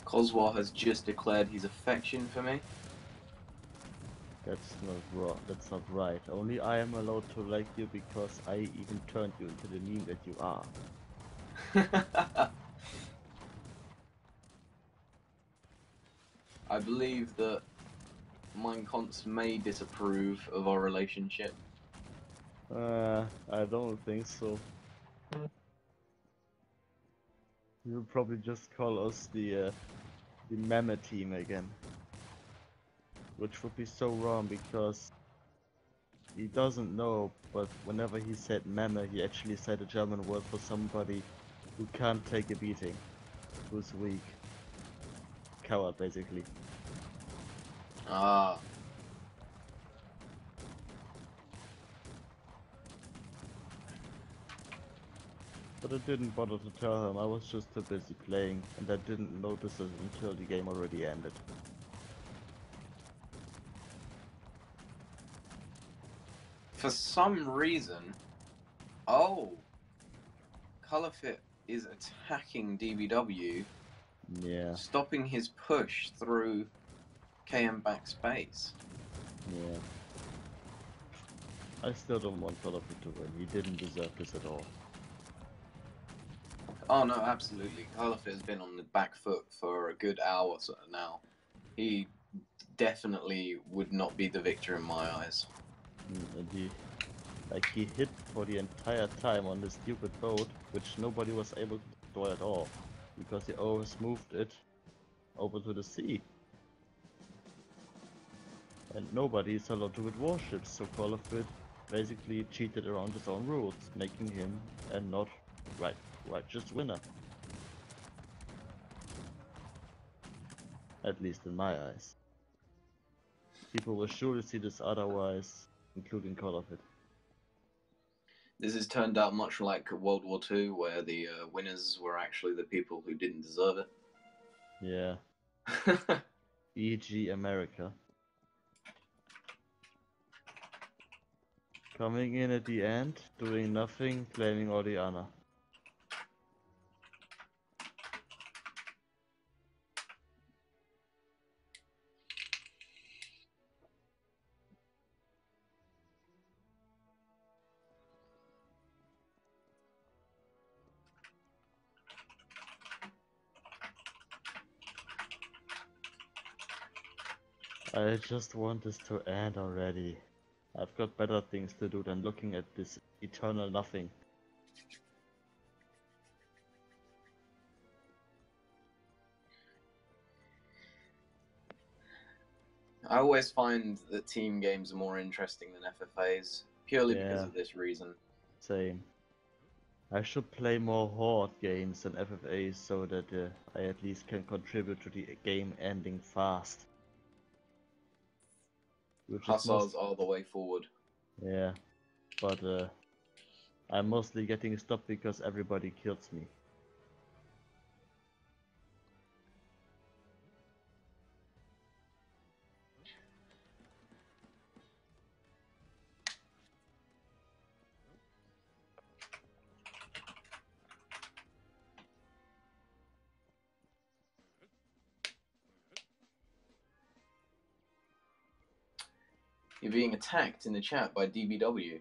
Coswar has just declared his affection for me. That's not wrong. That's not right. Only I am allowed to like you because I even turned you into the meme that you are. I believe that Mein Kampf may disapprove of our relationship. I don't think so. You'll probably just call us the meme team again. Which would be so wrong because he doesn't know, but whenever he said meme, he actually said a German word for somebody who can't take a beating, who's weak. Coward, basically. Ah. But I didn't bother to tell him, I was just too busy playing, and I didn't notice it until the game already ended. For some reason... Oh! Colorfit is attacking DBW, Yeah, stopping his push through KM backspace. yeah. I still don't want Call of Duty to win, he didn't deserve this at all. Oh no, absolutely. Colorfit has been on the back foot for a good hour now. He definitely would not be the victor in my eyes. And he hit for the entire time on this stupid boat, which nobody was able to destroy at all, because he always moved it over to the sea. And nobody is allowed to with warships, so Call of Duty basically cheated around his own rules, making him a not righteous winner. At least in my eyes. People will surely see this otherwise, including Call of Duty. This has turned out much like World War II, where the winners were actually the people who didn't deserve it. Yeah. E.g. America. Coming in at the end, doing nothing, claiming all the honor. I just want this to end already. I've got better things to do than looking at this eternal nothing. I always find that team games are more interesting than FFAs, purely because Yeah. of this reason. Same. I should play more Horde games than FFAs so that I at least can contribute to the game ending fast. Hussars are the way forward. Yeah, but I'm mostly getting stopped because everybody kills me. You're being attacked in the chat by DBW.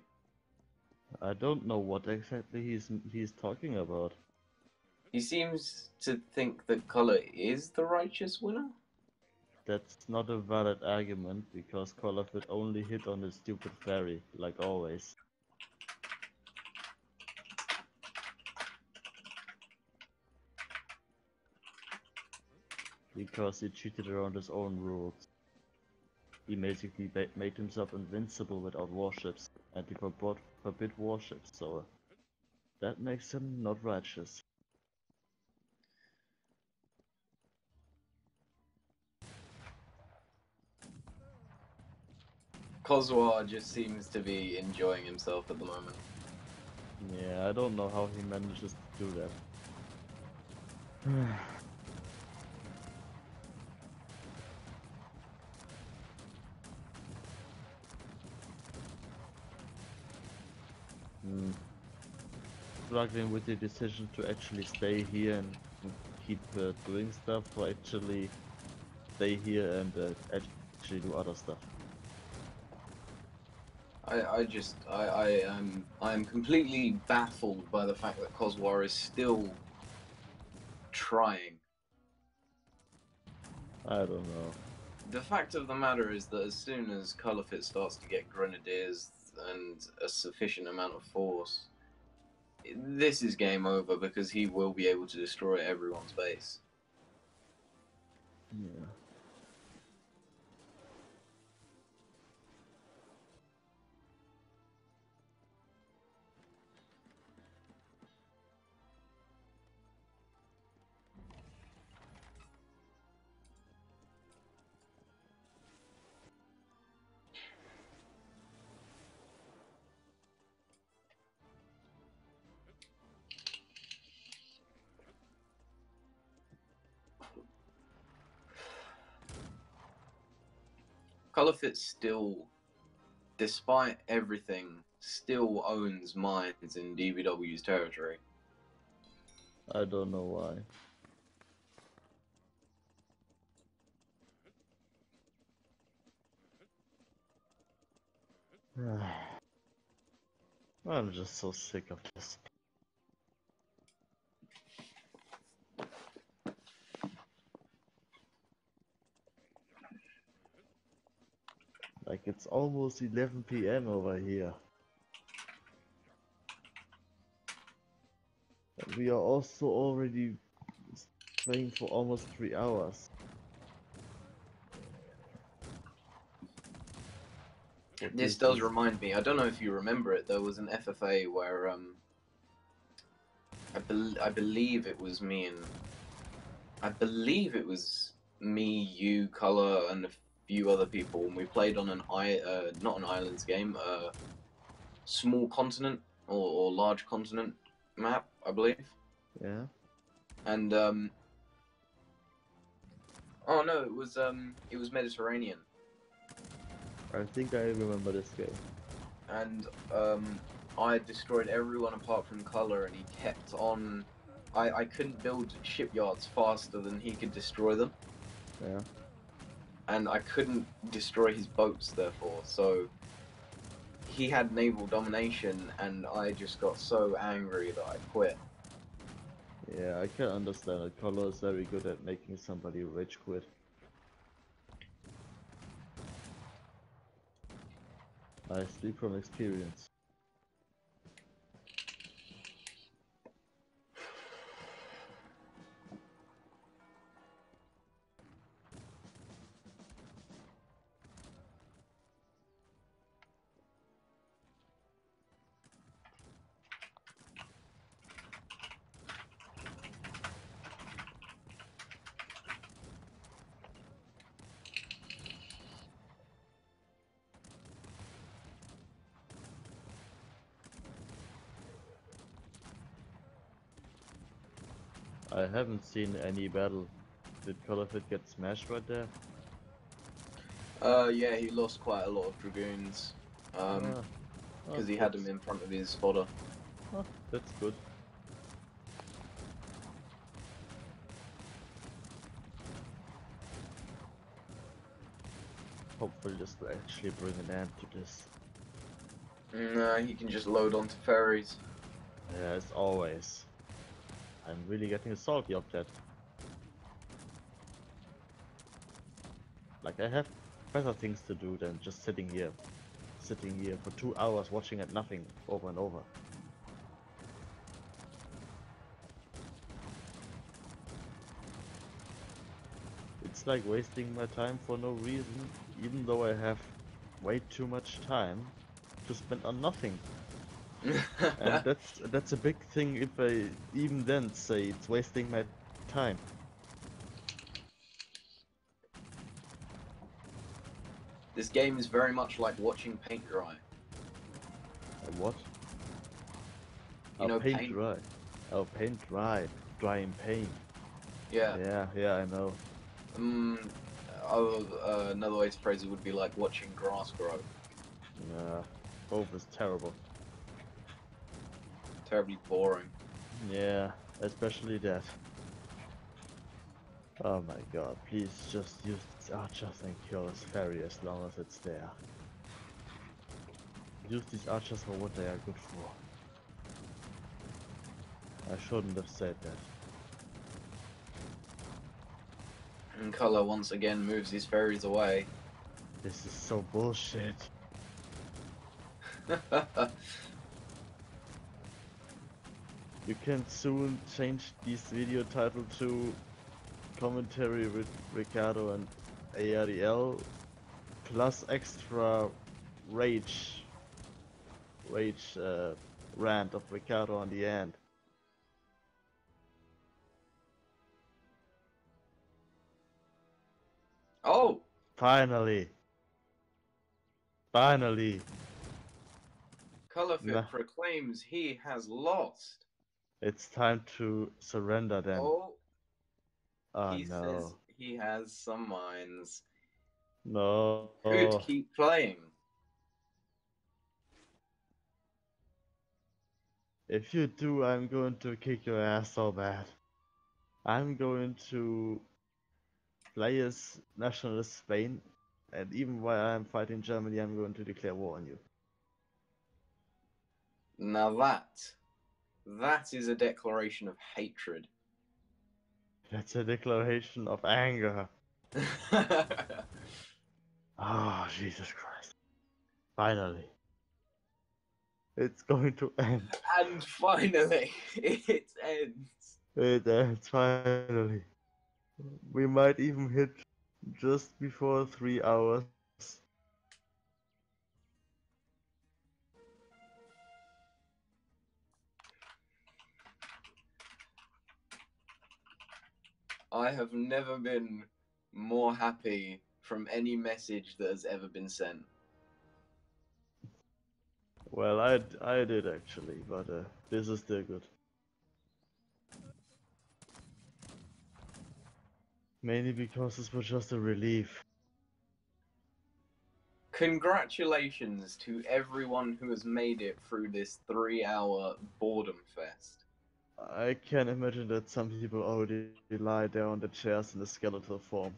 I don't know what exactly he's talking about. He seems to think that color is the righteous winner. That's not a valid argument, because Color would only hit on his stupid fairy, like always. Because he cheated around his own rules. He basically made himself invincible without warships, and he forbid warships, so that makes him not righteous. Coswar just seems to be enjoying himself at the moment. Yeah, I don't know how he manages to do that. Struggling with the decision to actually stay here and keep doing stuff, or actually stay here and actually do other stuff. I'm completely baffled by the fact that Coswar is still trying. I don't know. The fact of the matter is that as soon as Colorfit starts to get grenadiers and a sufficient amount of force, this is game over, because he will be able to destroy everyone's base. Yeah. Colorfit still, despite everything, still owns mines in DBW's territory. I don't know why. I'm just so sick of this. Like, it's almost 11 PM over here. And we are also already playing for almost 3 hours. This does remind me, I don't know if you remember it, there was an FFA where I believe it was me and you, Color, and a few other people, and we played on an not an islands game, a small continent or large continent map, I believe. Yeah. And oh no, it was Mediterranean. I think I remember this game. And I destroyed everyone apart from Color, and he kept on. I couldn't build shipyards faster than he could destroy them. Yeah. And I couldn't destroy his boats, therefore. So he had naval domination, and I just got so angry that I quit. Yeah, I can understand it. Color is very good at making somebody rage quit. I speak from experience. I haven't seen any battle. Did Colorfit get smashed right there? Yeah, he lost quite a lot of dragoons. Because he had them in front of his fodder. Oh, that's good. Hopefully this will actually bring an end to this. Nah, he can just load onto ferries. Yeah, as always. I'm really getting salty of that. Like, I have better things to do than just sitting here for 2 hours watching at nothing over and over. It's like wasting my time for no reason, even though I have way too much time to spend on nothing. And that's a big thing if I even then say it's wasting my time. This game is very much like watching paint dry. What? You know, paint paint. dry. Oh, paint dry. Dry in paint. Yeah. Yeah, I know. Another way to phrase it would be like watching grass grow. Yeah, both is terrible. Terribly boring. Yeah, especially that. Oh my god, please just use this archers and kill this ferry as long as it's there. Use these archers for what they are good for. I shouldn't have said that. And Color once again moves his ferries away. This is so bullshit. You can soon change this video title to commentary with Ricardo and ARDL plus extra rage rant of Ricardo on the end. Oh! Finally! Colorfit Nah, proclaims he has lost. it's time to surrender then. Oh, Oh he says no. he has some mines. No. Could keep playing. If you do, I'm going to kick your ass so bad. I'm going to play as nationalist Spain, and even while I'm fighting Germany, I'm going to declare war on you. Now that is a declaration of hatred. That's a declaration of anger. Oh, Jesus Christ. Finally. It's going to end. And finally, it ends. It ends finally. We might even hit just before 3 hours. I have never been more happy from any message that has ever been sent. Well, I did actually, but this is still good. Mainly because this was just a relief. Congratulations to everyone who has made it through this 3-hour boredom fest. I can imagine that some people already lie there on the chairs in the skeletal form.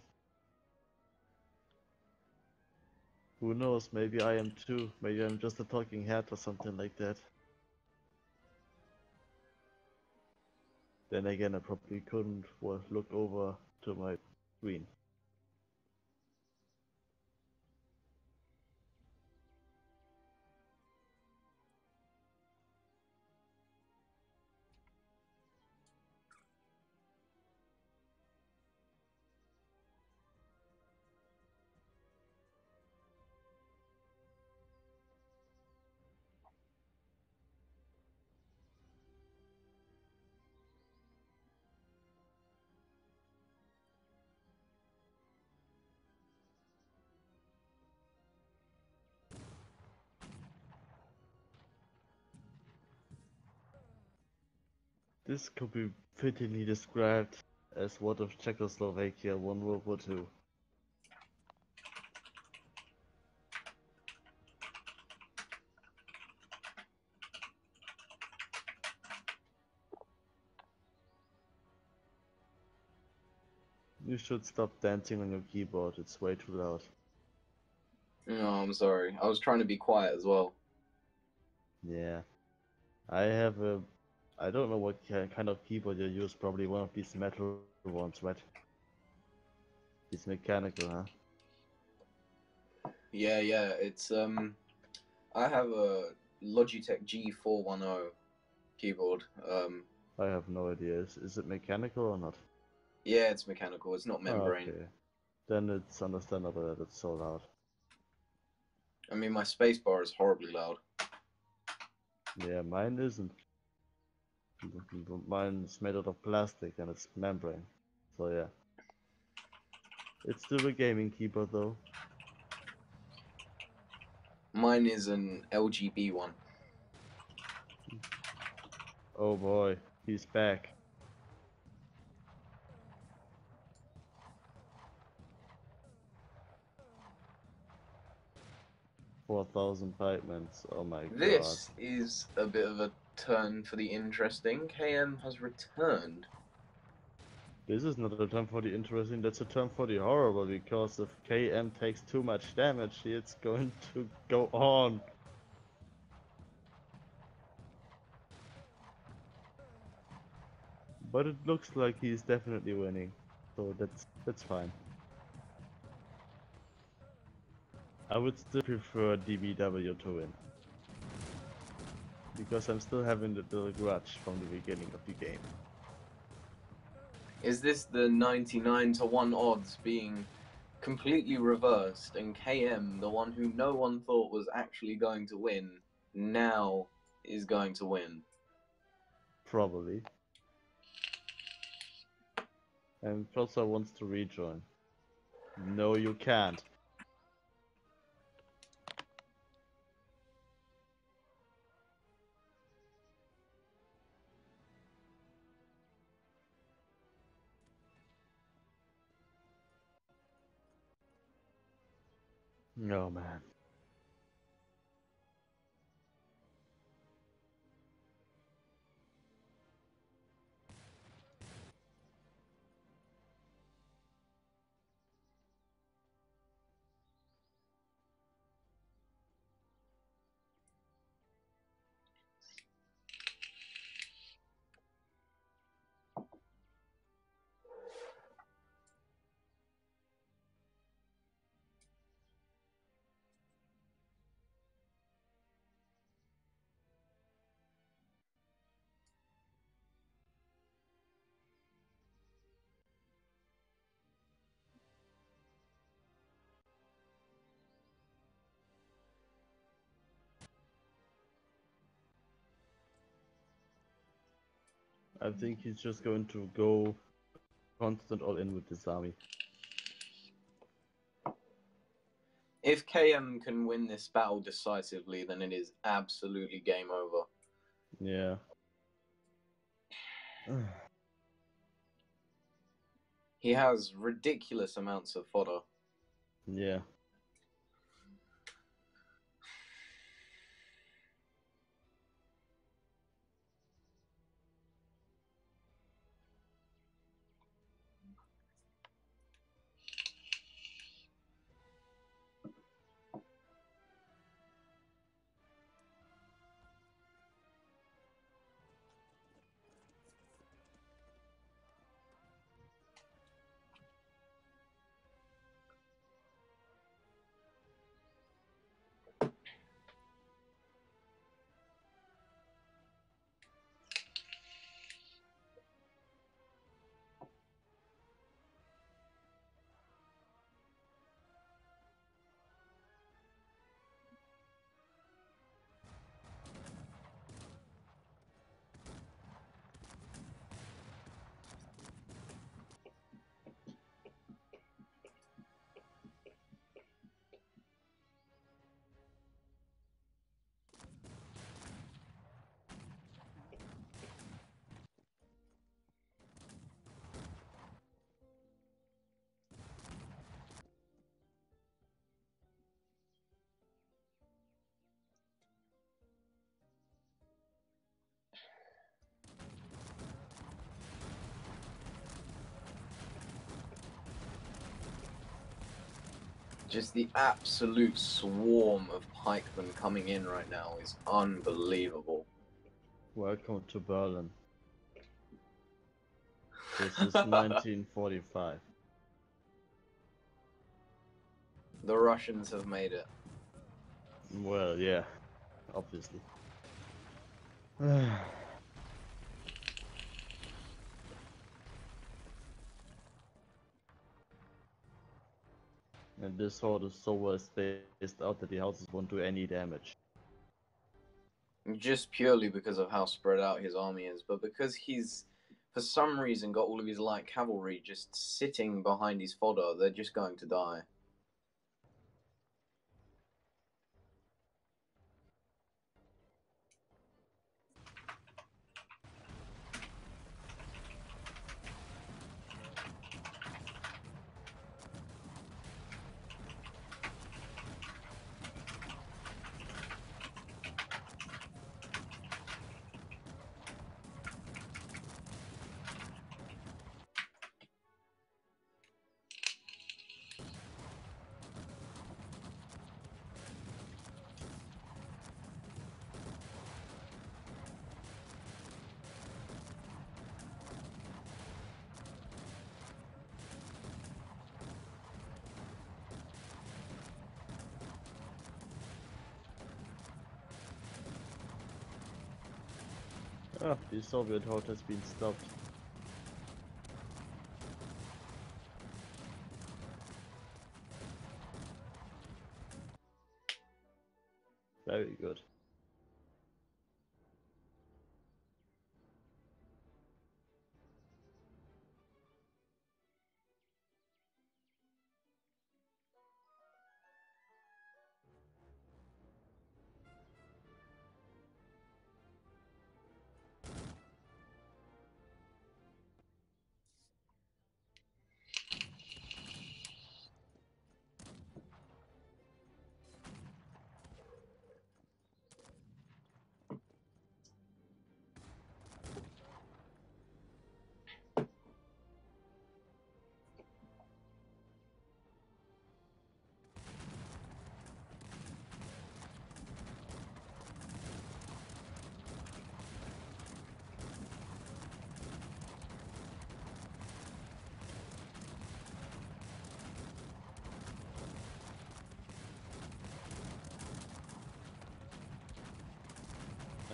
Who knows, maybe I am too. Maybe I'm just a talking head or something like that. Then again, I probably couldn't look over to my screen. This could be fittingly described as what if Czechoslovakia won World War II. You should stop dancing on your keyboard, it's way too loud. No, I'm sorry. I was trying to be quiet as well. Yeah. I have a... I don't know what kind of keyboard you use, probably one of these metal ones, right? These mechanical, huh? Yeah, yeah. It's I have a Logitech G410 keyboard. I have no idea. Is it mechanical or not? Yeah, it's mechanical. It's not Oh, membrane. okay. Then it's understandable that it's so loud. I mean, my spacebar is horribly loud. Yeah, mine isn't. Mine's made out of plastic and it's membrane. So yeah. It's still a gaming keyboard though. Mine is an LGB one. Oh boy, he's back. $4,000 pipements. Oh my god. This is a bit of a turn for the interesting. KM has returned. This is not a term for the interesting, that's a term for the horrible, because if KM takes too much damage, it's going to go on. But it looks like he's definitely winning, so that's fine. I would still prefer DBW to win, because I'm still having the grudge from the beginning of the game. Is this the 99 to 1 odds being completely reversed, and KM, the one who no one thought was actually going to win, now is going to win? Probably. And Corsair wants to rejoin. No, you can't. No, man. I think he's just going to go constant all in with this army. If KM can win this battle decisively, then it is absolutely game over. Yeah. He has ridiculous amounts of fodder. Yeah. Just the absolute swarm of pikemen coming in right now is unbelievable. Welcome to Berlin. This is 1945. The Russians have made it. Well, yeah, obviously. And this horde is so well spaced out that the houses won't do any damage. Just purely because of how spread out his army is, but because he's, for some reason, got all of his light cavalry just sitting behind his fodder, they're just going to die. Ah, the Soviet horde has been stopped. Very good.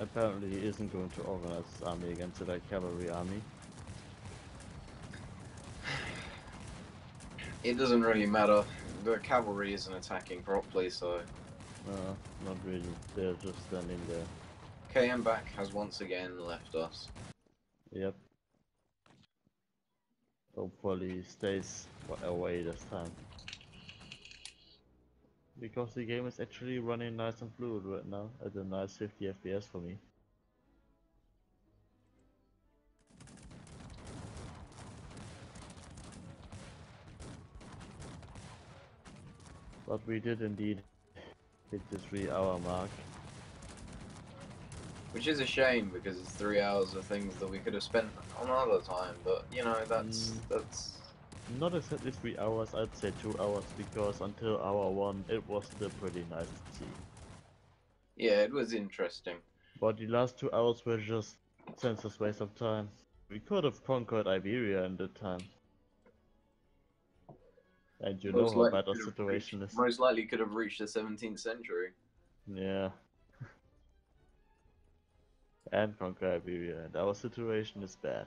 Apparently he isn't going to organize his army against the cavalry army. It doesn't really matter. The cavalry isn't attacking properly, so... Not really. They're just standing there. KM back has once again left us. Yep. Hopefully he stays away this time. Because the game is actually running nice and fluid right now at a nice 50 FPS for me. But we did indeed hit the 3-hour mark. Which is a shame, because it's 3 hours of things that we could have spent another time, but, you know, that's... Not exactly 3 hours, I'd say 2 hours, because until hour 1 it was still pretty nice to see. Yeah, it was interesting. But the last 2 hours were just senseless waste of time. We could have conquered Iberia in that time. And you know how bad our situation is. Most likely could have reached the 17th century. Yeah. And conquer Iberia, and our situation is bad.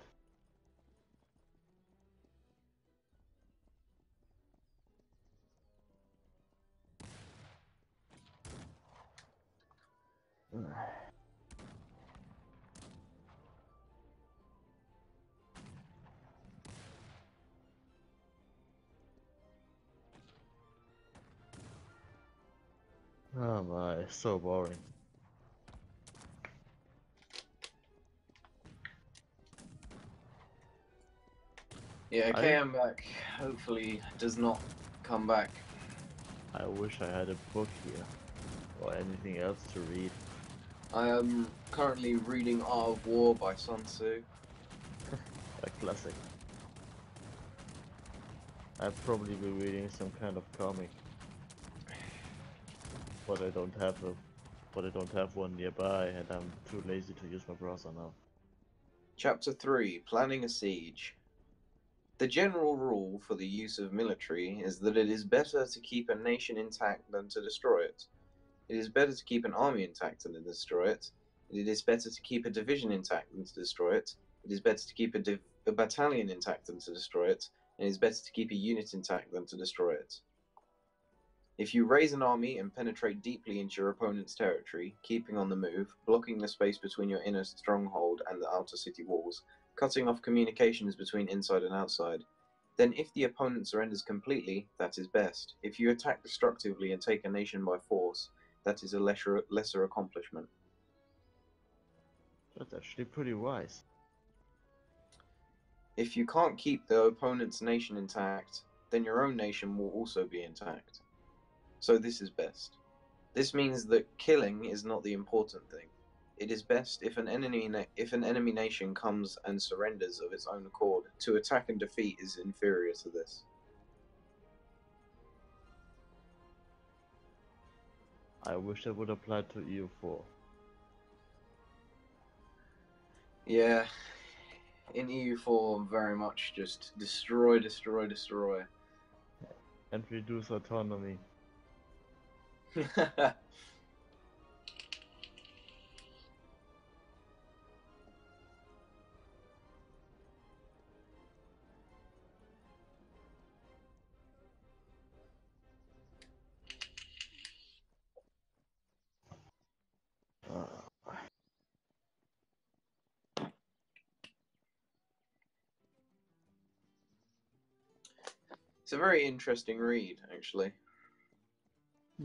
Oh my, so boring. Yeah, KM back hopefully does not come back. I wish I had a book here, or anything else to read. I am currently reading Art of War by Sun Tzu. A classic. I'd probably be reading some kind of comic. but I don't have one nearby, and I'm too lazy to use my browser now. Chapter 3: Planning a Siege. The general rule for the use of military is that it is better to keep a nation intact than to destroy it. It is better to keep an army intact than to destroy it. It is better to keep a division intact than to destroy it. It is better to keep a battalion intact than to destroy it. And it is better to keep a unit intact than to destroy it. If you raise an army and penetrate deeply into your opponent's territory, keeping on the move, blocking the space between your inner stronghold and the outer city walls, cutting off communications between inside and outside, then if the opponent surrenders completely, that is best. If you attack destructively and take a nation by force, that is a lesser accomplishment. That's actually pretty wise. If you can't keep the opponent's nation intact, then your own nation will also be intact. So this is best. This means that killing is not the important thing. It is best if an enemy nation comes and surrenders of its own accord. To attack and defeat is inferior to this. I wish that would apply to EU4. Yeah, in EU4, very much just destroy, destroy, destroy. And reduce autonomy. It's a very interesting read, actually.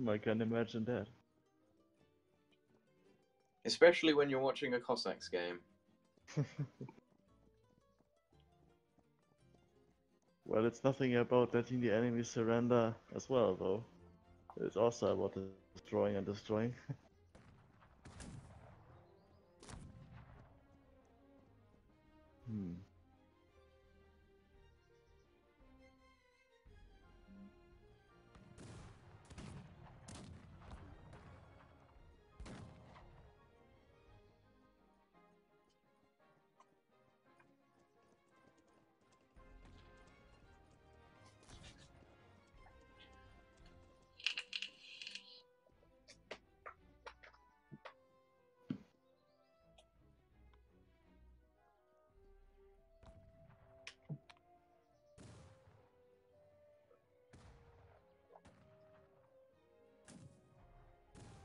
I can imagine that. Especially when you're watching a Cossacks game. Well, it's nothing about letting the enemy surrender as well, though. It's also about destroying and destroying.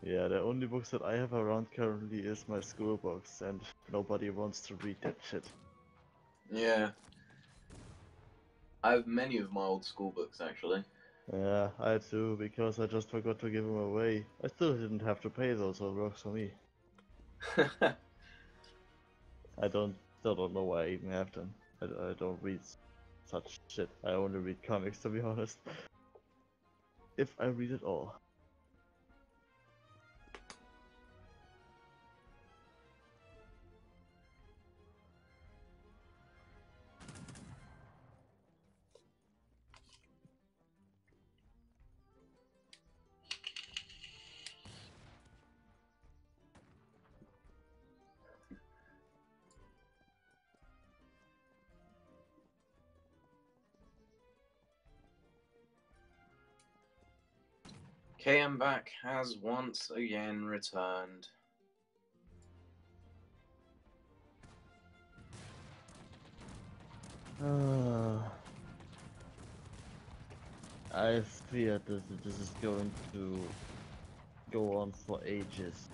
Yeah, the only books that I have around currently is my school books, and nobody wants to read that shit. Yeah. I have many of my old school books, actually. Yeah, I too, because I just forgot to give them away. I still didn't have to pay those, so it works for me. Still don't know why I even have them. I don't read such shit. I only read comics, to be honest. If I read it all. KM has once again returned. I fear that this is going to go on for ages.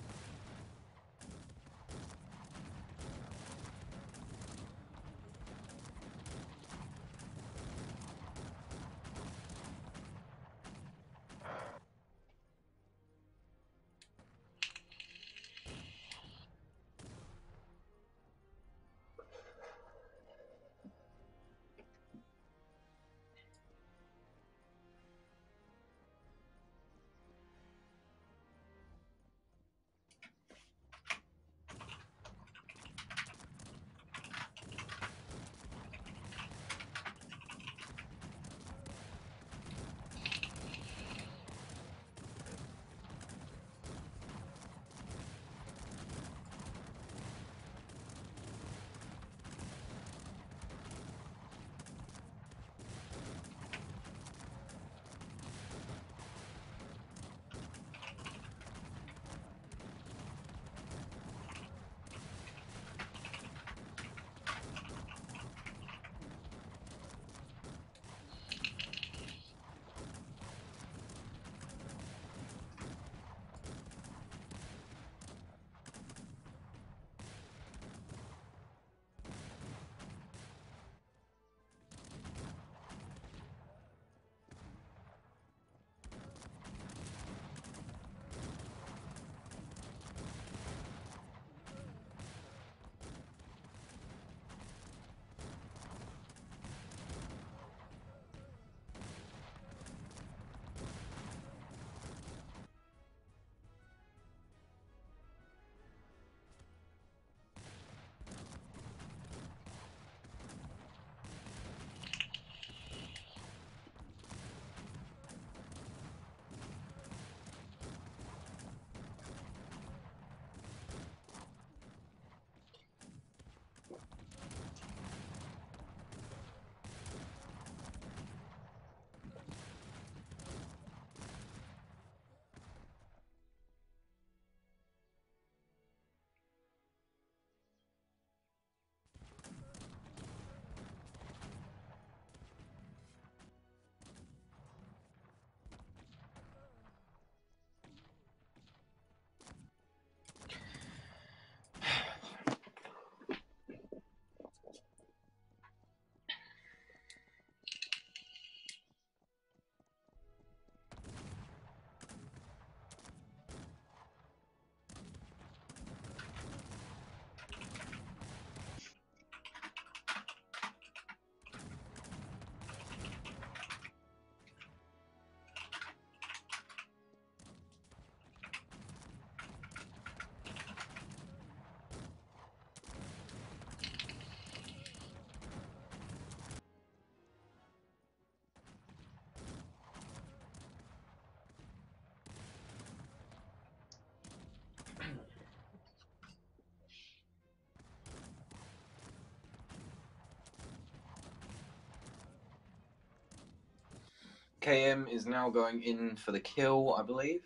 KM is now going in for the kill, I believe.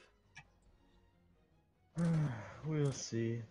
We'll see.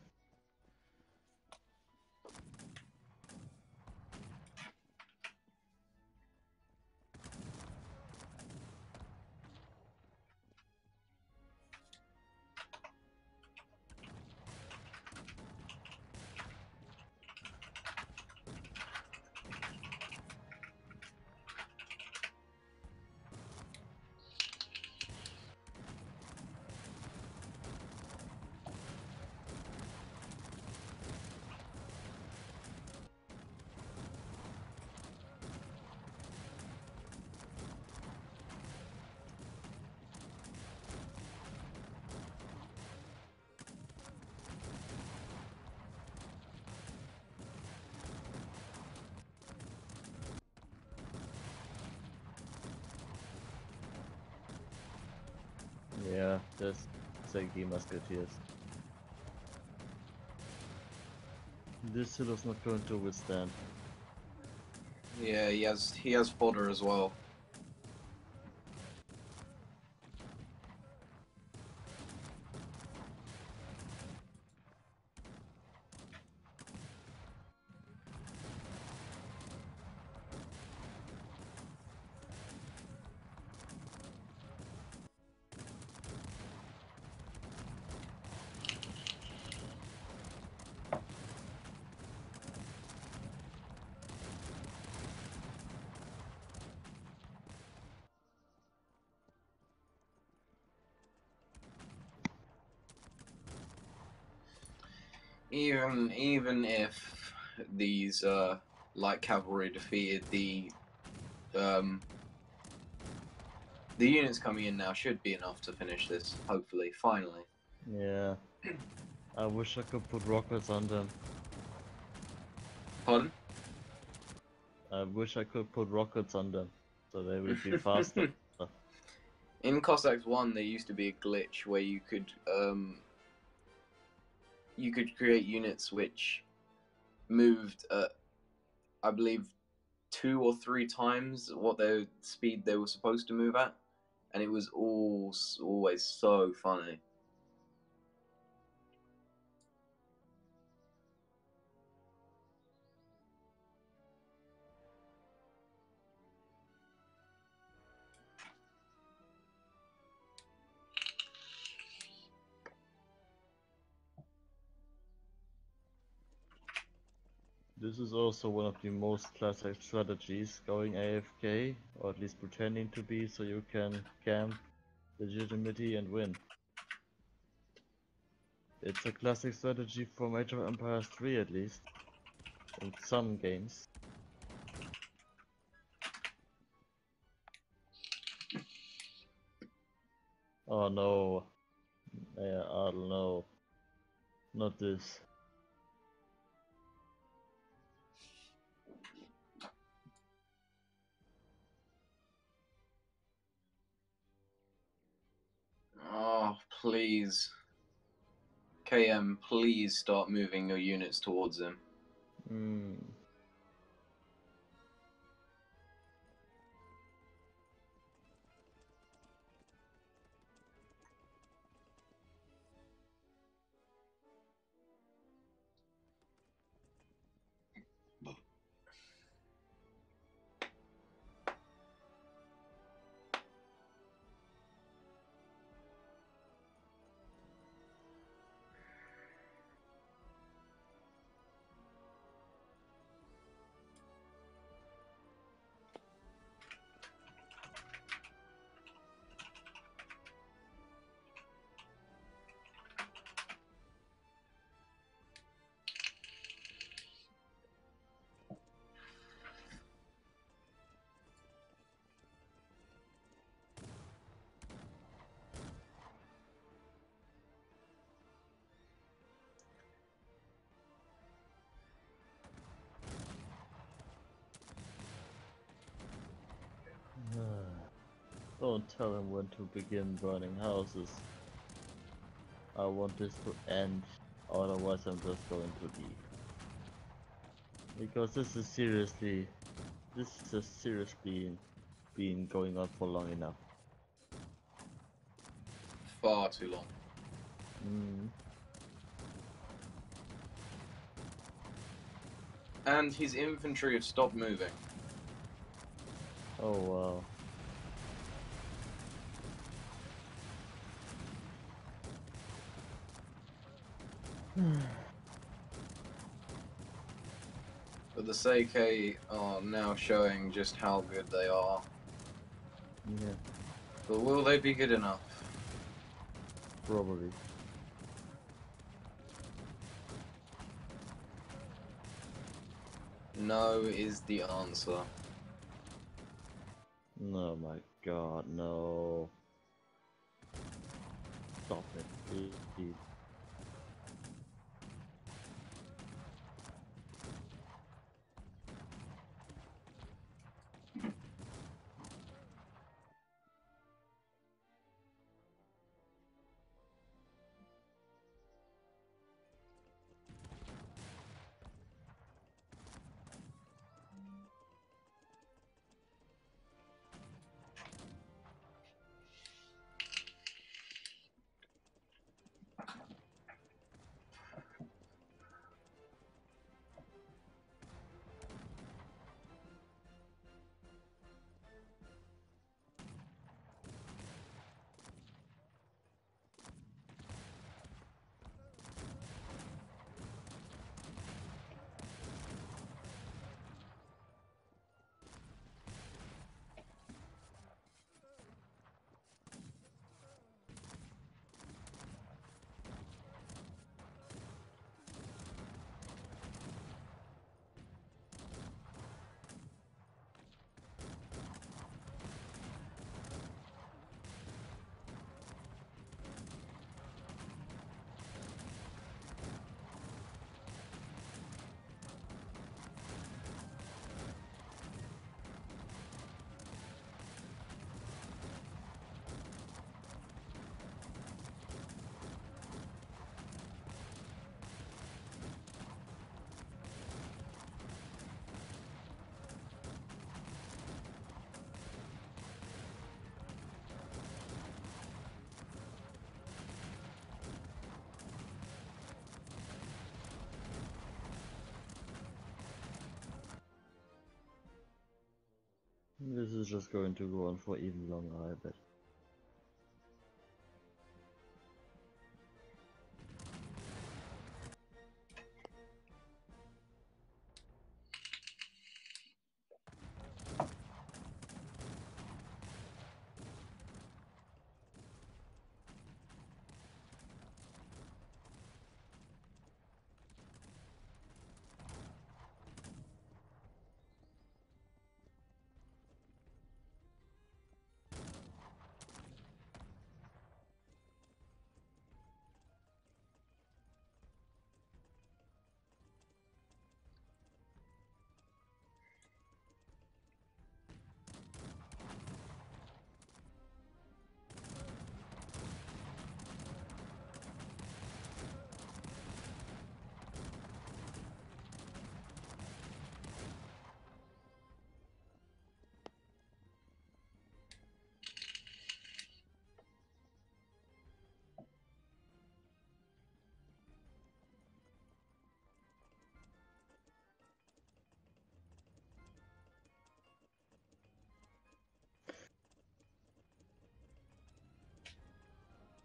Yeah, there's Segi musketeers. This hill is not going to withstand. Yeah, he has fodder as well. Even if these light cavalry defeated the units coming in now should be enough to finish this, hopefully, finally. Yeah. I wish I could put rockets on them. Pardon? I wish I could put rockets on them, so they would be faster. In Cossacks 1, there used to be a glitch where you could create units which moved at, I believe, 2 or 3 times what their speed they were supposed to move at, and it was always so funny. This is also one of the most classic strategies, going AFK, or at least pretending to be, so you can camp legitimately and win. It's a classic strategy from Age of Empires 3 at least, in some games. Oh no, yeah, ARDL, no, not this. Oh, please. KM, please start moving your units towards him. Don't tell him when to begin burning houses. I want this to end, otherwise I'm just going to leave. Because this is seriously just seriously been going on for long enough. Far too long. And his infantry have stopped moving. Oh wow. But the Seikei are now showing just how good they are. Yeah, But will they be good enough? probably. No is the answer. Oh my god, no. Stop it, please. This is just going to go on for even longer, I bet.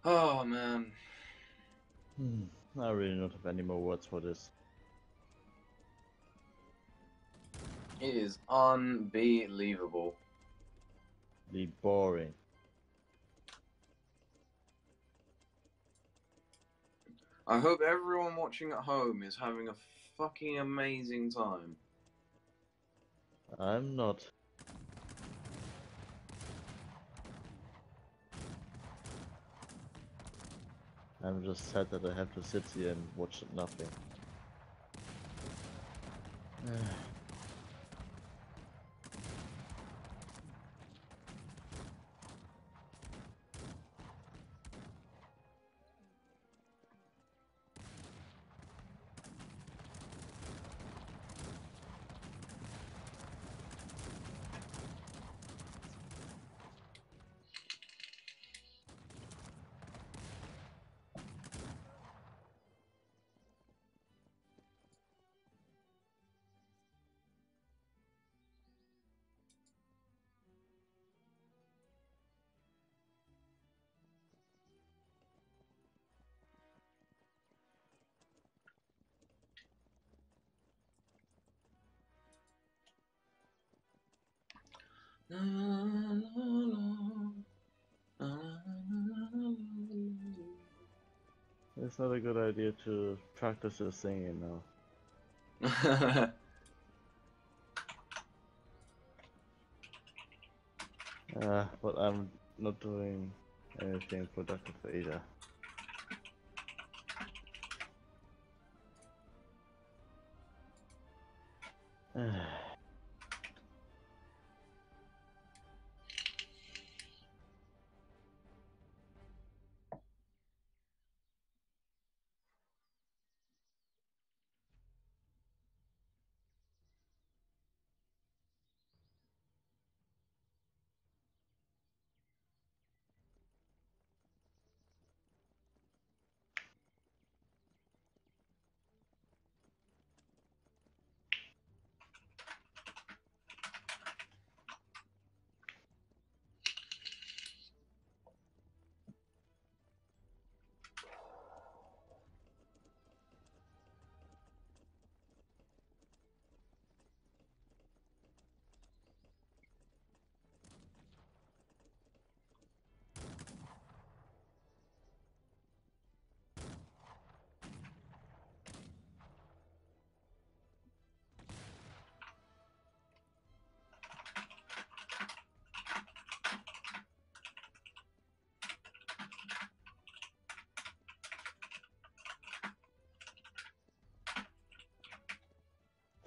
Oh man. I really don't have any more words for this. It is unbelievable. Be boring. I hope everyone watching at home is having a fucking amazing time. I'm not. I'm just sad that I have to sit here and watch nothing. It's not a good idea to practice your singing now. But I'm not doing anything productive either.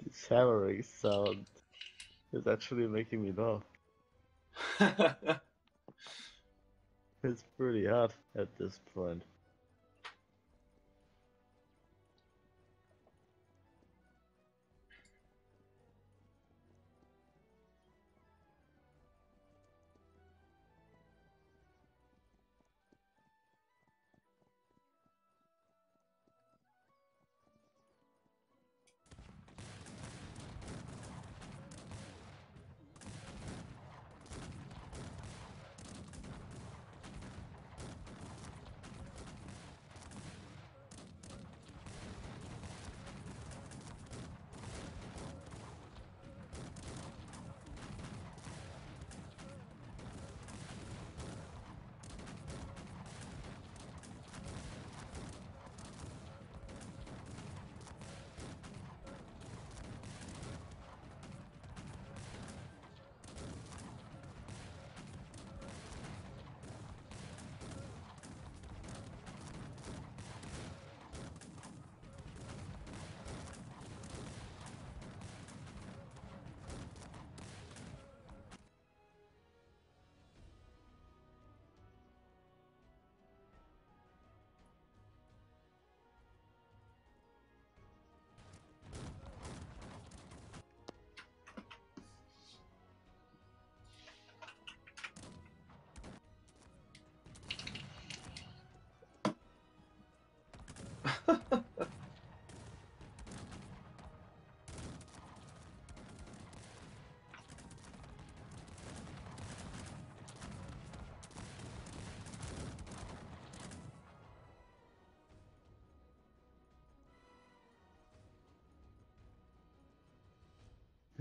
This hammering sound is actually making me laugh. It's pretty hard at this point.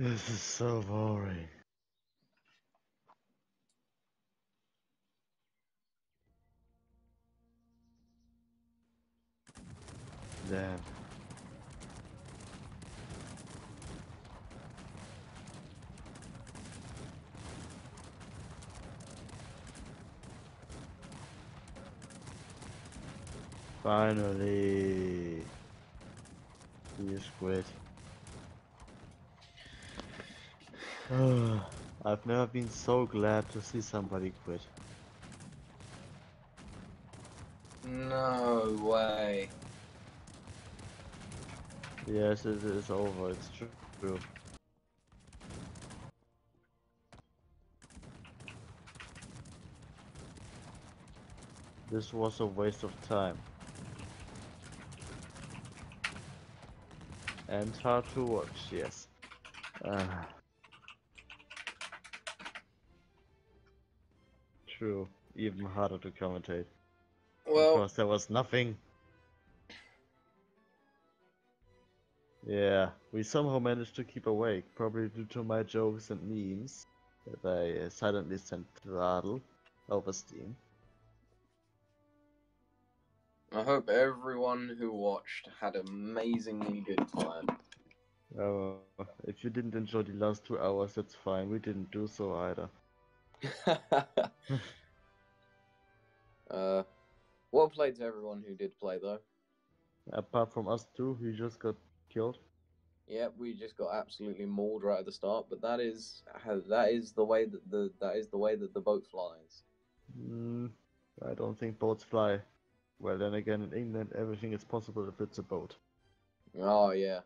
This is so boring. Damn. Finally. He just quit. I've never been so glad to see somebody quit. No way. Yes, it is over, it's true. This was a waste of time. And hard to watch, yes. True, even harder to commentate. Well, Because there was nothing. Yeah, we somehow managed to keep awake, probably due to my jokes and memes. that I silently sent to ARDL over Steam. I hope everyone who watched had an amazingly good time. If you didn't enjoy the last 2 hours, that's fine. We didn't do so either. Well played to everyone who did play though. Apart from us two, we just got killed. Yeah, we just got absolutely mauled right at the start, but that is the way that the boat flies. I don't think boats fly. Well, then again, in England, everything is possible if it's a boat. Oh yeah.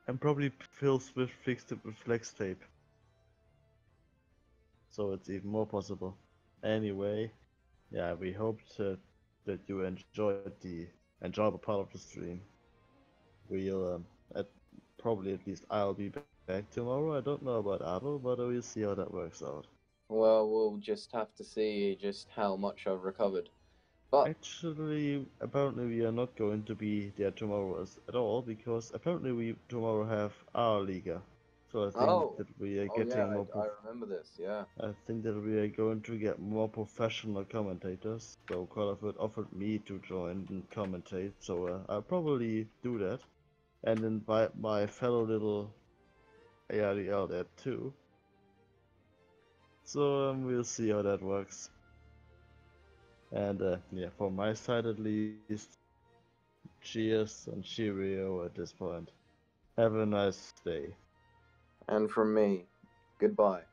And probably Phil's with fixed it with flex tape. So it's even more possible. Anyway, yeah, we hoped that you enjoyed the enjoyable part of the stream. We'll, probably at least I'll be back tomorrow. I don't know about Adel, but we'll see how that works out. Well, we'll just have to see just how much I've recovered. But Actually, apparently we are not going to be there tomorrow at all, because apparently we tomorrow have our Liga. So I think that we are yeah, getting more. I remember this. Yeah. I think that we are going to get more professional commentators. So Call of Duty offered me to join and commentate, so I'll probably do that, and invite my fellow little ARDL there too. So we'll see how that works. And yeah, from my side at least, cheers and cheerio at this point. Have a nice day. And from me, goodbye.